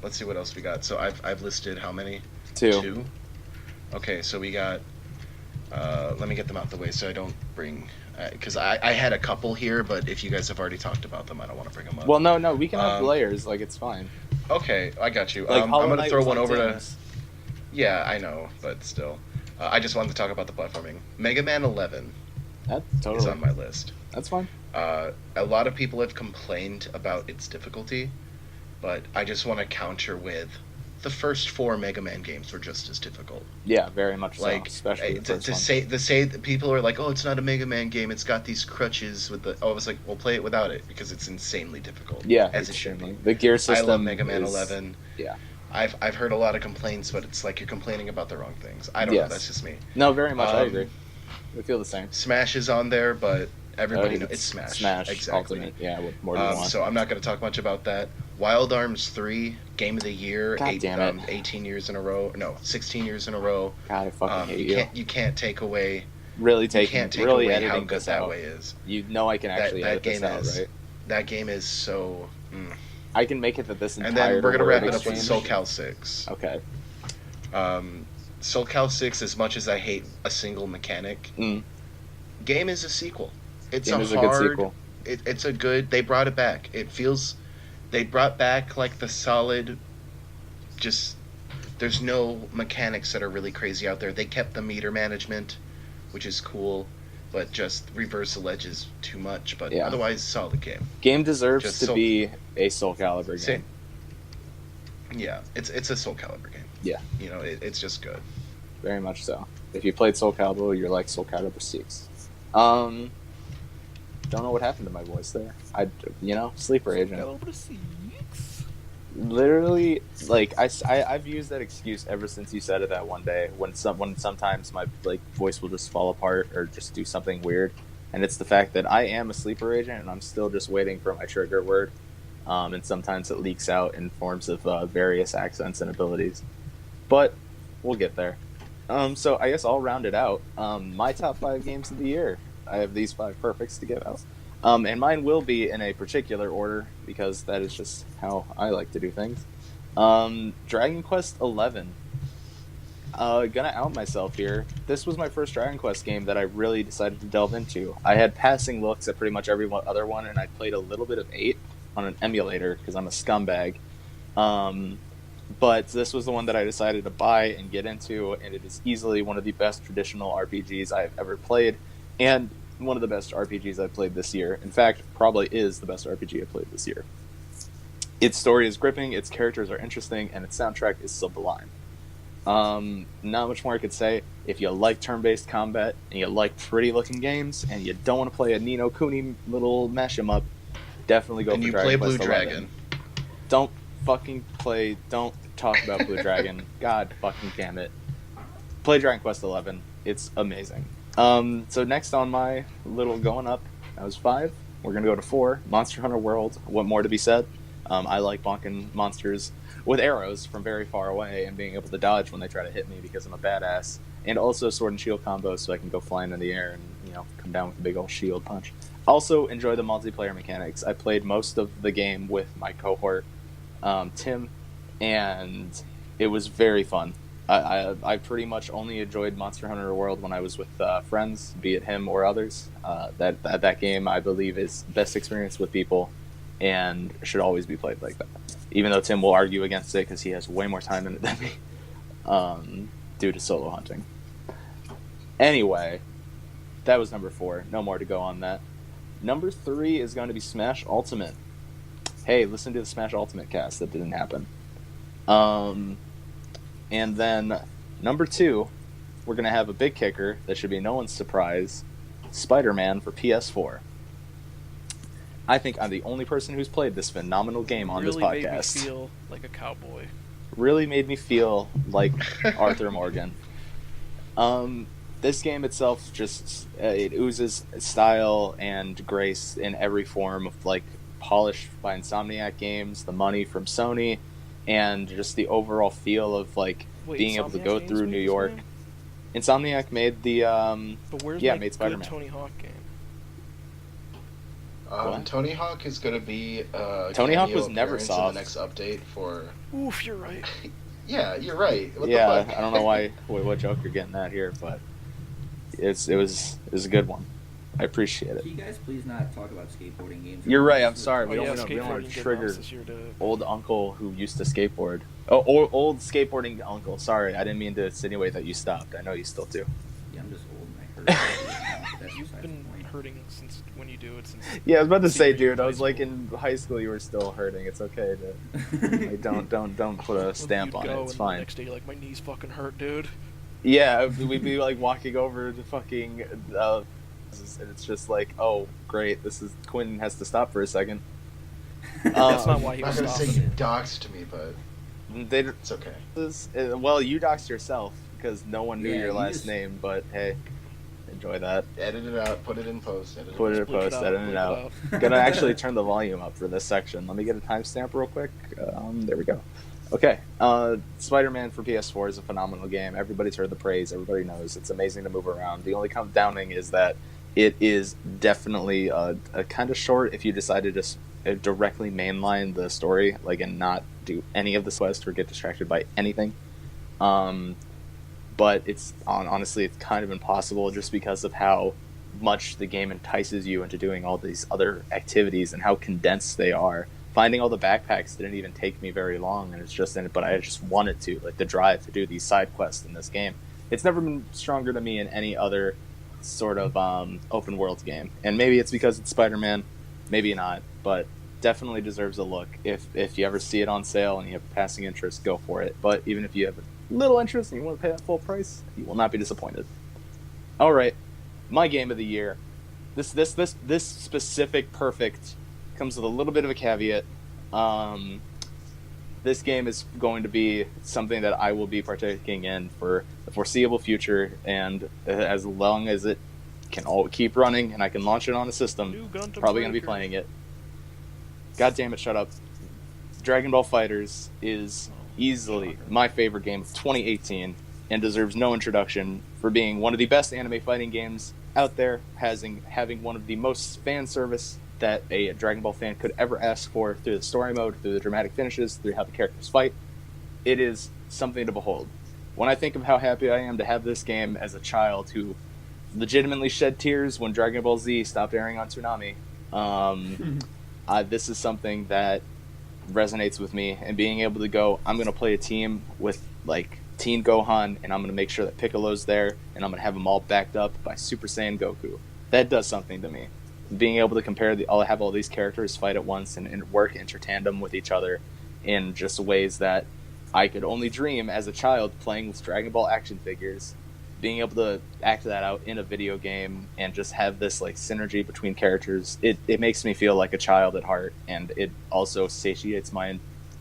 Let's see what else we got. So I've listed how many? Two. Okay, so we got. Let me get them out the way so I don't bring. Because I had a couple here, but if you guys have already talked about them, I don't want to bring them up. Well, no, we can have Um, layers. Like it's fine. Okay, I got you. Like I'm Hollow going to Knight throw was one on over to. Tim's. Yeah, I know, but still. I just wanted to talk about the platforming. Mega Man 11 That is totally. on my list. That's fine. A lot of people have complained about its difficulty, but I just want to counter with the first 4 Mega Man games were just as difficult. Yeah, very much so. Like Especially the first to one. say that people are like, oh, it's not a Mega Man game. It's got these crutches with the. Oh, I was like, well, play it without it because it's insanely difficult. Yeah, as it should be. The gear system. I love Mega Man is- 11. Yeah. I've heard a lot of complaints, but it's like you're complaining about the wrong things. I don't know. Yes. That's just me. No, very much. I Um, agree. We feel the same. Smash is on there, but everybody knows it's Smash. Smash. Exactly. Ultimate. Yeah. What more do you want? So I'm not going to talk much about that. Wild Arms 3, Game of the Year, God damn it. 18 years in a row. No, 16 years in a row. God, I fucking hate you. You can't take away. Really You taking. can't take really away editing how good this that out. way is. You know I can actually that edit this game out, is- right? That game is so. I can make it that this entire. And then we're gonna word wrap it up with exchange- Soul Cal 6. Okay. Soul Cal 6, as much as I hate a single mechanic, Mm. Game is a sequel. It's Game a is a hard. good sequel. It's a good. They brought it back. It feels. They brought back like the solid. Just there's no mechanics that are really crazy out there. They kept the meter management, which is cool, but just reversal edge is too much. But otherwise, solid game. Game deserves to be a Soul Calibur game. Yeah, it's a Soul Calibur game. Yeah, it's just good. Very much so. If you played Soul Calibur, you're like Soul Calibur 6. Don't know what happened to my voice there. Sleeper agent. Soul Calibur 6. Literally, like I've used that excuse ever since you said it that one day when sometimes my voice will just fall apart or just do something weird, and it's the fact that I am a sleeper agent and I'm still just waiting for my trigger word, and sometimes it leaks out in forms of various accents and abilities, but we'll get there. So I guess I'll round it out. My top 5 games of the year. I have these 5 perfects to give out. And mine will be in a particular order because that is just how I like to do things. Dragon Quest XI. Gonna out myself here. This was my first Dragon Quest game that I really decided to delve into. I had passing looks at pretty much every other one, and I played a little bit of 8 on an emulator because I'm a scumbag. But this was the one that I decided to buy and get into, and it is easily one of the best traditional RPGs I have ever played, and one of the best RPGs I've played this year. In fact, probably is the best RPG I've played this year. Its story is gripping, its characters are interesting, and its soundtrack is sublime. Not much more I could say. If you like turn-based combat, and you like pretty-looking games, and you don't want to play a Ni no Kuni little mash-em-up, definitely go for Dragon Quest XI. Dragon. Don't talk about Blue Dragon. God fucking damn it. Play Dragon Quest XI. It's amazing. So next on my little going up, that was 5. We're going to go to 4. Monster Hunter World. What more to be said? I like bonking monsters with arrows from very far away and being able to dodge when they try to hit me because I'm a badass. And also sword and shield combos so I can go flying in the air and, come down with a big old shield punch. Also enjoy the multiplayer mechanics. I played most of the game with my cohort, Tim, and it was very fun. I pretty much only enjoyed Monster Hunter World when I was with friends, be it him or others. That game, I believe, is best experience with people and should always be played like that. Even though Tim will argue against it because he has way more time in it than me due to solo hunting. Anyway, that was number 4. No more to go on that. Number 3 is going to be Smash Ultimate. Hey, listen to the Smash Ultimate cast. That didn't happen. And then number 2, we're going to have a big kicker that should be no one's surprise, Spider-Man for PS4. I think I'm the only person who's played this phenomenal game on this podcast. Really made me feel like a cowboy. Really made me feel like Arthur Morgan. This game itself just it oozes style and grace in every form of polish by Insomniac Games, the money from Sony, and just the overall feel of being able to go through New York. Insomniac made the but where's made Spider-Man. Tony Hawk game? Tony Hawk is going to be Tony Hawk was never soft. In the next update for. Oof, you're right. Yeah, you're right. What the fuck? I don't know what joke you're getting at here, but it was a good one. I appreciate it. Can you guys please not talk about skateboarding games? You're right. I'm sorry. We don't want to trigger old uncle who used to skateboard. Oh, old skateboarding uncle. Sorry, I didn't mean to insinuate that you stopped. I know you still do. Yeah, I'm just old and I hurt. You've been hurting since when you do it. Yeah, I was about to say, dude. I was in high school. You were still hurting. It's okay to don't put a stamp on it. It's fine. The next day, my knees fucking hurt, dude. Yeah, we'd be walking over to fucking. And it's just oh great, this is Quinn has to stop for a second. That's not why he was I'm not stopping. gonna say you doxed me, but it's okay. Well, you doxed yourself because no one knew your last name, but hey, enjoy that. Edit it out, put it in post. Edit it out. Gonna actually turn the volume up for this section. Let me get a timestamp real quick. There we go. Okay, Spider-Man for PS4 is a phenomenal game. Everybody's heard the praise. Everybody knows it's amazing to move around. The only downing is that it is definitely a kind of short if you decide to just directly mainline the story, and not do any of the quest or get distracted by anything. But it's honestly it's kind of impossible just because of how much the game entices you into doing all these other activities and how condensed they are. Finding all the backpacks didn't even take me very long, and it's just in it, but I just wanted to, like the drive to do these side quests in this game. It's never been stronger to me in any other sort of open world game, and maybe it's because it's Spider-Man, maybe not, but definitely deserves a look. If you ever see it on sale and you have passing interest, go for it. But even if you have a little interest and you want to pay that full price, you will not be disappointed. All right, my game of the year. This specific perfect comes with a little bit of a caveat. This game is going to be something that I will be partaking in for the foreseeable future, and as long as it can all keep running and I can launch it on a system, probably going to be playing it. God damn it, shut up. Dragon Ball FighterZ is easily my favorite game of 2018 and deserves no introduction for being one of the best anime fighting games out there, having one of the most fan service that a Dragon Ball fan could ever ask for, through the story mode, through the dramatic finishes, through how the characters fight. It is something to behold. When I think of how happy I am to have this game as a child who legitimately shed tears when Dragon Ball Z stopped airing on Toonami, this is something that resonates with me, and being able to go, I'm going to play a team with like Teen Gohan, and I'm going to make sure that Piccolo's there, and I'm going to have them all backed up by Super Saiyan Goku. That does something to me. Being able to compare I'll have all these characters fight at once and work inter-tandem with each other in just ways that I could only dream as a child playing with Dragon Ball action figures. Being able to act that out in a video game and just have this like synergy between characters, it makes me feel like a child at heart, and it also satiates my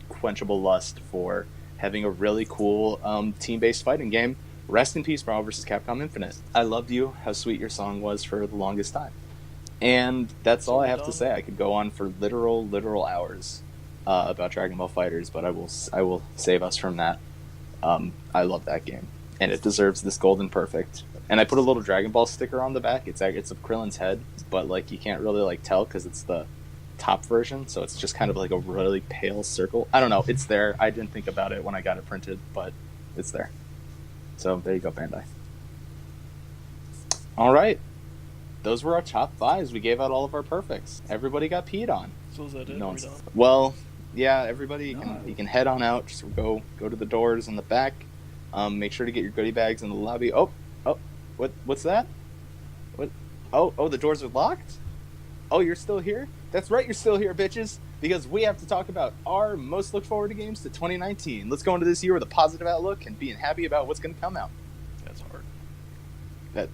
unquenchable lust for having a really cool team-based fighting game. Rest in peace, Marvel vs. Capcom Infinite. I loved you, how sweet your song was for the longest time. And that's all I have to say. I could go on for literal hours about Dragon Ball FighterZ, but I will save us from that. I love that game, and it deserves this golden perfect. And I put a little Dragon Ball sticker on the back. It's of Krillin's head, but like you can't really like tell because it's the top version, so it's just kind of like a really pale circle. I don't know. It's there. I didn't think about it when I got it printed, but it's there. So there you go, Bandai. All right. Those were our top fives. We gave out all of our perfects. Everybody got peed on. So is that it? No, well, yeah, everybody, you can head on out. Just go to the doors in the back. Make sure to get your goodie bags in the lobby. Oh, what's that? What? Oh, the doors are locked? Oh, you're still here? That's right, you're still here, bitches, because we have to talk about our most look forward to games to 2019. Let's go into this year with a positive outlook and being happy about what's going to come out. That's hard.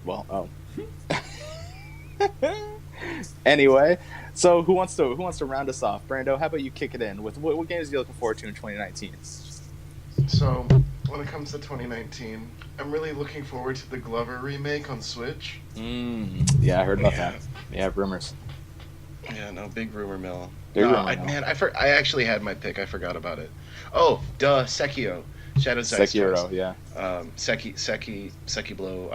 Anyway, so who wants to round us off? Brando, how about you kick it in with what games are you looking forward to in 2019? So, when it comes to 2019, I'm really looking forward to the Glover remake on Switch. Yeah, I heard about that. Yeah, rumors. Yeah, no, big rumor mill. I actually had my pick. I forgot about it. Oh, duh, Sekiro. Shadows Die Sekiro, yeah. Seki Blow.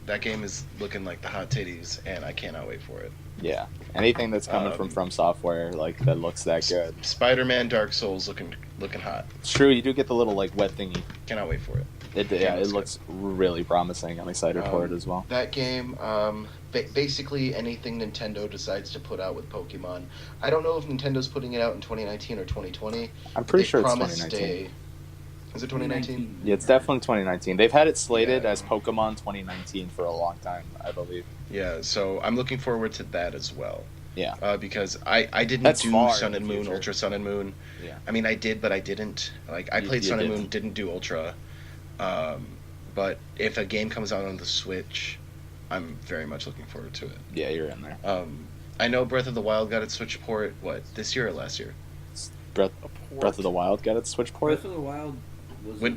That game is looking like the hot titties, and I cannot wait for it. Yeah, anything that's coming from Software like that looks that good. Spider-Man, Dark Souls looking hot. It's true, you do get the little like wet thingy. Cannot wait for it. It looks really promising. I'm excited for it as well. That game, basically anything Nintendo decides to put out with Pokemon. I don't know if Nintendo's putting it out in 2019 or 2020. I'm pretty sure it's 2019. Is it 2019? Yeah, it's definitely 2019. They've had it slated as Pokemon 2019 for a long time, I believe. Yeah, so I'm looking forward to that as well. Yeah. Because I didn't do Sun and Moon, Ultra Sun and Moon. Yeah. I mean, I did, but I didn't. Like, I played Sun and Moon, didn't do Ultra. But if a game comes out on the Switch, I'm very much looking forward to it. Yeah, you're in there. I know Breath of the Wild got its Switch port, this year or last year? Breath of the Wild got its Switch port? Breath of the Wild was a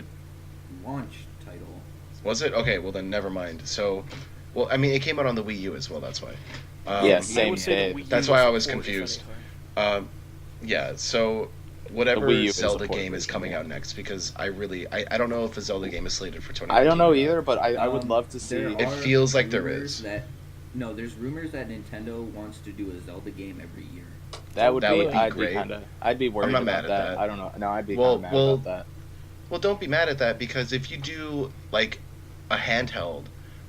launch title. Was it? Okay, well then never mind. So, I mean, it came out on the Wii U as well, that's why. Same day. That's why I was confused. Yeah, so whatever Zelda game is coming out next, because I don't know if a Zelda game is slated for 2019. I don't know either, but I would love to see. It feels like there is. There's rumors that Nintendo wants to do a Zelda game every year. That would be great. I'd be worried I'm not about mad at that. I don't know. No, I'd be kind of mad about that. Well, don't be mad at that, because if you do like a handheld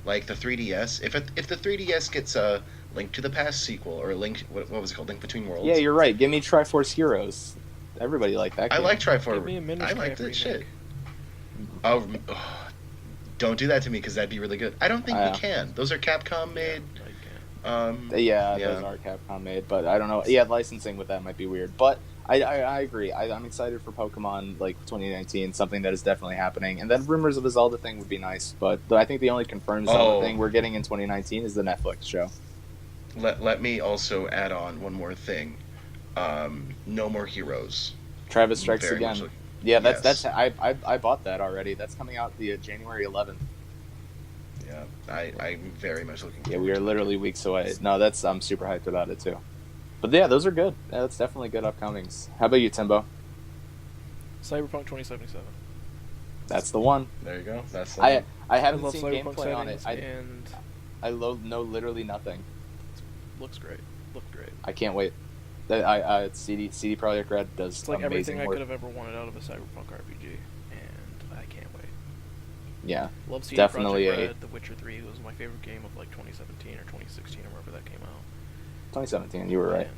like the 3DS. If the 3DS gets a Link to the Past sequel or Link, what was it called, Link Between Worlds? Yeah, you're right. Give me Triforce Heroes. Everybody liked that game. I like Triforce. Give me a Minish I like Cap that remake. shit. Oh, don't do that to me because that'd be really good. I don't think we can. Those are Capcom made. Yeah, those are Capcom made, but I don't know. Yeah, licensing with that might be weird, but I agree. I'm excited for Pokemon like 2019, something that is definitely happening. And then rumors of a Zelda thing would be nice, but I think the only confirmed Zelda thing we're getting in 2019 is the Netflix show. Let me also add on one more thing. No More Heroes. Travis Strikes Again. That's I bought that already. That's coming out the January 11th. Yeah, I'm very much looking forward. Yeah, we are literally weeks away. No, I'm super hyped about it too. But yeah, those are good. Yeah, that's definitely good upcomings. How about you, Timbo? Cyberpunk 2077. That's the one. There you go. That's the one. I haven't seen Cyberpunk gameplay on it. And I know literally nothing. Looks great. Looked great. I can't wait. CD Projekt Red does it's like amazing everything work. I could have ever wanted out of a Cyberpunk RPG, and I can't wait. Yeah, love CD definitely Projekt Red. The Witcher 3 was my favorite game of like 2017 or 2016 or wherever that came out. 2017, you were right. And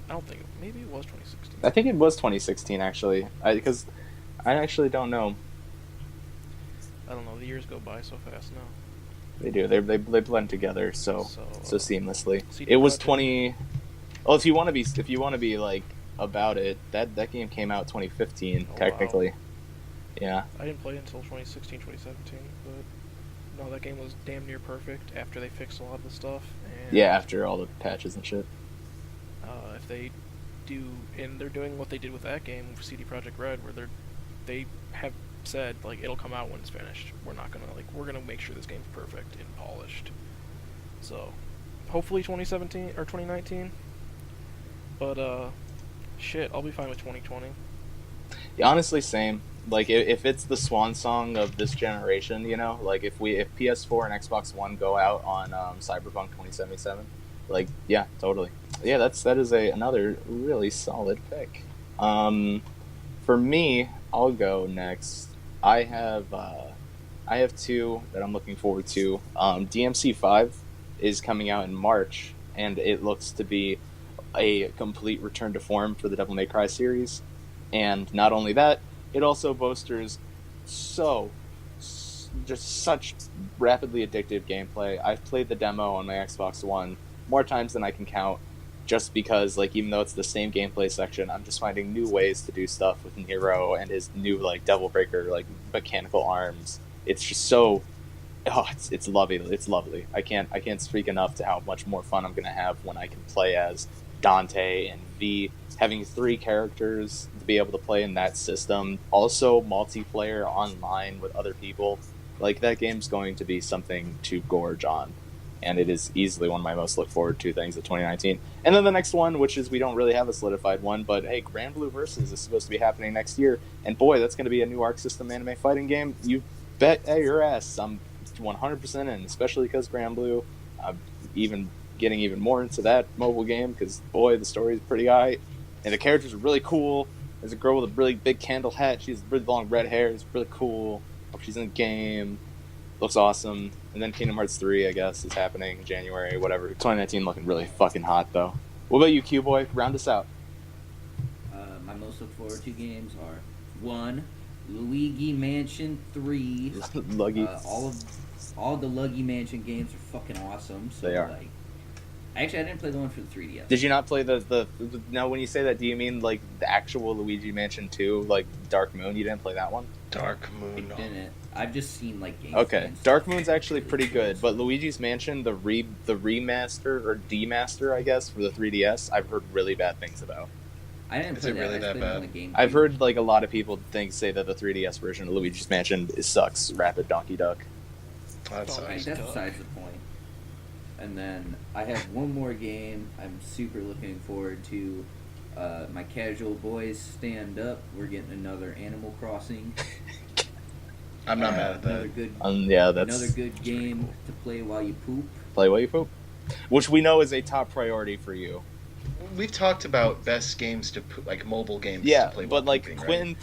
I don't think maybe it was 2016. I think it was 2016 actually, because I actually don't know. I don't know. The years go by so fast now. They do. They blend together so seamlessly. CD It was Projekt. 20. Oh, if you want to be like about it, that game came out 2015 technically. Wow. Yeah. I didn't play it until 2016, 2017, but no, that game was damn near perfect after they fixed a lot of the stuff. And Yeah, after all the patches and shit. if they do, and they're doing what they did with that game, with CD Projekt Red, where they have said like it'll come out when it's finished. We're gonna make sure this game's perfect and polished. So, hopefully 2017 or 2019. But shit, I'll be fine with 2020. Yeah, honestly, same. Like if it's the swan song of this generation, you know, like if PS4 and Xbox One go out on Cyberpunk 2077, like yeah, totally. Yeah, that is another really solid pick. For me, I'll go next. I have two that I'm looking forward to. DMC5 is coming out in March, and it looks to be a complete return to form for the Devil May Cry series. And not only that, it also boasts just such rapidly addictive gameplay. I've played the demo on my Xbox One more times than I can count, just because, like, even though it's the same gameplay section, I'm just finding new ways to do stuff with Nero and his new, like, Devil Breaker, like, mechanical arms. It's just so... Oh, it's lovely. It's lovely. I can't speak enough to how much more fun I'm going to have when I can play as Dante and V, having 3 characters to be able to play in that system. Also, multiplayer online with other people. Like, that game's going to be something to gorge on. And it is easily one of my most look forward to things of 2019. And then the next one, which is we don't really have a solidified one, but hey, Grand Blue Versus is supposed to be happening next year. And boy, that's going to be a new Arc System anime fighting game. You bet your ass I'm 100% in, especially because Grand Blue. I'm getting even more into that mobile game because, boy, the story is pretty high. And the characters are really cool. There's a girl with a really big candle hat. She has really long red hair. It's really cool. Hope she's in the game. Looks awesome. And then Kingdom Hearts 3, I guess, is happening in January, whatever. 2019 looking really fucking hot, though. What about you, Q-Boy? Round us out. My most look forward to games are 1, Luigi Mansion 3. Luggy. All the Luigi Mansion games are fucking awesome. So They are. Like, actually, I didn't play the one for the 3DS. Did you not play the now, when you say that, do you mean, like, the actual Luigi Mansion 2, like, Dark Moon? You didn't play that one? Dark Moon. I didn't. I've just seen, like, games. Okay, Dark Moon's actually pretty good, but Luigi's Mansion, the remaster, or demaster, I guess, for the 3DS, I've heard really bad things about. I didn't Is play it that. really I that played it on bad? the GameCube. I've heard, like, a lot of people say that the 3DS version of Luigi's Mansion sucks. Rapid Donkey Duck. That Alright, sucks. that's besides the point. And then I have one more game I'm super looking forward to. My casual boys stand up. We're getting another Animal Crossing. I'm not mad at Another that. good, Yeah, that's another good game to play while you poop. Play while you poop, which we know is a top priority for you. We've talked about best games to like mobile games. Yeah, to play but while like pooping, right?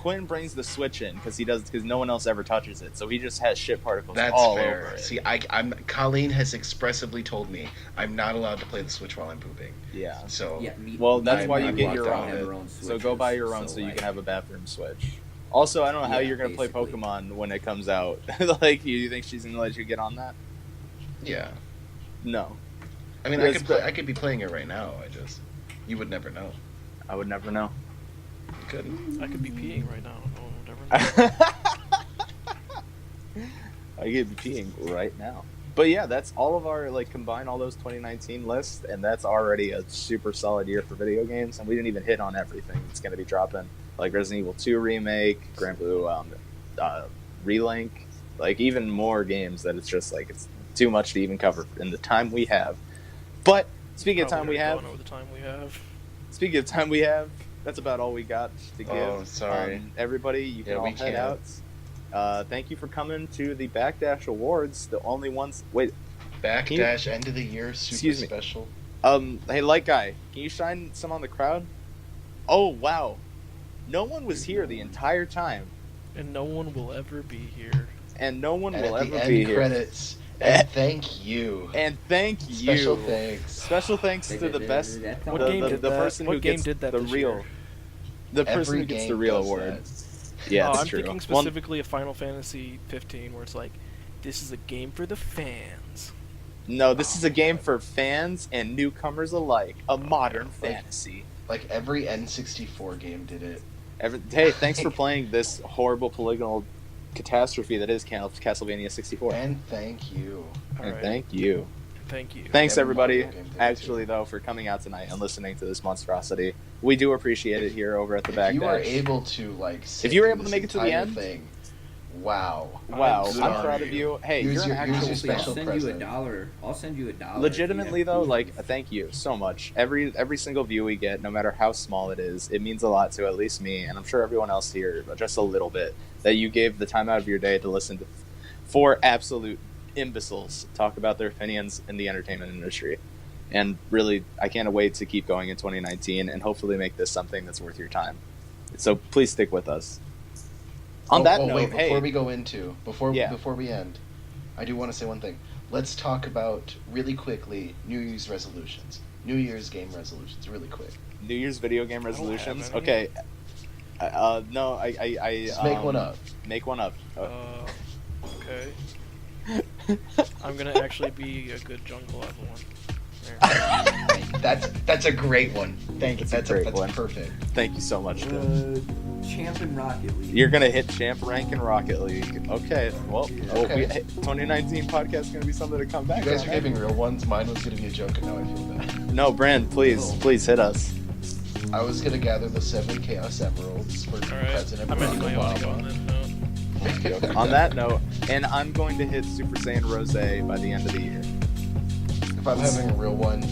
Quinn brings the Switch in because no one else ever touches it, so he just has shit particles That's all fair. over it. See, Colleen has expressively told me I'm not allowed to play the Switch while I'm pooping. Yeah. So well, that's why you I'm get locked your on own. it. So go buy your own so you can have a bathroom Switch. Also, I don't know how you're gonna play basically. Pokemon when it comes out. Like, you think she's gonna let you get on that? Yeah. No. I mean, I could be playing it right now. You would never know. I would never know. You couldn't. I could be peeing right now. No one would ever know. I could be peeing right now. But yeah, that's all of our, like, combine all those 2019 lists, and that's already a super solid year for video games, and we didn't even hit on everything that's going to be dropping. Like Resident Evil 2 Remake, Grand Blue Relink, like, even more games that it's just, like, it's too much to even cover in the time we have. But, speaking of time we have... Over the time we have. Speaking of time we have, that's about all we got to give. Oh, sorry. Everybody, you can all head out. Thank you for coming to the Backdash Awards. The only ones... Wait. Backdash End of the Year Super Special. Hey, Light Guy, can you shine some on the crowd? Oh, wow. No one was here the entire time. And no one will ever be here. And no one will ever end be here. Credits. And thank you. And thank you. Special thanks. Special thanks to the best... What game did that? Person what who game gets did that the this real... year? The person who gets the real award. Yeah, I'm true. thinking specifically of Final Fantasy 15, where it's like, this is a game for the fans. No, this is a game for fans and newcomers alike. A modern fantasy. Like every N64 game did it. Hey, thanks for playing this horrible polygonal catastrophe that is Castlevania 64. And thank you. Thank you. Thank you. Thanks, everybody, actually, though, for coming out tonight and listening to this monstrosity. We do appreciate it here over at the Backdash. If you are able to, like, if you were able to make it to the end, wow. I'm proud of you. Hey, you're an actual special present. I'll send you $1. Legitimately, though, like, thank you so much. Every single view we get, no matter how small it is, it means a lot to at least me, and I'm sure everyone else here, but just a little bit, that you gave the time out of your day to listen to 4 absolute imbeciles talk about their opinions in the entertainment industry. And really, I can't wait to keep going in 2019 and hopefully make this something that's worth your time. So please stick with us. On that note, before we end, I do want to say one thing. Let's talk about, really quickly, New Year's resolutions. New Year's game resolutions, really quick. New Year's video game resolutions? Okay. No, I just make one up. Make one up. Okay. I'm gonna actually be a good jungle level one. That's a great one. Thank you. That's perfect. Thank you so much. Champ in Rocket League. You're gonna hit champ rank in Rocket League. Okay. Well, 2019 podcast is gonna be something to come back. You guys are giving real ones. Mine was gonna be a joke, and now I feel bad. No, Brand, please hit us. I was gonna gather the 7 Chaos Emeralds for President Barack Obama. On that note, and I'm going to hit Super Saiyan Rose by the end of the year. If I'm having a real one...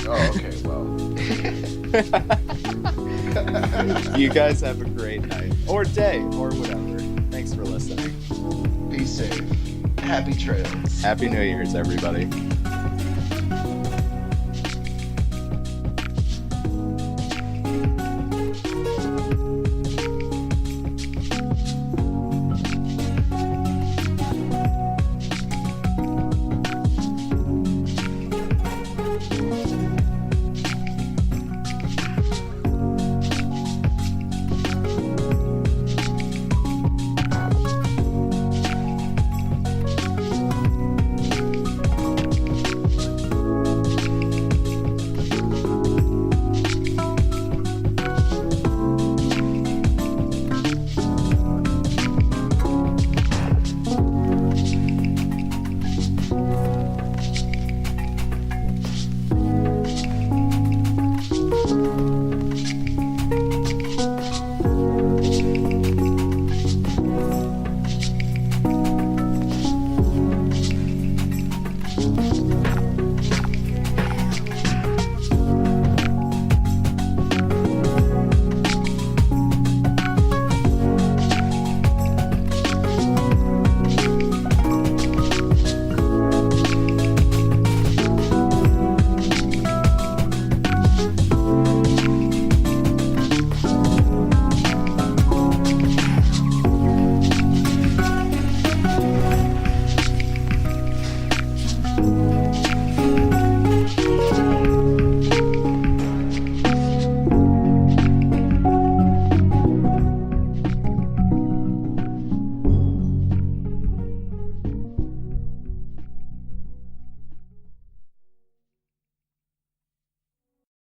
Oh, okay, well... You guys have a great night. Or day, or whatever. Thanks for listening. Be safe. Happy trails. Happy New Year's, everybody.